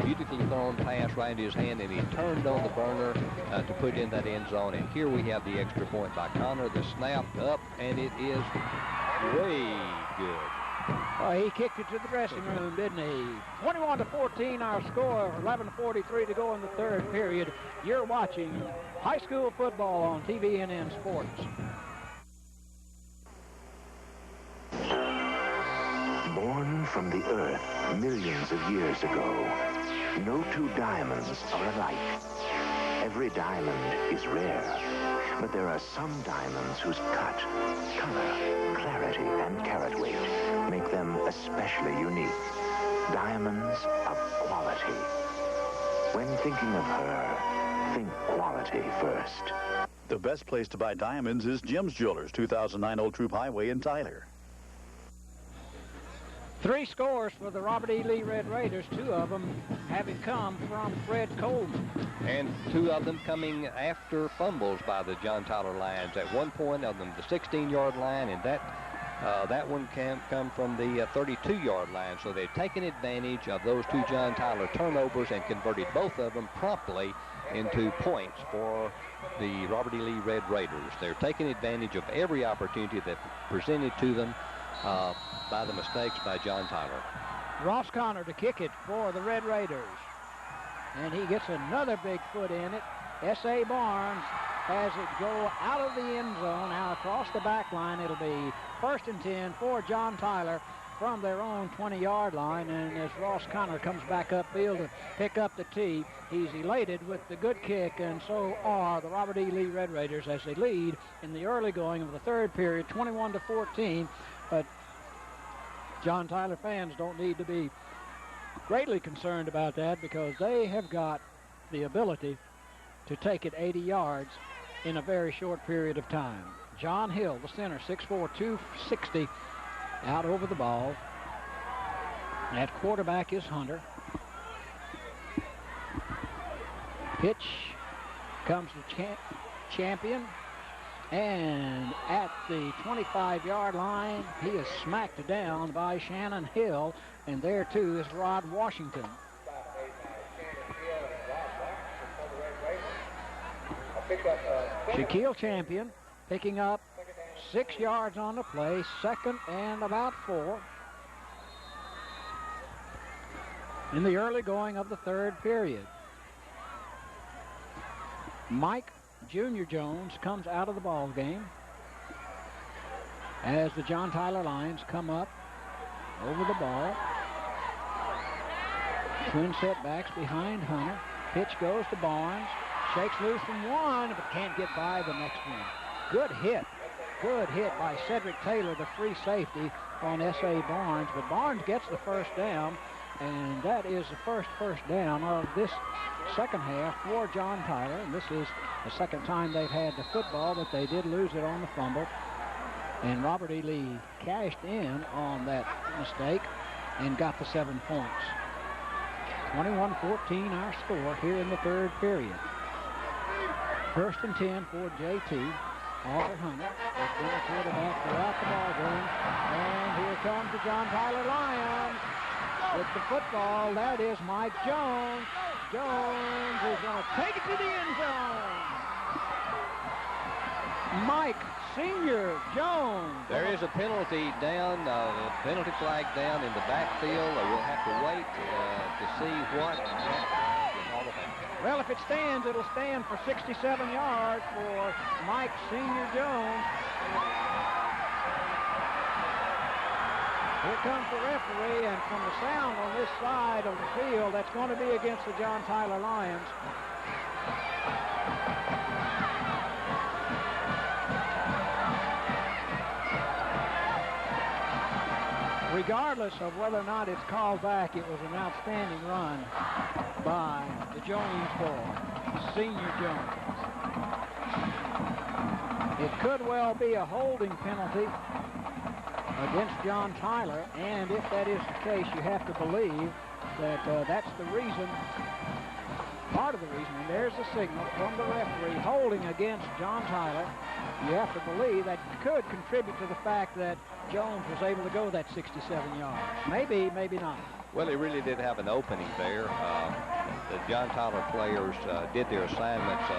beautifully thrown pass right into his hand, and he turned on the burner to put in that end zone. And here we have the extra point by Connor. The snap up, and it is way good. Well, he kicked it to the dressing room, didn't he? 21-14 our score, 11:43 to go in the third period. You're watching high school football on TVNN Sports. Born from the earth millions of years ago, no two diamonds are alike. Every diamond is rare, but there are some diamonds whose cut, color, clarity, and carat weight make them especially unique. Diamonds of quality. When thinking of her, think quality first. The best place to buy diamonds is Jim's Jewelers, 2009 Old Troop Highway in Tyler. 3 scores for the Robert E. Lee Red Raiders, 2 of them having come from Fred Coleman. And 2 of them coming after fumbles by the John Tyler Lions. At one point of them, the 16-yard line, and that one can come from the 32-yard line. So they've taken advantage of those 2 John Tyler turnovers and converted both of them promptly into points for the Robert E. Lee Red Raiders. They're taking advantage of every opportunity that presented to them by the mistakes by John Tyler. Ross Connor to kick it for the Red Raiders. And he gets another big foot in it. S.A. Barnes has it go out of the end zone, now across the back line. It'll be 1st and 10 for John Tyler from their own 20-yard line. And as Ross Connor comes back upfield to pick up the tee, he's elated with the good kick, and so are the Robert E. Lee Red Raiders as they lead in the early going of the third period, 21-14. But John Tyler fans don't need to be greatly concerned about that because they have got the ability to take it 80 yards in a very short period of time. John Hill, the center, 6'4", 260, out over the ball. At quarterback is Hunter. Pitch comes to Champion. And at the 25-yard line, he is smacked down by Shannon Hill. And there, too, is Rod Washington. Shaquille Champion picking up 6 yards on the play, 2nd and about 4. In the early going of the 3rd period. Mike Jr. Jones comes out of the ball game as the John Tyler Lions come up over the ball. Twin setbacks behind Hunter. Pitch goes to Barnes. Shakes loose from one, but can't get by the next one. Good hit. Good hit by Cedric Taylor, the free safety on S.A. Barnes. But Barnes gets the first down, and that is the first down of this second half for John Tyler. And this is the second time they've had the football, but they did lose it on the fumble. And Robert E. Lee cashed in on that mistake and got the 7 points. 21-14 our score here in the 3rd period. 1st and 10 for J.T. Arthur Hunter has been a quarterback throughout the ball game. And here comes the John Tyler Lions with the football. That is Mike Jones. Jones is going to take it to the end zone. Mike Senior Jones. There is a penalty down, penalty flag down in the backfield. We'll have to wait to see what is all about. Well, if it stands, it'll stand for 67 yards for Mike Senior Jones. Here comes the referee, and from the sound on this side of the field, that's going to be against the John Tyler Lions. Regardless of whether or not it's called back, it was an outstanding run by the Jones boy, Senior Jones. It could well be a holding penalty against John Tyler, and if that is the case, you have to believe that that's the reason, part of the reason, and there's the signal from the referee holding against John Tyler. You have to believe that could contribute to the fact that Jones was able to go that 67 yards. Maybe, maybe not. Well, he really did have an opening there. The John Tyler players did their assignments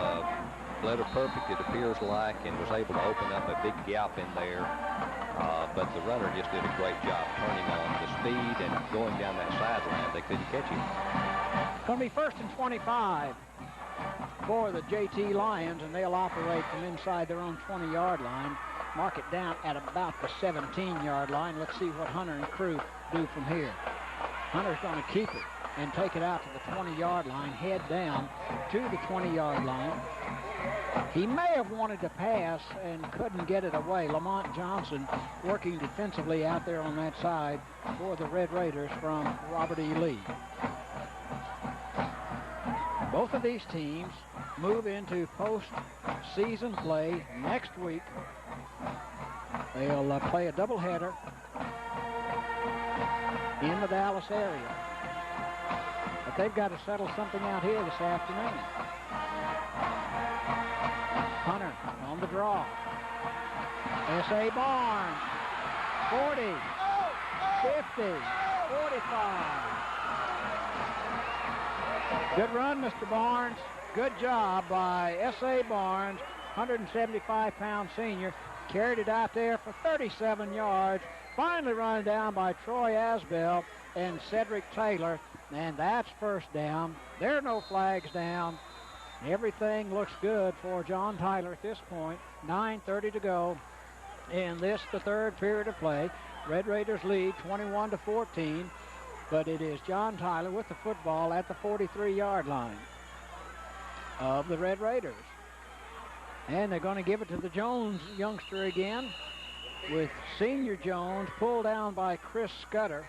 letter perfect, it appears like, and was able to open up a big gap in there. But the runner just did a great job turning on the speed and going down that sideline. They couldn't catch him. Going to be 1st and 25 for the JT Lions, and they'll operate from inside their own 20-yard line. Mark it down at about the 17-yard line. Let's see what Hunter and crew do from here. Hunter's going to keep it and take it out to the 20-yard line, head down to the 20-yard line. He may have wanted to pass and couldn't get it away. Lamont Johnson working defensively out there on that side for the Red Raiders from Robert E. Lee. Both of these teams move into post-season play next week. They'll play a doubleheader in the Dallas area. But they've got to settle something out here this afternoon. Hunter on the draw. S.A. Barnes, 40, 50, 45. Good run, Mr. Barnes. Good job by S.A. Barnes, 175-pound senior. Carried it out there for 37 yards. Finally run down by Troy Asbell and Cedric Taylor. And that's first down. There are no flags down. Everything looks good for John Tyler at this point. 9:30 to go in this, the 3rd period of play. Red Raiders lead 21-14, but it is John Tyler with the football at the 43-yard line of the Red Raiders. And they're going to give it to the Jones youngster again, with Senior Jones pulled down by Chris Scudder.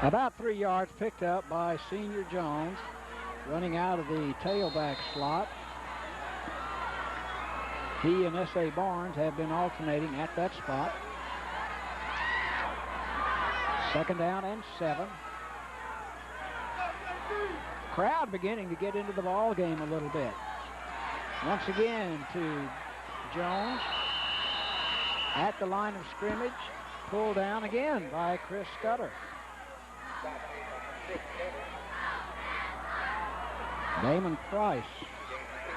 About 3 yards picked up by Senior Jones, running out of the tailback slot. He and S.A. Barnes have been alternating at that spot. 2nd down and 7. Crowd beginning to get into the ball game a little bit. Once again to Jones at the line of scrimmage, pulled down again by Chris Scudder. Damon Price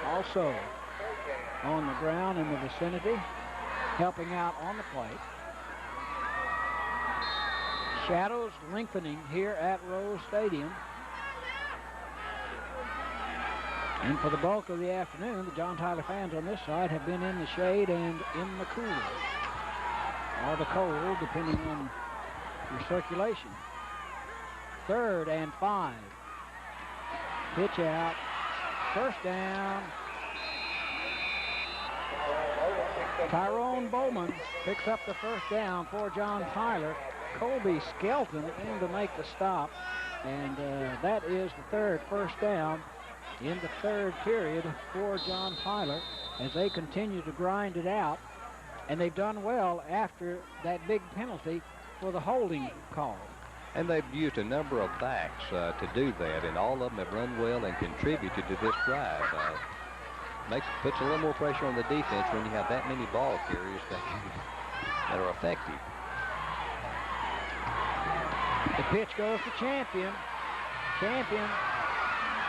also on the ground in the vicinity, helping out on the plate. Shadows lengthening here at Rose Stadium. And for the bulk of the afternoon, the John Tyler fans on this side have been in the shade and in the cool, or the cold, depending on your circulation. 3rd and 5. Pitch out. First down. Tyrone Bowman picks up the first down for John Tyler. Colby Skelton in to make the stop. And that is the 3rd first down in the 3rd period for John Tyler as they continue to grind it out. And they've done well after that big penalty for the holding call. And they've used a number of backs to do that, and all of them have run well and contributed to this drive. Puts a little more pressure on the defense when you have that many ball carriers that are effective. The pitch goes to Champion. Champion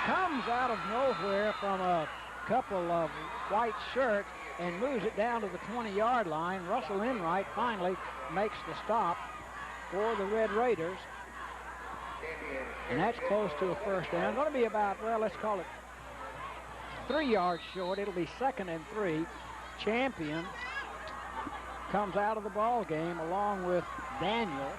comes out of nowhere from a couple of white shirts and moves it down to the 20-yard line. Russell Enright finally makes the stop for the Red Raiders. And that's close to a first down. Going to be about, well, let's call it 3 yards short. It'll be 2nd and 3. Champion comes out of the ball game along with Daniel.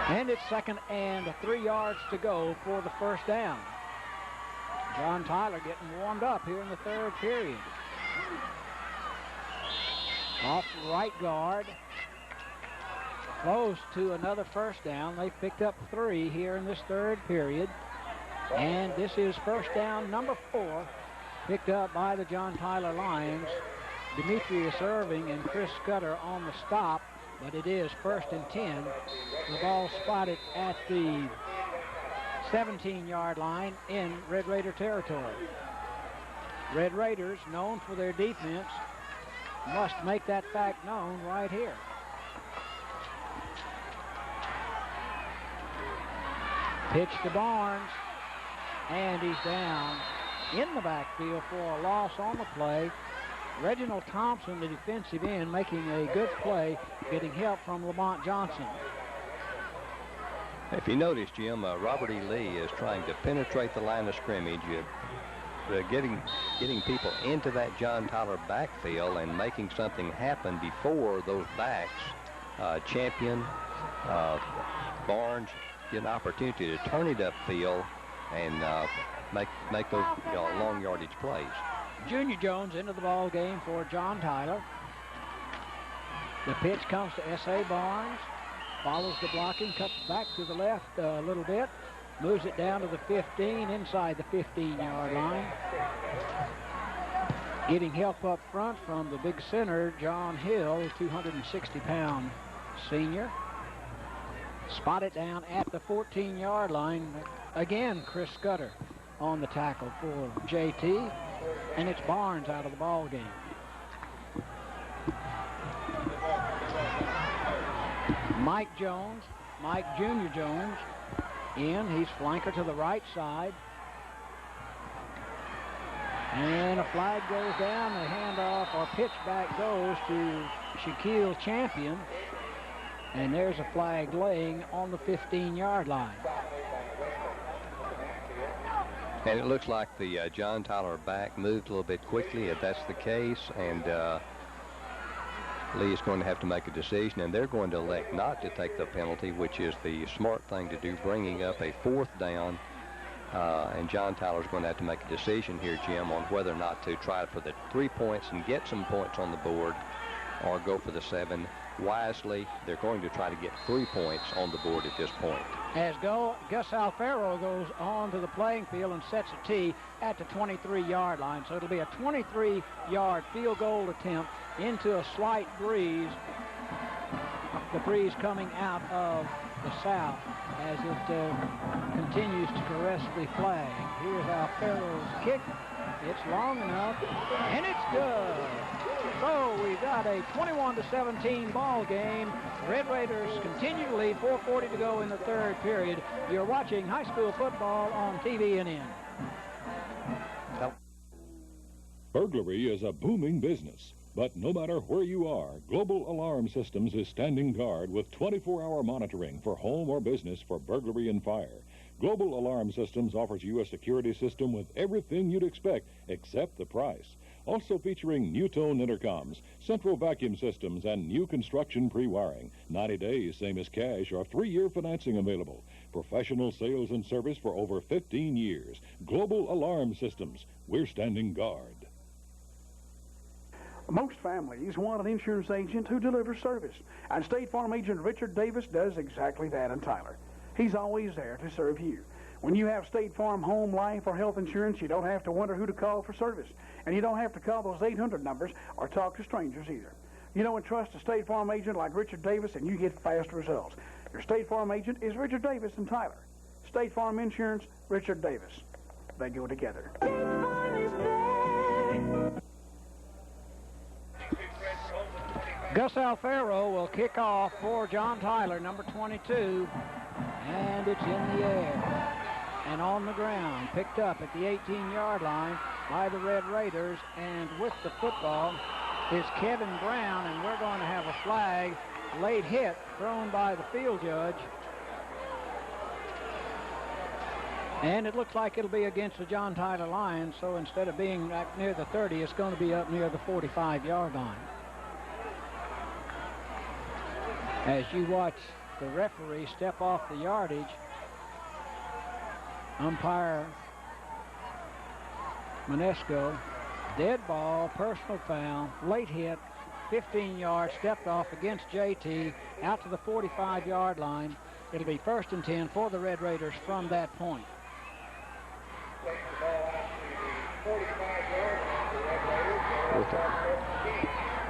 And it's 2nd and 3 yards to go for the first down. John Tyler getting warmed up here in the 3rd period. Off the right guard. Close to another first down. They've picked up 3 here in this 3rd period. And this is first down number 4, picked up by the John Tyler Lions. Demetrius Irving and Chris Scudder on the stop, but it is 1st and 10. The ball spotted at the 17-yard line in Red Raider territory. Red Raiders, known for their defense, must make that fact known right here. Pitch to Barnes, and he's down in the backfield for a loss on the play. Reginald Thompson, the defensive end, making a good play, getting help from Lamont Johnson. If you notice, Jim, Robert E. Lee is trying to penetrate the line of scrimmage, getting people into that John Tyler backfield and making something happen before those backs, Champion, Barnes, get an opportunity to turn it upfield and make those long yardage plays. Junior Jones into the ball game for John Tyler. The pitch comes to S.A. Barnes, follows the blocking, cuts back to the left a little bit, moves it down to the 15, inside the 15-yard line. Getting help up front from the big center, John Hill, 260-pound senior. Spot it down at the 14-yard line. Again, Chris Scudder on the tackle for JT. And it's Barnes out of the ball game. Mike Junior Jones in. He's flanker to the right side. And a flag goes down. The handoff or pitch back goes to Shaquille Champion. And there's a flag laying on the 15-yard line. And it looks like the John Tyler back moved a little bit quickly, if that's the case, and Lee is going to have to make a decision, and they're going to elect not to take the penalty, which is the smart thing to do, bringing up a 4th down, and John Tyler's going to have to make a decision here, Jim, on whether or not to try for the 3 points and get some points on the board or go for the 7. Wisely, they're going to try to get 3 points on the board at this point. As Gus Alfaro goes on to the playing field and sets a tee at the 23-yard line. So it'll be a 23-yard field goal attempt into a slight breeze. The breeze coming out of the south as it continues to caress the flag. Here's Alfaro's kick. It's long enough, and it's good. So we've got a 21-17 ball game. Red Raiders continue to lead, 4:40 to go in the third period. You're watching high school football on TVNN. Burglary is a booming business, but no matter where you are, Global Alarm Systems is standing guard with 24-hour monitoring for home or business for burglary and fire. Global Alarm Systems offers you a security system with everything you'd expect except the price. Also featuring new-tone intercoms, central vacuum systems, and new construction pre-wiring. 90 days, same as cash, or 3-year financing available. Professional sales and service for over 15 years. Global Alarm Systems. We're standing guard. Most families want an insurance agent who delivers service, and State Farm agent Richard Davis does exactly that in Tyler. He's always there to serve you. When you have State Farm home, life, or health insurance, you don't have to wonder who to call for service, and you don't have to call those 800 numbers or talk to strangers either. You know and trust a State Farm agent like Richard Davis, and you get fast results. Your State Farm agent is Richard Davis in Tyler. State Farm Insurance, Richard Davis. They go together. Gus Alfaro will kick off for John Tyler, number 22, and it's in the air and on the ground, picked up at the 18-yard line by the Red Raiders, and with the football is Kevin Brown, and we're going to have a flag, late hit, thrown by the field judge, and it looks like it'll be against the John Tyler Lions, so instead of being up near the 30, it's going to be up near the 45-yard line. As you watch the referee step off the yardage, umpire Manesco, dead ball, personal foul, late hit, 15 yards, stepped off against JT, out to the 45-yard line. It'll be 1st and 10 for the Red Raiders from that point.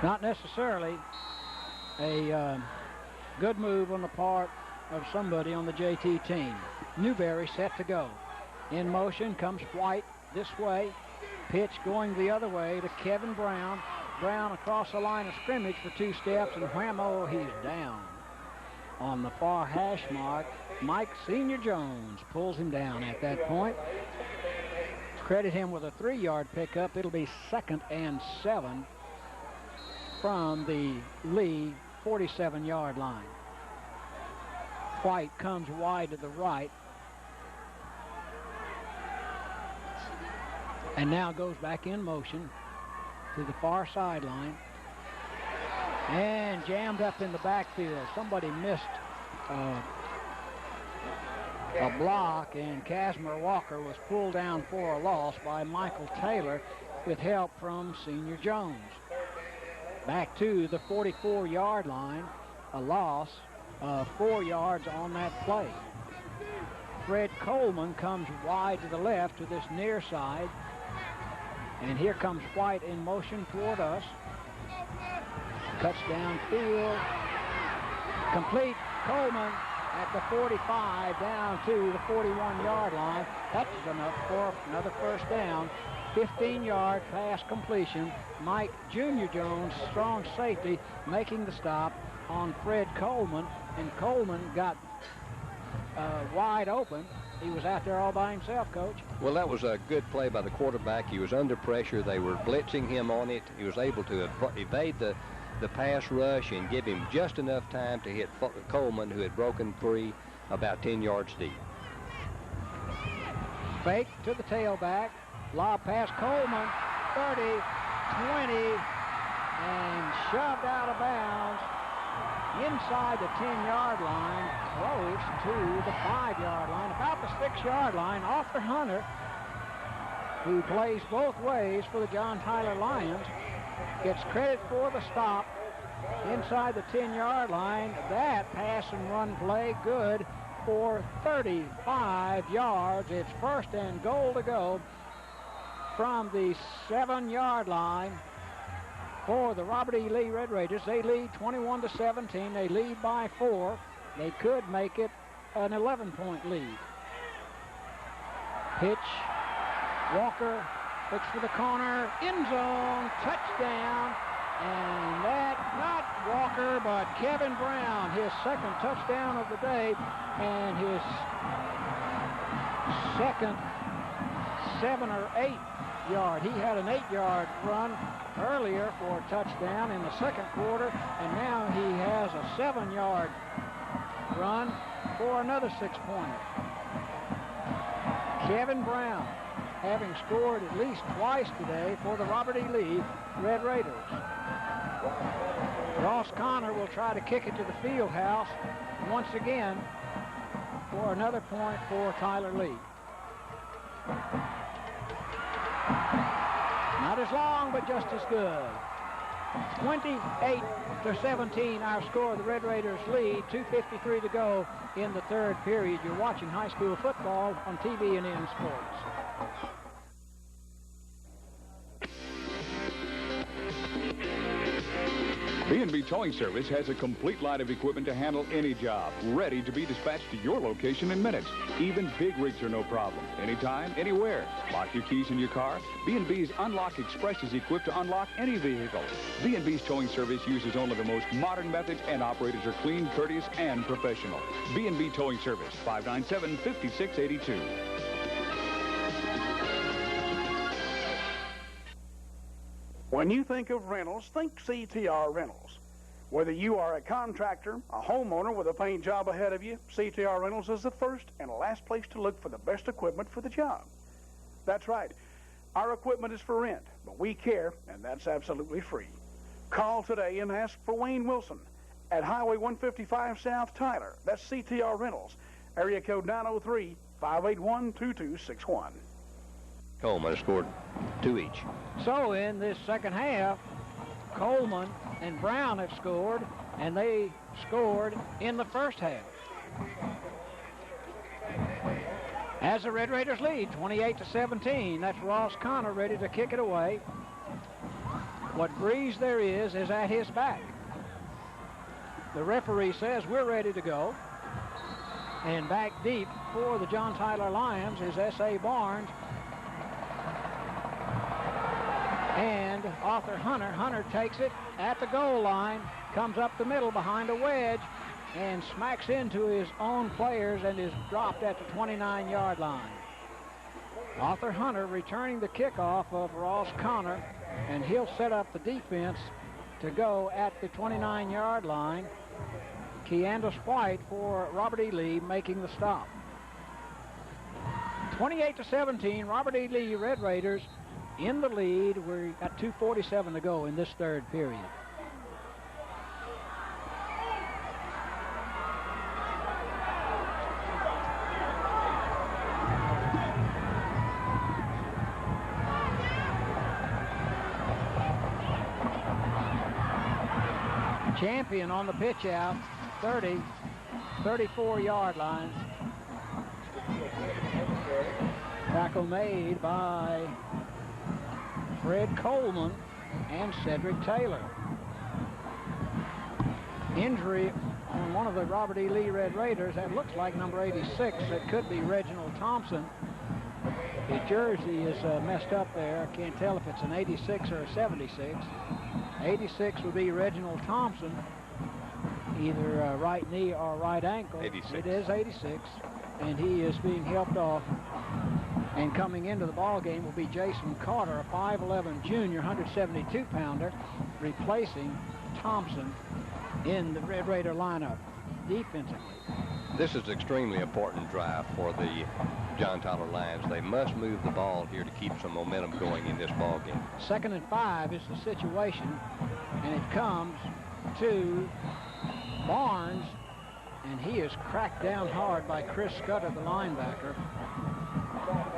Not necessarily a good move on the part of somebody on the JT team. Newberry set to go. In motion comes White this way. Pitch going the other way to Kevin Brown. Brown across the line of scrimmage for 2 steps, and whammo, he's down. On the far hash mark, Mike Senior Jones pulls him down at that point. Credit him with a 3-yard pickup. It'll be 2nd and 7 from the Lee 47-yard line. White comes wide to the right and now goes back in motion to the far sideline and jammed up in the backfield. Somebody missed a block, and Casimir Walker was pulled down for a loss by Michael Taylor with help from Senior Jones. Back to the 44-yard line, a loss of 4 yards on that play. Fred Coleman comes wide to the left to this near side, and here comes White in motion toward us. Cuts downfield, complete. Coleman at the 45 down to the 41-yard line. That's enough for another 1st down. 15-yard pass completion. Mike Junior Jones, strong safety, making the stop on Fred Coleman, and Coleman got wide open. He was out there all by himself, Coach. Well, that was a good play by the quarterback. He was under pressure. They were blitzing him on it. He was able to evade the pass rush and give him just enough time to hit Coleman, who had broken free about 10 yards deep. Fake to the tailback. Lob pass, Coleman, 30, 20, and shoved out of bounds inside the 10-yard line, close to the 5-yard line, about the 6-yard line. Arthur Hunter, who plays both ways for the John Tyler Lions, gets credit for the stop inside the 10-yard line. That pass and run play good for 35 yards. It's 1st and goal to go from the 7-yard line for the Robert E. Lee Red Raiders. They lead 21-17. They lead by 4. They could make it an 11-point lead. Pitch. Walker looks for the corner. End zone. Touchdown. And but Kevin Brown, his second touchdown of the day, and his second 7 or 8 yard. He had an 8-yard run earlier for a touchdown in the second quarter, and now he has a 7-yard run for another 6-pointer. Kevin Brown, having scored at least twice today for the Robert E. Lee Red Raiders. Ross Connor will try to kick it to the field house once again for another point for Tyler Lee. Not as long, but just as good. 28-17, our score. The Red Raiders lead. 2:53 to go in the third period. You're watching high school football on TVNN Sports. B&B Towing Service has a complete line of equipment to handle any job, ready to be dispatched to your location in minutes. Even big rigs are no problem. Anytime, anywhere. Lock your keys in your car. B&B's Unlock Express is equipped to unlock any vehicle. B&B's Towing Service uses only the most modern methods, and operators are clean, courteous, and professional. B&B Towing Service, 597-5682. When you think of rentals, think CTR Rentals. Whether you are a contractor, a homeowner with a paint job ahead of you, CTR Rentals is the first and last place to look for the best equipment for the job. That's right. Our equipment is for rent, but we care, and that's absolutely free. Call today and ask for Wayne Wilson at Highway 155 South Tyler. That's CTR Rentals. Area code 903-581-2261. Coleman has scored 2 each. So in this second half, Coleman and Brown have scored, and they scored in the first half. As the Red Raiders lead, 28-17. That's Ross Connor ready to kick it away. What breeze there is at his back. The referee says we're ready to go. And back deep for the John Tyler Lions is S.A. Barnes. And Arthur Hunter. Hunter takes it at the goal line, comes up the middle behind a wedge, and smacks into his own players and is dropped at the 29-yard line. Arthur Hunter returning the kickoff of Ross Connor, and he'll set up the defense to go at the 29-yard line. Keandus White for Robert E. Lee making the stop. 28-17, Robert E. Lee Red Raiders in the lead. We've got 2:47 to go in this third period. Champion on the pitch out, 34-yard line. Tackle made by Fred Coleman and Cedric Taylor. Injury on one of the Robert E. Lee Red Raiders. That looks like number 86. That could be Reginald Thompson. His jersey is messed up there. I can't tell if it's an 86 or a 76. 86 would be Reginald Thompson, either right knee or right ankle. 86. It is 86, and he is being helped off. And coming into the ball game will be Jason Carter, a 5'11 junior, 172-pounder, replacing Thompson in the Red Raider lineup defensively. This is an extremely important drive for the John Tyler Lions. They must move the ball here to keep some momentum going in this ball game. 2nd and 5 is the situation, and it comes to Barnes, and he is cracked down hard by Chris Scudder, the linebacker.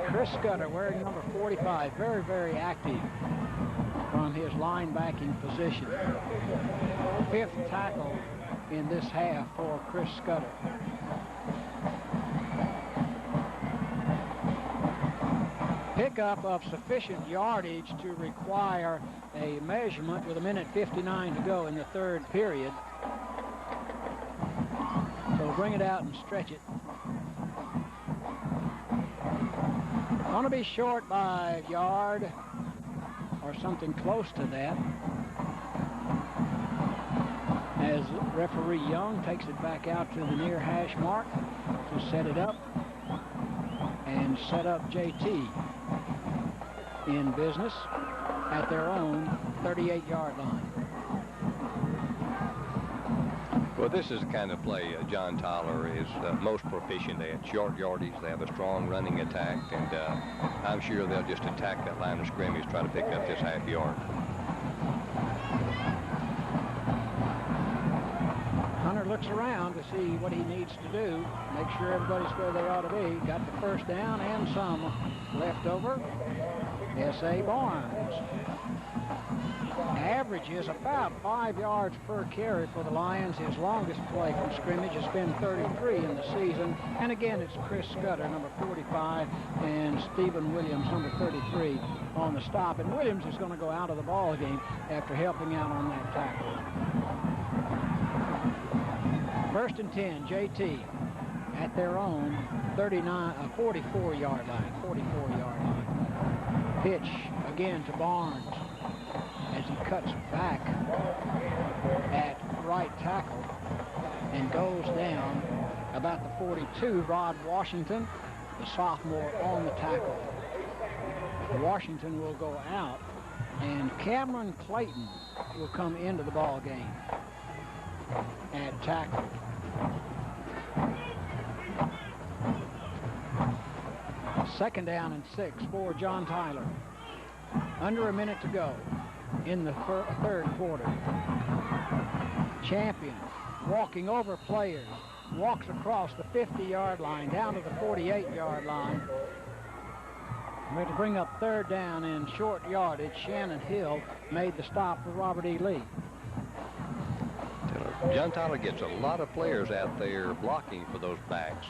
Chris Scudder wearing number 45, very, very active from his linebacking position. 5th tackle in this half for Chris Scudder. Pickup of sufficient yardage to require a measurement with 1:59 to go in the third period. So bring it out and stretch it. Going to be short by a yard or something close to that, as Referee Young takes it back out to the near hash mark to set it up and set up JT in business at their own 38-yard line. Well, this is the kind of play John Tyler is most proficient at. Short yardage, they have a strong running attack, and I'm sure they'll just attack that line of scrimmage, try to pick up this half yard. Hunter looks around to see what he needs to do, make sure everybody's where they ought to be. Got the first down and some left over. S.A. Barnes. Average is about 5 yards per carry for the Lions. His longest play from scrimmage has been 33 in the season. And again, it's Chris Scudder, number 45, and Stephen Williams, number 33, on the stop. And Williams is going to go out of the ball game after helping out on that tackle. 1st and 10, JT at their own 44-yard line, 44-yard line. Pitch again to Barnes as he cuts back at right tackle and goes down about the 42. Rod Washington, the sophomore, on the tackle. Washington will go out, and Cameron Clayton will come into the ball game at tackle. Second down and 6 for John Tyler. Under a minute to go in the third quarter. Champion walking over players, walks across the 50-yard line down to the 48-yard line. We're to bring up third down in short yardage. Shannon Hill made the stop for Robert E. Lee. John Tyler gets a lot of players out there blocking for those backs.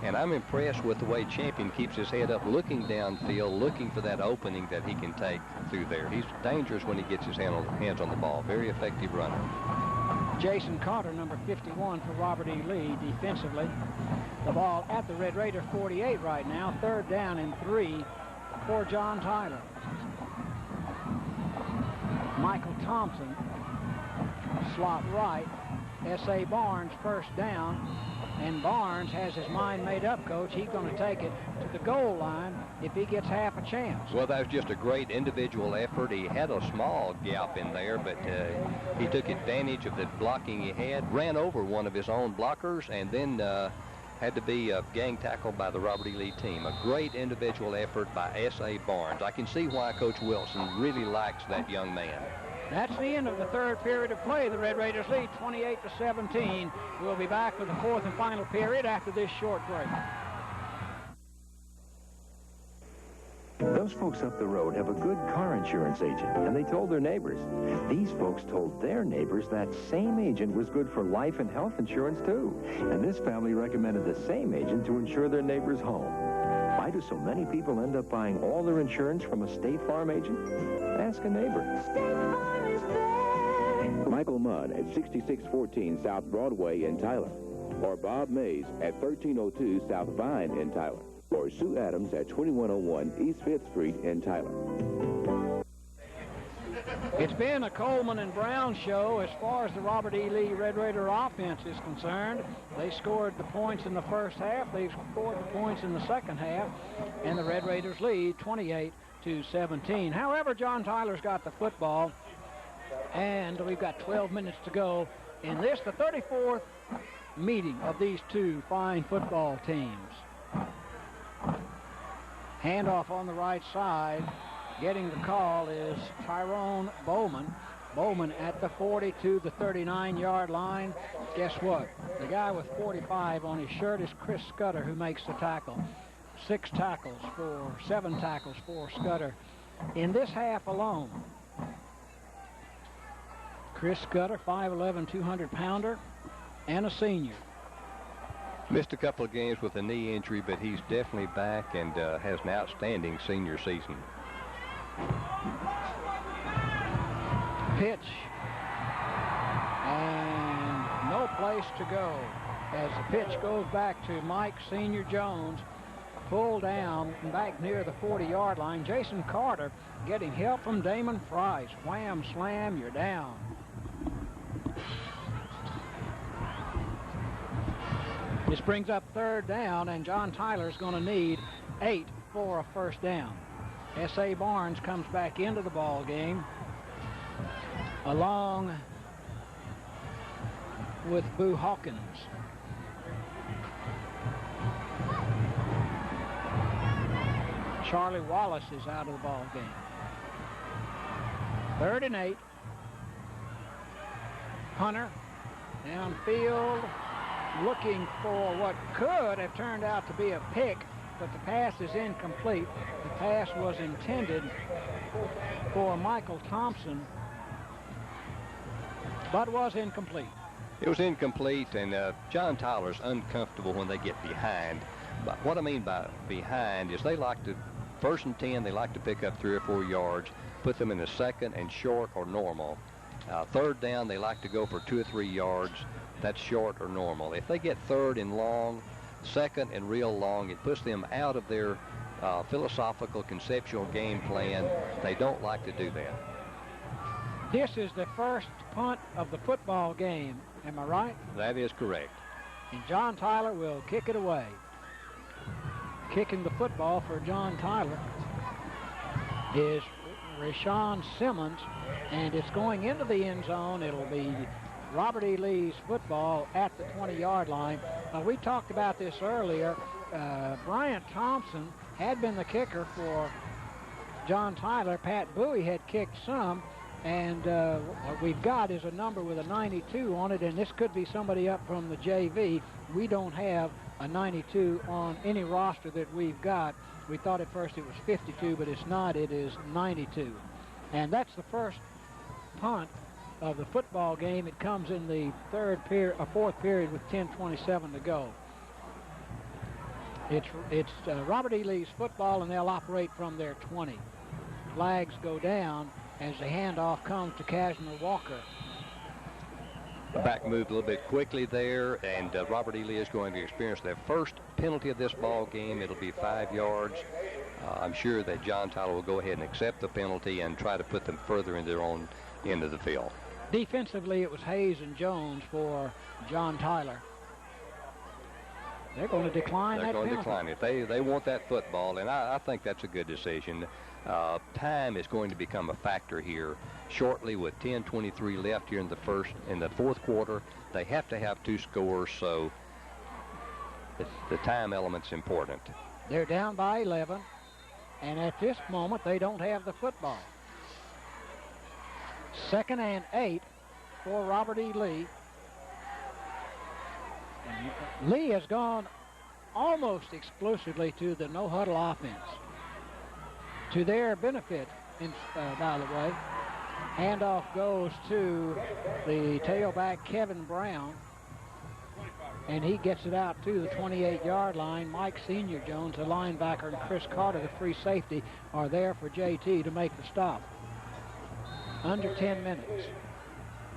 And I'm impressed with the way Champion keeps his head up, looking downfield, looking for that opening that he can take through there. He's dangerous when he gets his hands on the ball. Very effective runner. Jason Carter, number 51 for Robert E. Lee defensively. The ball at the Red Raider 48 right now. Third down and 3 for John Tyler. Michael Thompson, slot right. S.A. Barnes first down. And Barnes has his mind made up, Coach. He's going to take it to the goal line if he gets half a chance. Well, that was just a great individual effort. He had a small gap in there, but he took advantage of the blocking he had, ran over one of his own blockers, and then had to be gang tackled by the Robert E. Lee team. A great individual effort by S.A. Barnes. I can see why Coach Wilson really likes that young man. That's the end of the third period of play. The Red Raiders lead 28-17. We'll be back for the fourth and final period after this short break. Those folks up the road have a good car insurance agent, and they told their neighbors. These folks told their neighbors that same agent was good for life and health insurance, too. And this family recommended the same agent to insure their neighbor's home. Why do so many people end up buying all their insurance from a State Farm agent? Ask a neighbor. Michael Mudd at 6614 South Broadway in Tyler. Or Bob Mays at 1302 South Vine in Tyler. Or Sue Adams at 2101 East 5th Street in Tyler. It's been a Coleman and Brown show as far as the Robert E. Lee Red Raider offense is concerned. They scored the points in the first half. They've scored the points in the second half. And the Red Raiders lead 28-17. However, John Tyler's got the football. And we've got 12 minutes to go in this, the 34th meeting of these two fine football teams. Handoff on the right side. Getting the call is Tyrone Bowman. Bowman at the 40 to the 39-yard line. Guess what? The guy with 45 on his shirt is Chris Scudder, who makes the tackle. 7 tackles for Scudder in this half alone. Chris Scudder, 5'11", 200-pounder, and a senior. Missed a couple of games with a knee injury, but he's definitely back and has an outstanding senior season. Pitch. And no place to go as the pitch goes back to Mike Senior Jones. Pulled down back near the 40-yard line. Jason Carter getting help from Damon Price. Wham, slam, you're down. This brings up third down, and John Tyler's going to need 8 for a first down. S.A. Barnes comes back into the ball game along with Boo Hawkins. Charlie Wallace is out of the ball game. 3rd and 8. Hunter downfield looking for what could have turned out to be a pick, but the pass is incomplete. The pass was intended for Michael Thompson, but was incomplete. It was incomplete, and John Tyler's uncomfortable when they get behind. But what I mean by behind is they like to, 1st and 10, they like to pick up 3 or 4 yards, put them in the 2nd and short or normal. 3rd down, they like to go for 2 or 3 yards. That's short or normal. If they get 3rd and long, 2nd and real long, it puts them out of their philosophical, conceptual game plan. They don't like to do that. This is the first punt of the football game. Am I right? That is correct. And John Tyler will kick it away. Kicking the football for John Tyler is Rashawn Simmons, and it's going into the end zone. It'll be Robert E. Lee's football at the 20-yard line. We talked about this earlier. Bryant Thompson had been the kicker for John Tyler. Pat Bowie had kicked some, and what we've got is a number with a 92 on it, and this could be somebody up from the JV. We don't have a 92 on any roster that we've got. We thought at first it was 52, but it's not. It is 92. And that's the first punt of the football game. It comes in the fourth period with 10:27 to go. It's Robert E. Lee's football, and they'll operate from their 20. Flags go down as the handoff comes to Cashmere Walker. Back moved a little bit quickly there, and Robert E. Lee is going to experience their first penalty of this ball game. It'll be 5 yards. I'm sure that John Tyler will go ahead and accept the penalty and try to put them further in their own end of the field. Defensively, it was Hayes and Jones for John Tyler. They're going to decline that penalty. They're going to decline it. They want that football, and I think that's a good decision. Time is going to become a factor here shortly with 10:23 left here in the fourth quarter. They have to have 2 scores, so the time element's important. They're down by 11, and at this moment they don't have the football. 2nd and 8 for Robert E. Lee. And Lee has gone almost exclusively to the no-huddle offense. To their benefit, by the way. Handoff goes to the tailback, Kevin Brown, and he gets it out to the 28-yard line. Mike Senior Jones, the linebacker, and Chris Carter, the free safety, are there for JT to make the stop. Under 10 minutes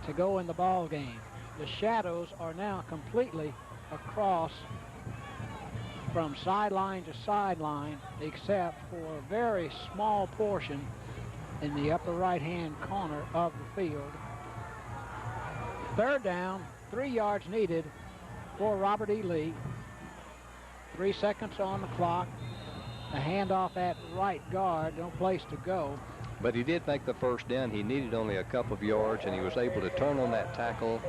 to go in the ball game. The shadows are now completely across from sideline to sideline, except for a very small portion in the upper right-hand corner of the field. 3rd down, 3 yards needed for Robert E. Lee. 3 seconds on the clock. A handoff at right guard, no place to go. But he did make the first down. He needed only a couple of yards, and he was able to turn on that tackle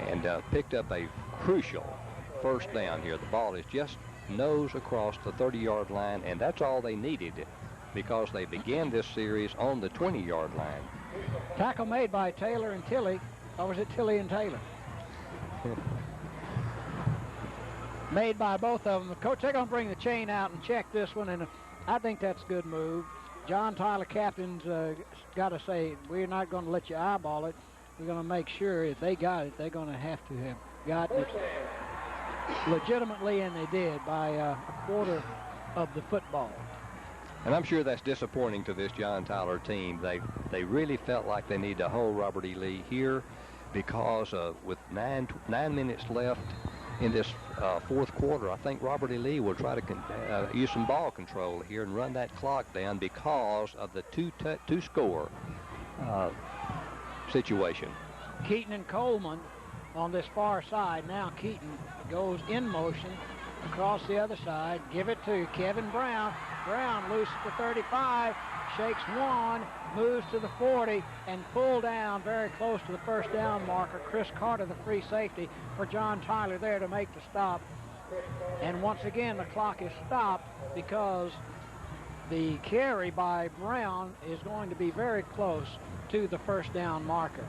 and picked up a crucial first down here. The ball is just nose across the 30-yard line, and that's all they needed because they began this series on the 20-yard line. Tackle made by Taylor and Tilley, or was it Tilley and Taylor? Made by both of them. Coach, they're going to bring the chain out and check this one, and I think that's a good move. John Tyler captain's got to say, we're not going to let you eyeball it. We're going to make sure if they got it, they're going to have to have gotten it legitimately, and they did by a quarter of the football. And I'm sure that's disappointing to this John Tyler team. They really felt like they need to hold Robert E. Lee here because with 9 minutes left in this fourth quarter, I think Robert E. Lee will try to use some ball control here and run that clock down because of the two-score situation. Keaton and Coleman on this far side. Now Keaton goes in motion across the other side. Give it to Kevin Brown. Brown loose at the 35, shakes one, moves to the 40, and pulled down very close to the first down marker. Chris Carter, the free safety for John Tyler, there to make the stop. And once again, the clock is stopped because the carry by Brown is going to be very close to the first down marker.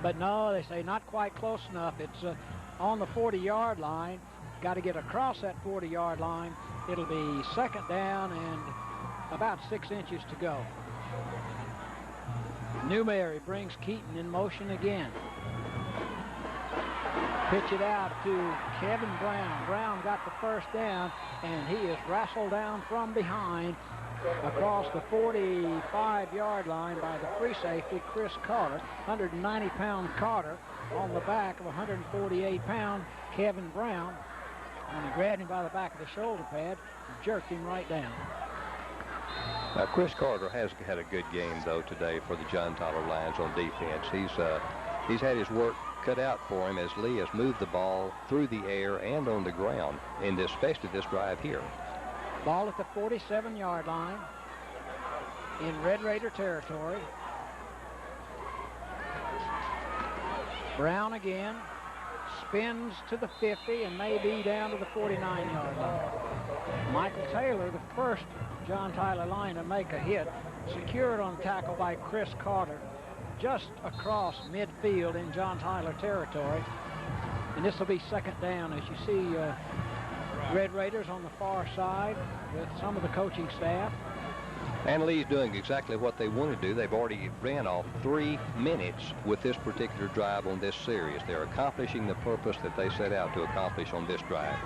But no, they say not quite close enough. It's on the 40-yard line. Got to get across that 40-yard line. It'll be second down and about 6 inches to go. Newberry brings Keaton in motion again. Pitch it out to Kevin Brown. Brown got the first down, and he is wrestled down from behind across the 45-yard line by the free safety, Chris Carter. 190-pound Carter on the back of 148-pound Kevin Brown. And he grabbed him by the back of the shoulder pad and jerked him right down. Chris Carter has had a good game, though, today for the John Tyler Lions on defense. He's had his work cut out for him as Lee has moved the ball through the air and on the ground in this, especially this drive here. Ball at the 47-yard line in Red Raider territory. Brown again spins to the 50 and may be down to the 49-yard line. Michael Taylor, the first John Tyler line to make a hit, secured on tackle by Chris Carter just across midfield in John Tyler territory. And this will be second down as you see Red Raiders on the far side with some of the coaching staff. And Lee's doing exactly what they want to do. They've already ran off 3 minutes with this particular drive on this series. They're accomplishing the purpose that they set out to accomplish on this drive.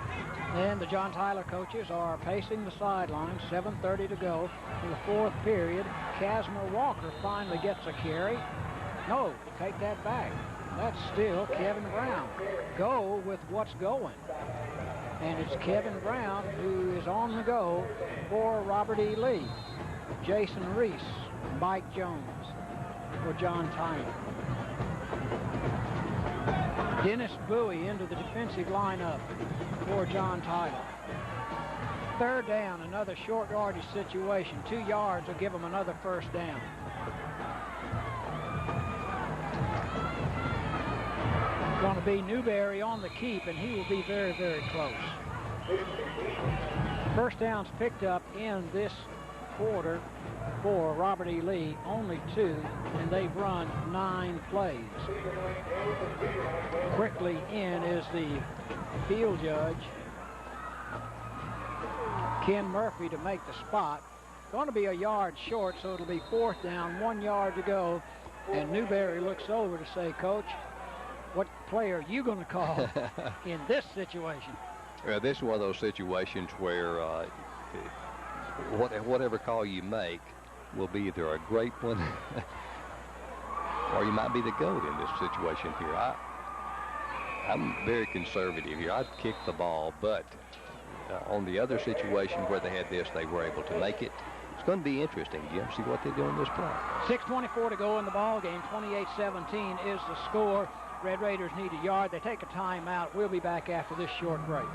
And the John Tyler coaches are pacing the sidelines. 7:30 to go in the fourth period. Casimir Walker finally gets a carry. No, take that back. That's still Kevin Brown. Go with what's going. And it's Kevin Brown who is on the go for Robert E. Lee. Jason Reese, Mike Jones for John Tyler. Dennis Bowie into the defensive lineup for John Tyler. Third down, another short yardage situation. 2 yards will give them another first down. Going to be Newberry on the keep, and he will be very, very close. First downs picked up in this quarter for Robert E. Lee, only 2, and they've run 9 plays. Quickly in is the field judge, Ken Murphy, to make the spot. Going to be a yard short, so it'll be fourth down, 1 yard to go, and Newberry looks over to say, Coach, what play are you going to call in this situation? This is one of those situations where whatever call you make will be either a great one or you might be the GOAT in this situation here. I'm very conservative here. I'd kick the ball, but on the other situation where they had this, they were able to make it. It's going to be interesting, Jim, see what they do in this play. 6:24 to go in the ball game. 28-17 is the score. Red Raiders need a yard. They take a timeout. We'll be back after this short break.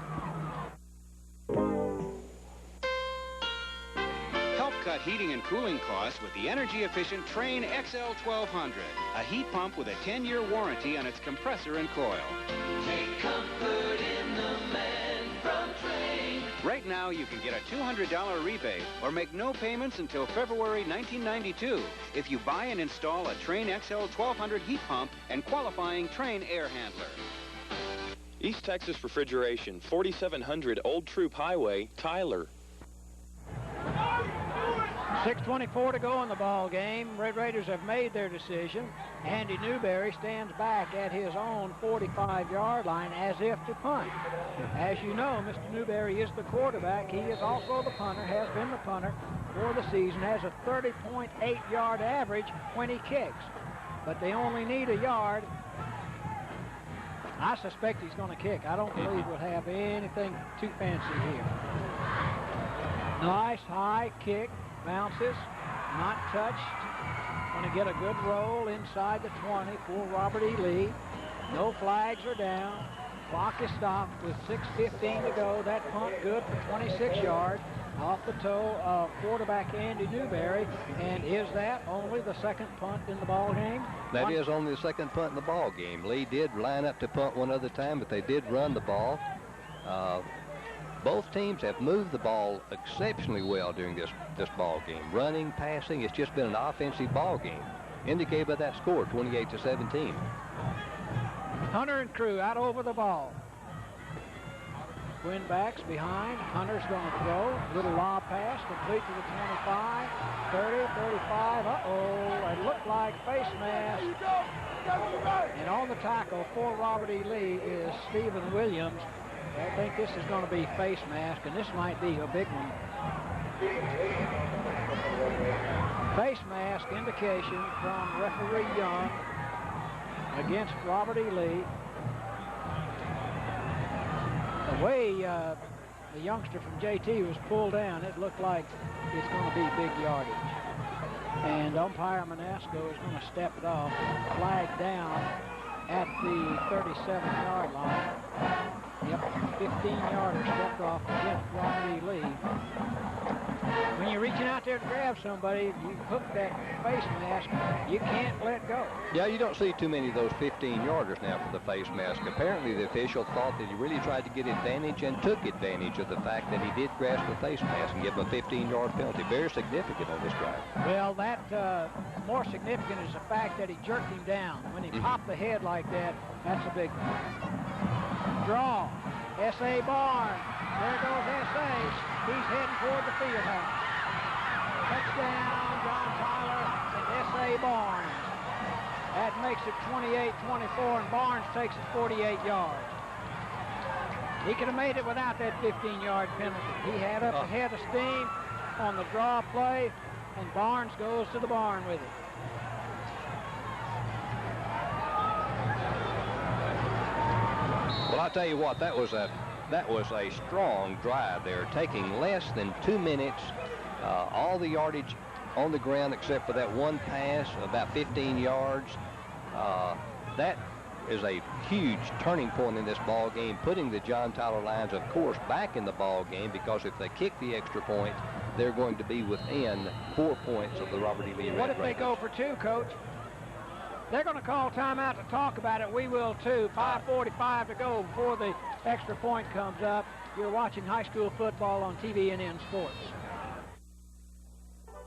Help cut heating and cooling costs with the energy-efficient Trane XL1200, a heat pump with a 10-year warranty on its compressor and coil. Take comfort in the man from Trane. Right now, you can get a $200 rebate or make no payments until February 1992 if you buy and install a Trane XL1200 heat pump and qualifying Trane air handler. East Texas Refrigeration, 4700 Old Troop Highway, Tyler. 6:24 to go in the ball game. Red Raiders have made their decision. Andy Newberry stands back at his own 45-yard line as if to punt. As you know, Mr. Newberry is the quarterback. He is also the punter, has been the punter for the season, has a 30.8-yard average when he kicks. But they only need a yard. I suspect he's going to kick. I don't believe we'll have anything too fancy here. Nice high kick. Bounces, not touched. Going to get a good roll inside the 20 for Robert E. Lee. No flags are down. Clock is stopped with 6:15 to go. That punt good for 26 yards off the toe of quarterback Andy Newberry. And is that only the second punt in the ball game? That is only the second punt in the ball game. Lee did line up to punt one other time, but they did run the ball. Both teams have moved the ball exceptionally well during this ball game. Running, passing, it's just been an offensive ball game. Indicated by that score, 28-17. Hunter and Crew out over the ball. Quinn backs behind. Hunter's going to throw. Little lob pass, complete to the 25, 30, 35. Uh-oh, it looked like face mask. And on the tackle for Robert E. Lee is Stephen Williams. I think this is going to be face mask, and this might be a big one. Face mask indication from referee Young against Robert E. Lee. The way the youngster from JT was pulled down, it looked like it's going to be big yardage. And umpire Manasco is going to step it off, flag down at the 37-yard line. Yep, 15-yarder stepped off against Robert E. Lee. When you're reaching out there to grab somebody, you hook that face mask, you can't let go. Yeah, you don't see too many of those 15-yarders now for the face mask. Apparently, the official thought that he really tried to get advantage and took advantage of the fact that he did grasp the face mask and give him a 15-yard penalty. Very significant on this drive. Well, that more significant is the fact that he jerked him down. When he popped the head like that, that's a big one. Draw. S.A. Barnes. There goes S.A. He's heading toward the field house. Touchdown, John Tyler and S.A. Barnes. That makes it 28-24, and Barnes takes it 48 yards. He could have made it without that 15-yard penalty. He had up a head of steam on the draw play, and Barnes goes to the barn with it. Well, I'll tell you what, that was a strong drive there, taking less than 2 minutes. All the yardage on the ground except for that one pass, about 15 yards. That is a huge turning point in this ball game, putting the John Tyler Lions, of course, back in the ball game, because if they kick the extra point, they're going to be within 4 points of the Robert E. Lee Red What if they Raiders. go for two, Coach? They're going to call timeout to talk about it. We will, too. 5:45 to go before the extra point comes up. You're watching high school football on TVNN Sports.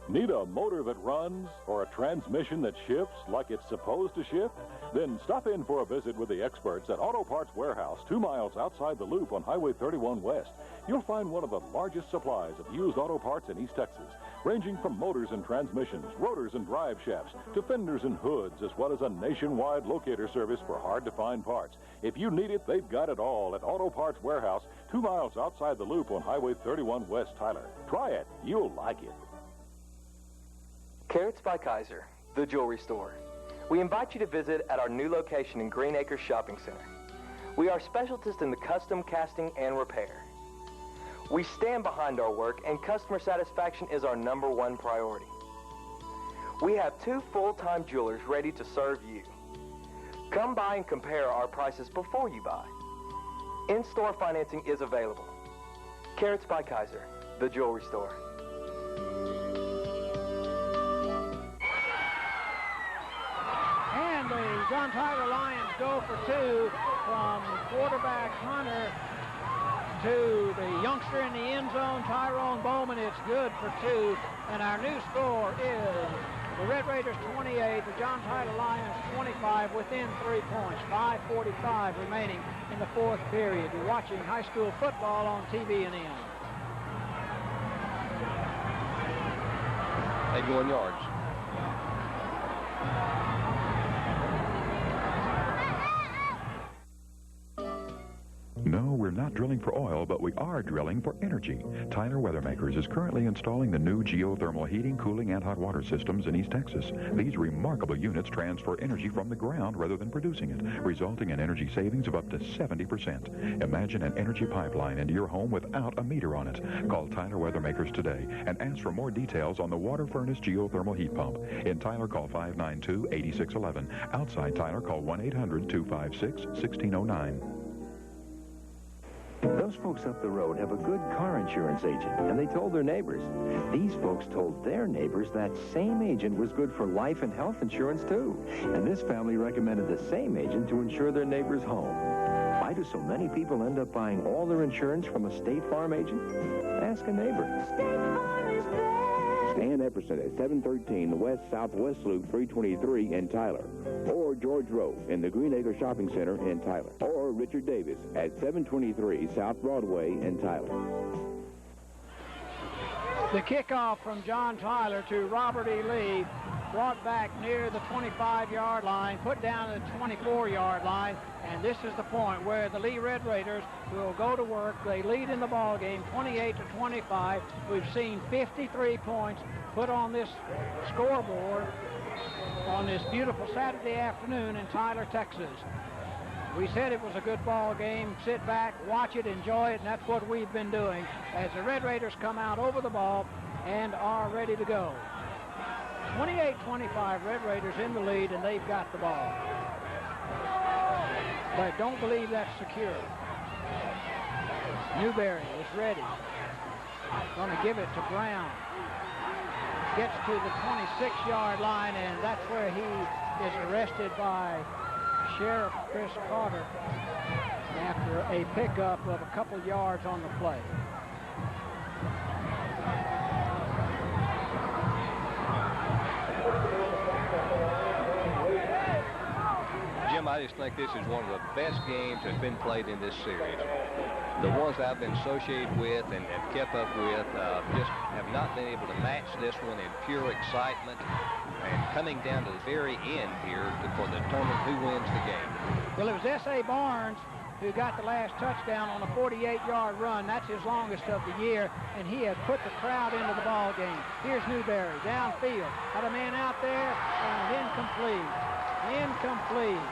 Need a motor that runs or a transmission that shifts like it's supposed to shift? Then stop in for a visit with the experts at Auto Parts Warehouse, 2 miles outside the Loop on Highway 31 West. You'll find one of the largest supplies of used auto parts in East Texas, ranging from motors and transmissions, rotors and drive shafts, to fenders and hoods, as well as a nationwide locator service for hard-to-find parts. If you need it, they've got it all at Auto Parts Warehouse, 2 miles outside the Loop on Highway 31 West, Tyler. Try it. You'll like it. Carrots by Kaiser, the jewelry store. We invite you to visit at our new location in Green Acres Shopping Center. We are specialists in the custom casting and repair. We stand behind our work, and customer satisfaction is our #1 priority. We have 2 full-time jewelers ready to serve you. Come by and compare our prices before you buy. In-store financing is available. Carrots by Kaiser, the jewelry store. And the John Tyler Lions go for 2 from quarterback Hunter to the youngster in the end zone, Tyrone Bowman. It's good for 2. And our new score is the Red Raiders 28, the John Tyler Lions 25, within 3 points. 5:45 remaining in the 4th period. You're watching high school football on TVNN. 81 yards. No, we're not drilling for oil, but we are drilling for energy. Tyler Weathermakers is currently installing the new geothermal heating, cooling, and hot water systems in East Texas. These remarkable units transfer energy from the ground rather than producing it, resulting in energy savings of up to 70%. Imagine an energy pipeline into your home without a meter on it. Call Tyler Weathermakers today and ask for more details on the water furnace geothermal heat pump. In Tyler, call 592-8611. Outside Tyler, call 1-800-256-1609. Those folks up the road have a good car insurance agent, and they told their neighbors. These folks told their neighbors that same agent was good for life and health insurance, too. And this family recommended the same agent to insure their neighbor's home. Why do so many people end up buying all their insurance from a State Farm agent? Ask a neighbor. Stan Epperson at 713 West Southwest Loop 323 in Tyler. Or George Rowe in the Green Acre Shopping Center in Tyler. Or Richard Davis at 723 South Broadway in Tyler. The kickoff from John Tyler to Robert E. Lee, brought back near the 25-yard line, put down at the 24-yard line, and this is the point where the Lee Red Raiders will go to work. They lead in the ball game 28-25. We've seen 53 points put on this scoreboard on this beautiful Saturday afternoon in Tyler, Texas. We said it was a good ball game. Sit back, watch it, enjoy it, and that's what we've been doing as the Red Raiders come out over the ball and are ready to go. 28-25, Red Raiders in the lead, and they've got the ball. But don't believe that's secure. Newberry is ready. Going to give it to Brown. Gets to the 26-yard line, and that's where he is arrested by Sheriff Chris Carter after a pickup of a couple yards on the play. Jim, I just think this is one of the best games that's been played in this series. The ones I've been associated with and kept up with just have not been able to match this one in pure excitement and coming down to the very end here for the determine who wins the game. Well, it was S.A. Barnes who got the last touchdown on a 48-yard run. That's his longest of the year, and he has put the crowd into the ball game. Here's Newberry downfield. Got a man out there, and incomplete. Incomplete.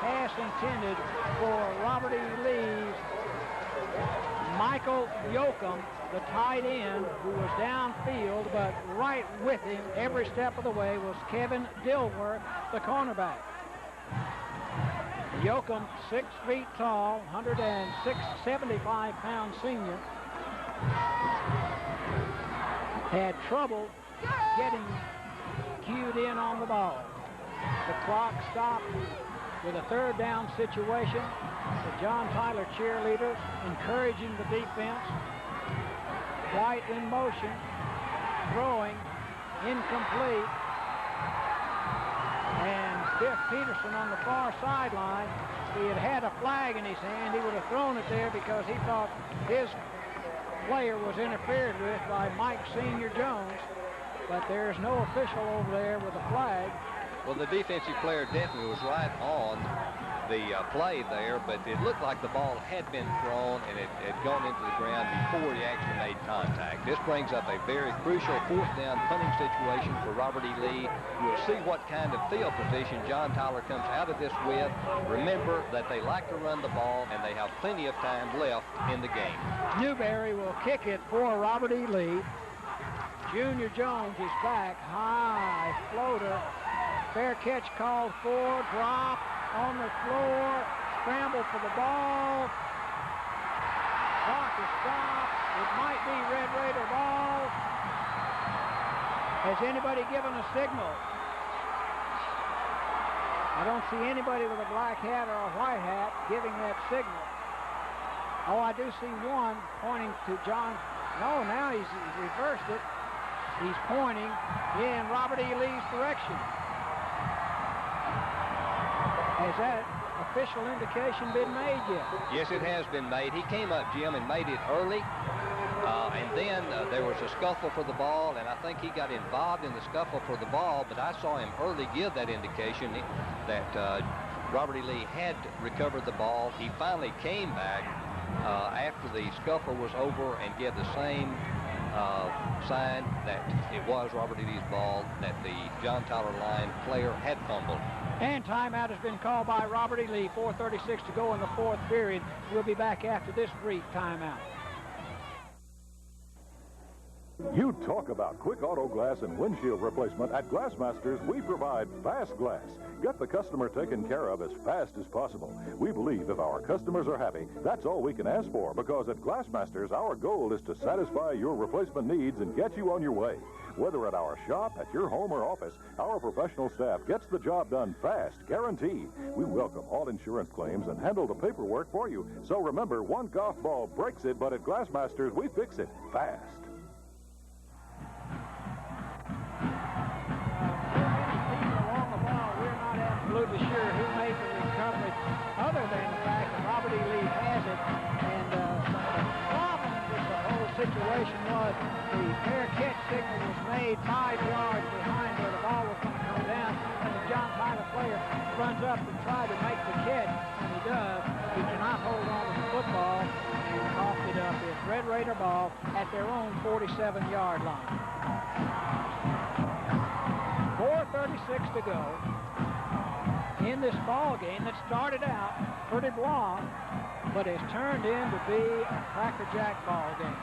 Pass intended for Robert E. Lee's Michael Yoakum, the tight end, who was downfield, but right with him every step of the way was Kevin Dilworth, the cornerback. Yoakum, 6 feet tall, 175-pound senior, had trouble getting cued in on the ball. The clock stopped with a third down situation. The John Tyler cheerleaders encouraging the defense. White in motion, throwing, incomplete. And Biff Peterson on the far sideline, he had a flag in his hand. He would have thrown it there because he thought his player was interfered with by Mike Senior Jones. But there's no official over there with a flag. Well, the defensive player definitely was right on the play there, but it looked like the ball had been thrown and it had gone into the ground before he actually made contact. This brings up a very crucial fourth down punting situation for Robert E. Lee. We'll see what kind of field position John Tyler comes out of this with. Remember that they like to run the ball and they have plenty of time left in the game. Newberry will kick it for Robert E. Lee. Junior Jones is back, high floater. Fair catch called for, drop on the floor, scramble for the ball. Clock is stopped. It might be Red Raider ball. Has anybody given a signal? I don't see anybody with a black hat or a white hat giving that signal. Oh, I do see one pointing to John. No, now he's reversed it. He's pointing in Robert E. Lee's direction. Has that official indication been made yet? Yes, it has been made. He came up, Jim, and made it early. And then there was a scuffle for the ball, and I think he got involved in the scuffle for the ball, but I saw him early give that indication that Robert E. Lee had recovered the ball. He finally came back, after the scuffle was over and give the same sign that it was Robert E. Lee's ball, that the John Tyler Lion player had fumbled. And timeout has been called by Robert E. Lee. 4:36 to go in the fourth period. We'll be back after this brief timeout. You talk about quick auto glass and windshield replacement. At Glassmasters, we provide fast glass. Get the customer taken care of as fast as possible. We believe if our customers are happy, that's all we can ask for, because at Glassmasters, our goal is to satisfy your replacement needs and get you on your way. Whether at our shop, at your home or office, our professional staff gets the job done fast, guaranteed. We welcome all insurance claims and handle the paperwork for you. So remember, one golf ball breaks it, but at Glassmasters, we fix it fast. Absolutely sure who made the recovery, other than the fact that Robert E. Lee has it. And the problem with the whole situation was the fair catch signal was made 5 yards behind where the ball was going to come down, and the John Tyler player runs up to try to make the catch, and he does. He cannot hold on to the football and coughed it up. It's Red Raider ball at their own 47-yard line. 4:36 to go in this ball game that started out pretty blah, but has turned into be a crackerjack ball game.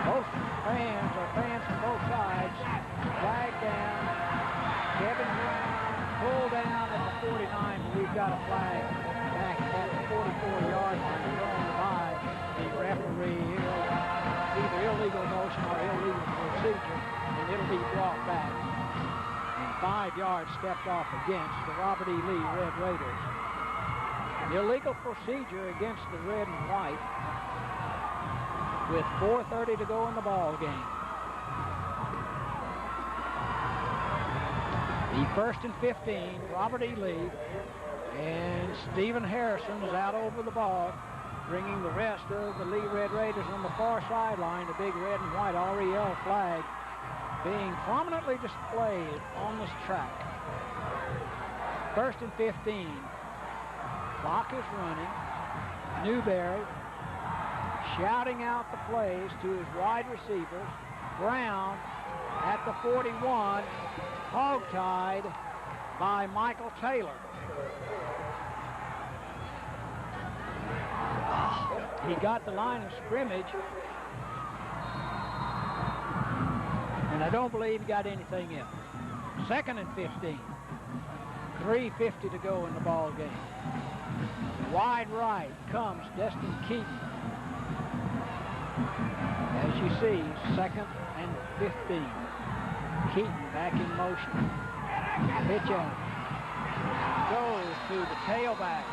Both fans are fans from both sides. Flag down. Kevin Brown pulled down at the 49, but we've got a flag back at the 44-yard line thrown by the referee. Either illegal motion or illegal procedure, and it'll be brought back. 5 yards stepped off against the Robert E. Lee Red Raiders. Illegal procedure against the red and white with 4:30 to go in the ball game. The 1st and 15, Robert E. Lee, and Stephen Harrison is out over the ball, bringing the rest of the Lee Red Raiders on the far sideline, the big red and white REL flag being prominently displayed on this track. 1st and 15. Clock is running. Newberry shouting out the plays to his wide receivers. Brown at the 41, hog-tied by Michael Taylor. He got the line of scrimmage, and I don't believe he got anything else. 2nd and 15. 3:50 to go in the ball game. Wide right comes Destin Keaton. As you see, 2nd and 15. Keaton back in motion. Pitch out. Goes to the tailback.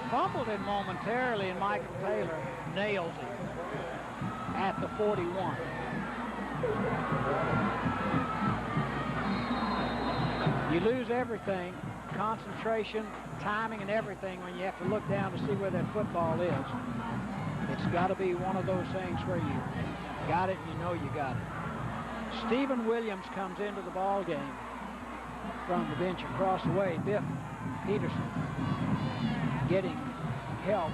Fumbled it momentarily, and Michael Taylor nails it at the 41. You lose everything, concentration, timing, and everything when you have to look down to see where that football is. It's got to be one of those things where you got it and you know you got it. Stephen Williams comes into the ball game from the bench across the way. Biff Peterson getting help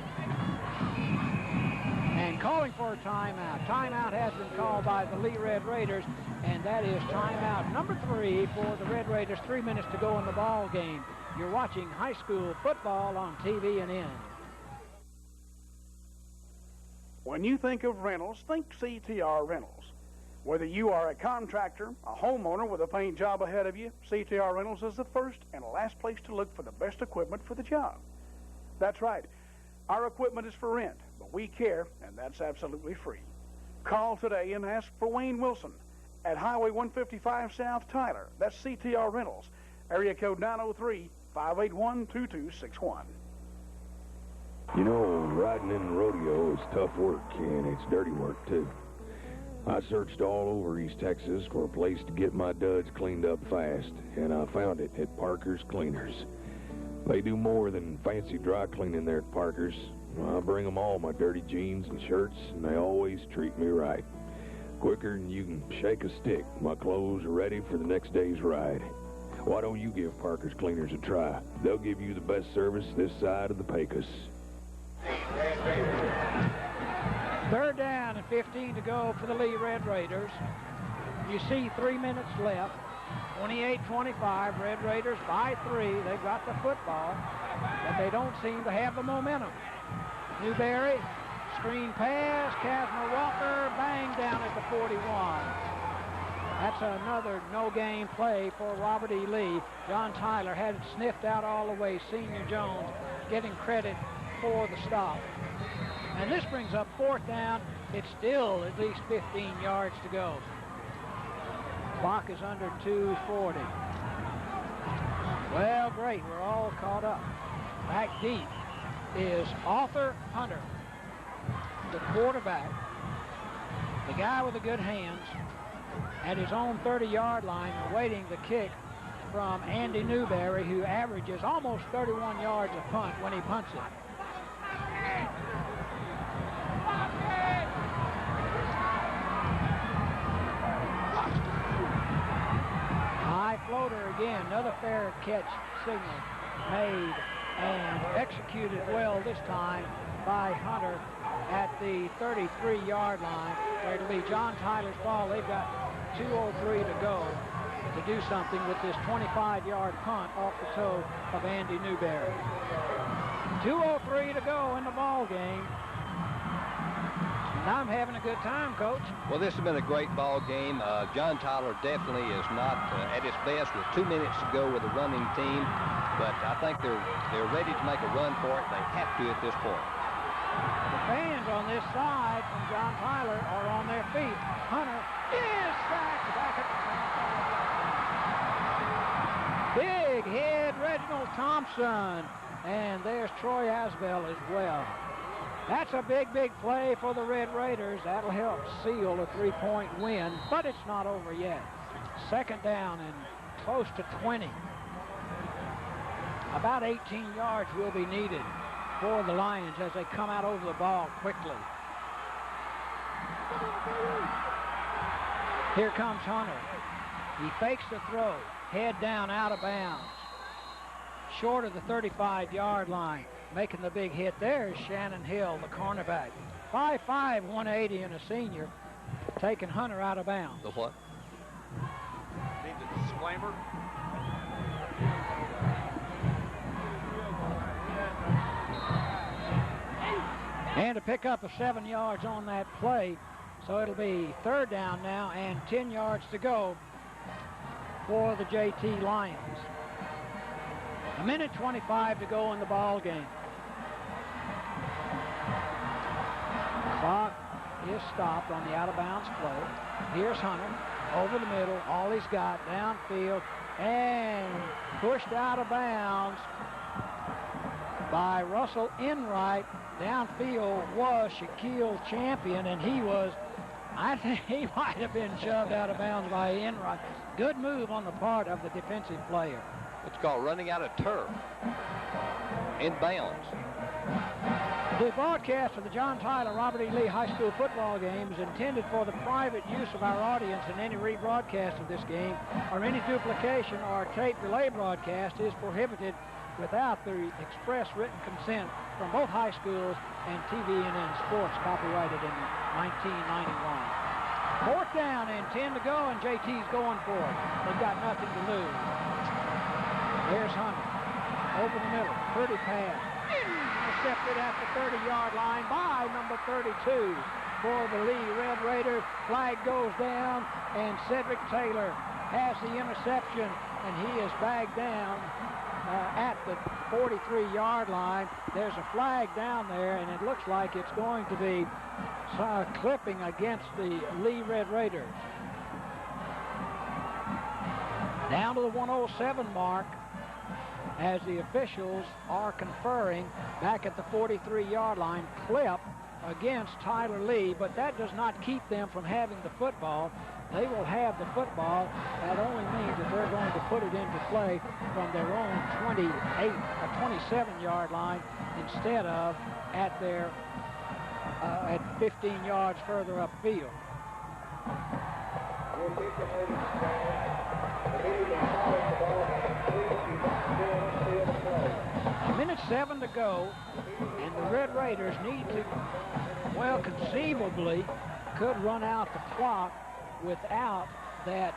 and calling for a timeout. Timeout has been called by the Lee Red Raiders, and that is timeout number 3 for the Red Raiders. 3 minutes to go in the ball game. You're watching high school football on TVNN. When you think of rentals, think CTR Rentals. Whether you are a contractor, a homeowner with a paint job ahead of you, CTR Rentals is the first and last place to look for the best equipment for the job. That's right. Our equipment is for rent, but we care, and that's absolutely free. Call today and ask for Wayne Wilson at Highway 155 South Tyler. That's CTR Rentals. Area code 903-581-2261. You know, riding in the rodeo is tough work, and it's dirty work, too. I searched all over East Texas for a place to get my duds cleaned up fast, and I found it at Parker's Cleaners. They do more than fancy dry cleaning there at Parker's. I bring them all my dirty jeans and shirts, and they always treat me right. Quicker than you can shake a stick, my clothes are ready for the next day's ride. Why don't you give Parker's Cleaners a try? They'll give you the best service this side of the Pecos. Third down and 15 to go for the Lee Red Raiders. You see 3 minutes left. 28-25, Red Raiders by 3. They've got the football, but they don't seem to have the momentum. Newberry, screen pass, Casner Walker, bang down at the 41. That's another no-gain play for Robert E. Lee. John Tyler had it sniffed out all the way. Senior Jones getting credit for the stop. And this brings up fourth down. It's still at least 15 yards to go. Clock is under 2:40. Well, great. We're all caught up. Back deep is Arthur Hunter, the quarterback, the guy with the good hands, at his own 30-yard line, awaiting the kick from Andy Newberry, who averages almost 31 yards a punt when he punts it. High floater again, another fair catch signal made and executed well this time by Hunter at the 33-yard line. It'll be John Tyler's ball. They've got 2:03 to go to do something with this 25-yard punt off the toe of Andy Newberry. 2:03 to go in the ball game. And I'm having a good time, Coach. Well, this has been a great ball game. John Tyler definitely is not at his best with 2 minutes to go with a running team, but I think they're ready to make a run for it. They have to at this point. The fans on this side from John Tyler are on their feet. Hunter is sacked back at the big head, Reginald Thompson. And there's Troy Asbell as well. That's a big, big play for the Red Raiders. That'll help seal a 3-point win, but it's not over yet. Second down and close to 20. About 18 yards will be needed for the Lions as they come out over the ball quickly. Here comes Hunter. He fakes the throw, head down, out of bounds. Short of the 35-yard line. Making the big hit there is Shannon Hill, the cornerback. 5'5", 180, and a senior, taking Hunter out of bounds. The what? Need the disclaimer. And to pick up a 7 yards on that play. So it'll be third down now and 10 yards to go for the JT Lions. 1:25 to go in the ball game. Clock is stopped on the out-of-bounds play. Here's Hunter over the middle. All he's got downfield and pushed out of bounds by Russell Enright. Downfield was Shaquille Champion, and I think he might have been shoved out of bounds by Enright. Good move on the part of the defensive player. It's called running out of turf. In bounds. The broadcast of the John Tyler Robert E. Lee High School football game is intended for the private use of our audience, and any rebroadcast of this game or any duplication or tape delay broadcast is prohibited without the express written consent from both high schools and TVNN Sports, copyrighted in 1991. Fourth down and 10 to go, and JT's going for it. They've got nothing to lose. There's Hunter. Over the middle. Pretty pass. Intercepted at the 30-yard line by number 32 for the Lee Red Raiders. Flag goes down, and Cedric Taylor has the interception, and he is bagged down at the 43-yard line. There's a flag down there, and it looks like it's going to be clipping against the Lee Red Raiders. Down to the 107 mark as the officials are conferring back at the 43-yard line. Clip against Tyler Lee, but that does not keep them from having the football. They will have the football. That only means that they're going to put it into play from their own 27-yard line instead of at their at 15 yards further upfield. 1:06 7 to go, and the Red Raiders need to, well, conceivably could run out the clock without that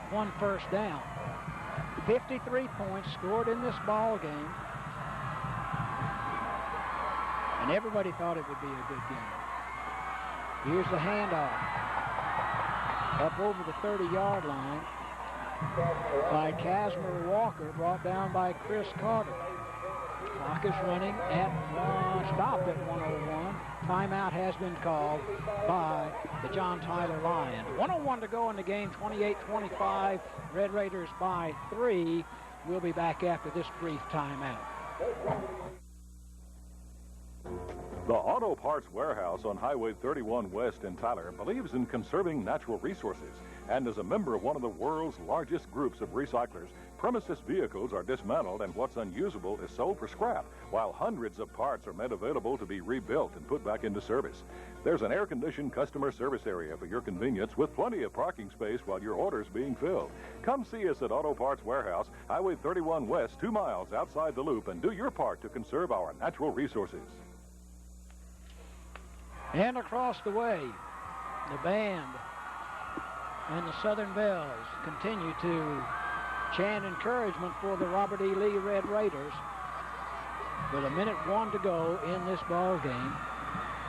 one first down. 53 points scored in this ball game, and everybody thought it would be a good game. Here's the handoff up over the 30-yard line by Casimir Walker, brought down by Chris Carter. Clock is running at stopped at 1:01. Timeout has been called by the John Tyler Lions. 1:01 to go in the game, 28-25. Red Raiders by 3. We'll be back after this brief timeout. The Auto Parts Warehouse on Highway 31 West in Tyler believes in conserving natural resources, and is a member of one of the world's largest groups of recyclers. Premises vehicles are dismantled and what's unusable is sold for scrap, while hundreds of parts are made available to be rebuilt and put back into service. There's an air-conditioned customer service area for your convenience with plenty of parking space while your order's being filled. Come see us at Auto Parts Warehouse, Highway 31 West, 2 miles outside the loop, and do your part to conserve our natural resources. And across the way, the band and the Southern Bells continue to chant encouragement for the Robert E. Lee Red Raiders. With 1:01 to go in this ball game,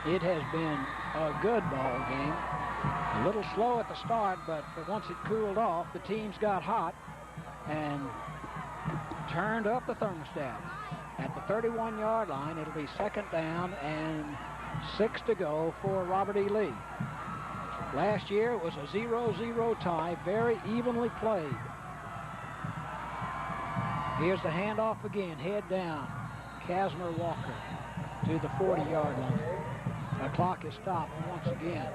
it has been a good ball game. A little slow at the start, but once it cooled off, the teams got hot and turned up the thermostat. At the 31-yard line, it'll be 2nd down and 6 to go for Robert E. Lee. Last year it was a 0-0 tie, very evenly played. Here's the handoff again, head down. Casimir Walker to the 40-yard line. The clock is stopped once again.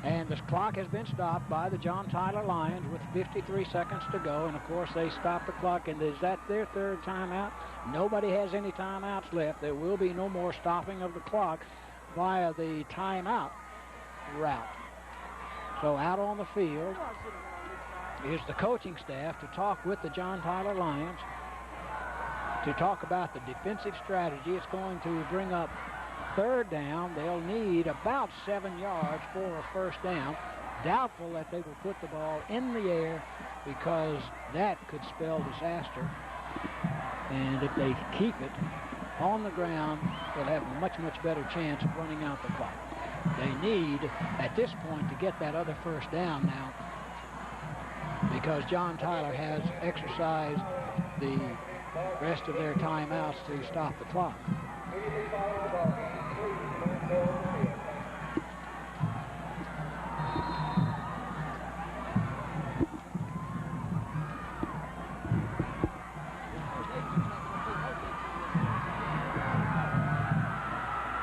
And the clock has been stopped by the John Tyler Lions with 53 seconds to go. And, of course, they stopped the clock. And is that their 3rd timeout? Nobody has any timeouts left. There will be no more stopping of the clock via the timeout route. So out on the field is the coaching staff to talk with the John Tyler Lions, to talk about the defensive strategy. It's going to bring up 3rd down. They'll need about 7 yards for a 1st down. Doubtful that they will put the ball in the air, because that could spell disaster. And if they keep it on the ground, they'll have a much, much better chance of running out the clock. They need, at this point, to get that other 1st down now, because John Tyler has exercised the rest of their timeouts to stop the clock.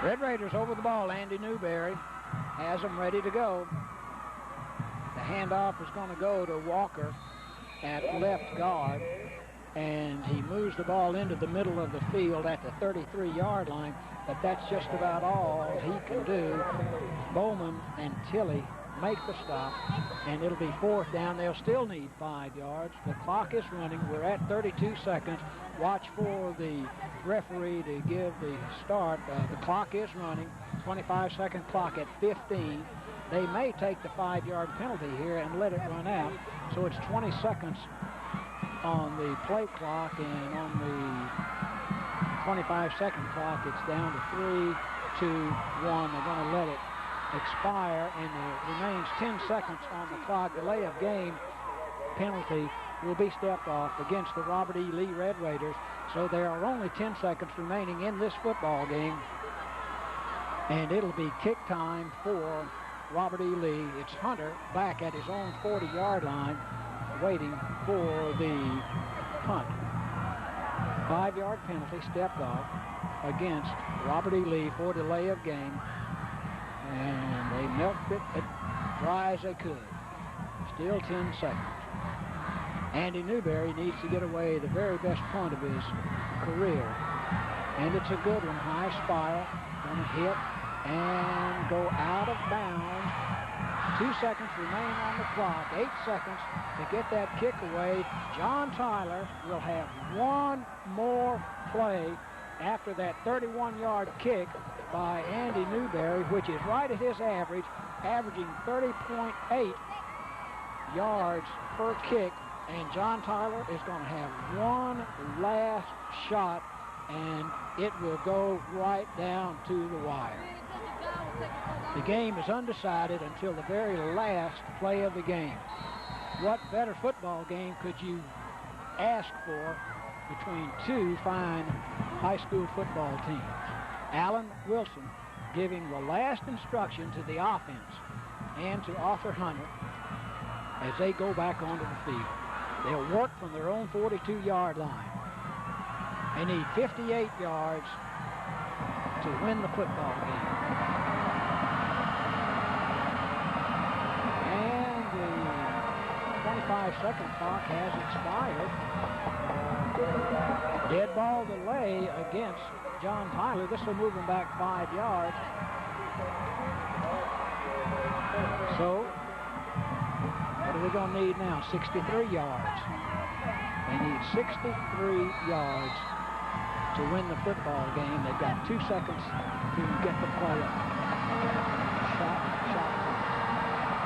Red Raiders over the ball. Andy Newberry has them ready to go. The handoff is going to go to Walker at left guard, and he moves the ball into the middle of the field at the 33-yard line, but that's just about all he can do. Bowman and Tilley make the stop, and it'll be 4th down. They'll still need 5 yards. The clock is running. We're at 32 seconds. Watch for the referee to give the start. The clock is running. 25-second clock at 15. They may take the 5-yard penalty here and let it run out. So it's 20 seconds on the play clock, and on the 25-second clock, it's down to 3, 2, 1. They're going to let it expire, and there remains 10 seconds on the clock. Delay of game penalty will be stepped off against the Robert E. Lee Red Raiders. So there are only 10 seconds remaining in this football game, and it'll be kick time for Robert E. Lee. It's Hunter back at his own 40-yard line, waiting for the punt. 5-yard penalty stepped off against Robert E. Lee for delay of game, and they milked it as dry as they could. Still 10 seconds. Andy Newberry needs to get away the very best point of his career, and it's a good one. High spiral, going to hit and go out of bounds 2 seconds remain on the clock. 8 seconds to get that kick away. John Tyler will have one more play after that 31-yard kick by Andy Newberry, which is right at his average, averaging 30.8 yards per kick. And John Tyler is going to have one last shot, and it will go right down to the wire. The game is undecided until the very last play of the game. What better football game could you ask for between two fine high school football teams? Alan Wilson giving the last instruction to the offense and to Arthur Hunter as they go back onto the field. They'll work from their own 42-yard line. They need 58 yards to win the football game. And the 25-second clock has expired. Dead ball delay against John Tyler. This will move him back 5 yards. So, what are they going to need now? 63 yards. They need 63 yards to win the football game. They've got 2 seconds to get the play up. Shot.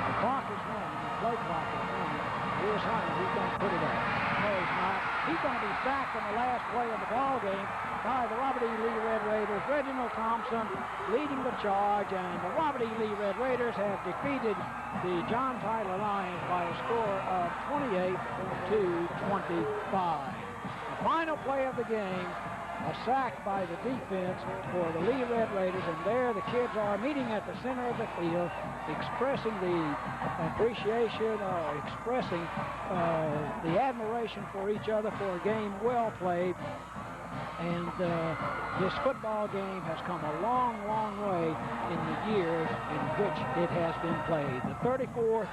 The clock is running. The play clock is running. Here's Hunter. He's going to put it up. No, he's not. He's going to be sacked on the last play of the ball game by the Robert E. Lee Red Raiders. Reginald Thompson leading the charge, and the Robert E. Lee Red Raiders have defeated the John Tyler Lions by a score of 28-25. The final play of the game, a sack by the defense for the Lee Red Raiders, and there the kids are meeting at the center of the field, expressing the appreciation, expressing the admiration for each other for a game well played. And this football game has come a long, long way in the years in which it has been played. The 34th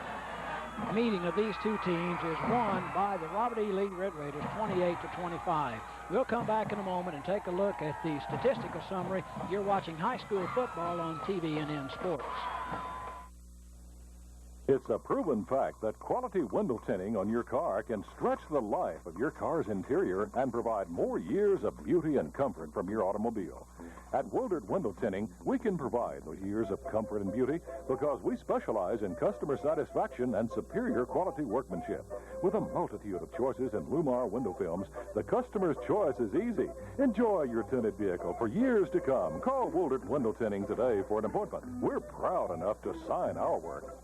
meeting of these two teams is won by the Robert E. Lee Red Raiders 28-25. We'll come back in a moment and take a look at the statistical summary. You're watching high school football on TVNN Sports. It's a proven fact that quality window tinting on your car can stretch the life of your car's interior and provide more years of beauty and comfort from your automobile. At Wildert Window Tinting, we can provide those years of comfort and beauty because we specialize in customer satisfaction and superior quality workmanship. With a multitude of choices in Lumar window films, the customer's choice is easy. Enjoy your tinted vehicle for years to come. Call Wildert Window Tinting today for an appointment. We're proud enough to sign our work.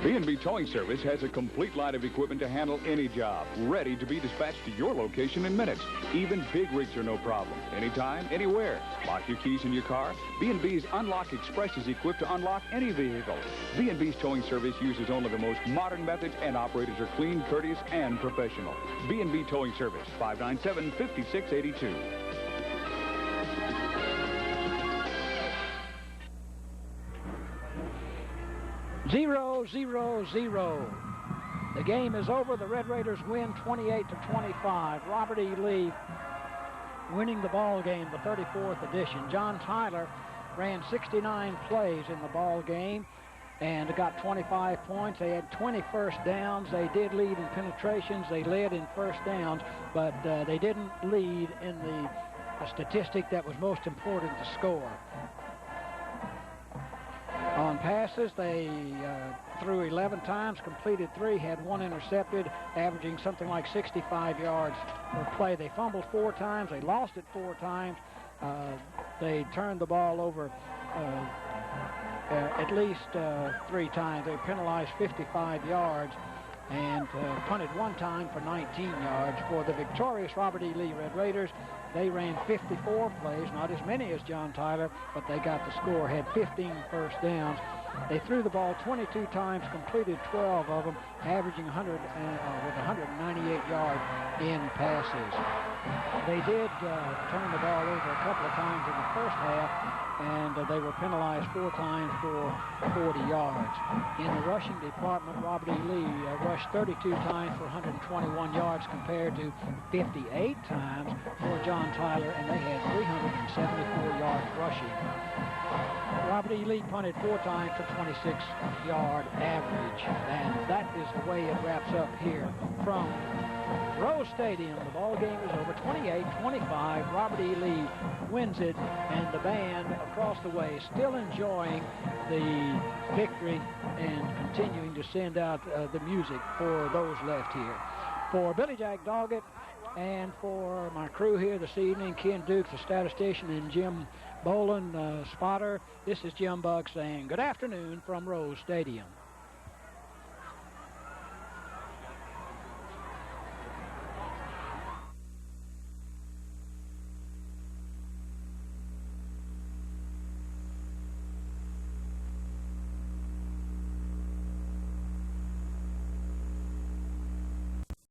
B&B Towing Service has a complete line of equipment to handle any job, ready to be dispatched to your location in minutes. Even big rigs are no problem. Anytime, anywhere. Lock your keys in your car. B&B's Unlock Express is equipped to unlock any vehicle. B&B's Towing Service uses only the most modern methods, and operators are clean, courteous, and professional. B&B Towing Service, 597-5682. 0-0-0. The game is over. The Red Raiders win 28-25. Robert E. Lee winning the ball game, the 34th edition. John Tyler ran 69 plays in the ball game and got 25 points. They had 20 first downs. They did lead in penetrations. They led in first downs, but they didn't lead in the statistic that was most important, to score. On passes, they threw 11 times, completed 3, had 1 intercepted, averaging something like 65 yards per play. They fumbled 4 times. They lost it 4 times. They turned the ball over at least 3 times. They penalized 55 yards and punted 1 time for 19 yards. For the victorious Robert E. Lee Red Raiders, they ran 54 plays, not as many as John Tyler, but they got the score, had 15 first downs. They threw the ball 22 times, completed 12 of them, averaging with 198 yards in passes. They did turn the ball over a couple of times in the first half, and they were penalized 4 times for 40 yards. In the rushing department, Robert E. Lee rushed 32 times for 121 yards compared to 58 times for John Tyler, and they had 374 yards rushing. Robert E. Lee punted 4 times for 26-yard average. And that is the way it wraps up here from Rose Stadium. The ball game is over 28-25. Robert E. Lee wins it, and the band across the way still enjoying the victory and continuing to send out the music for those left here. For Billy Jack Doggett and for my crew here this evening, Ken Dukes, the statistician, and Jim Boland, spotter, this is Jim Bugg saying good afternoon from Rose Stadium.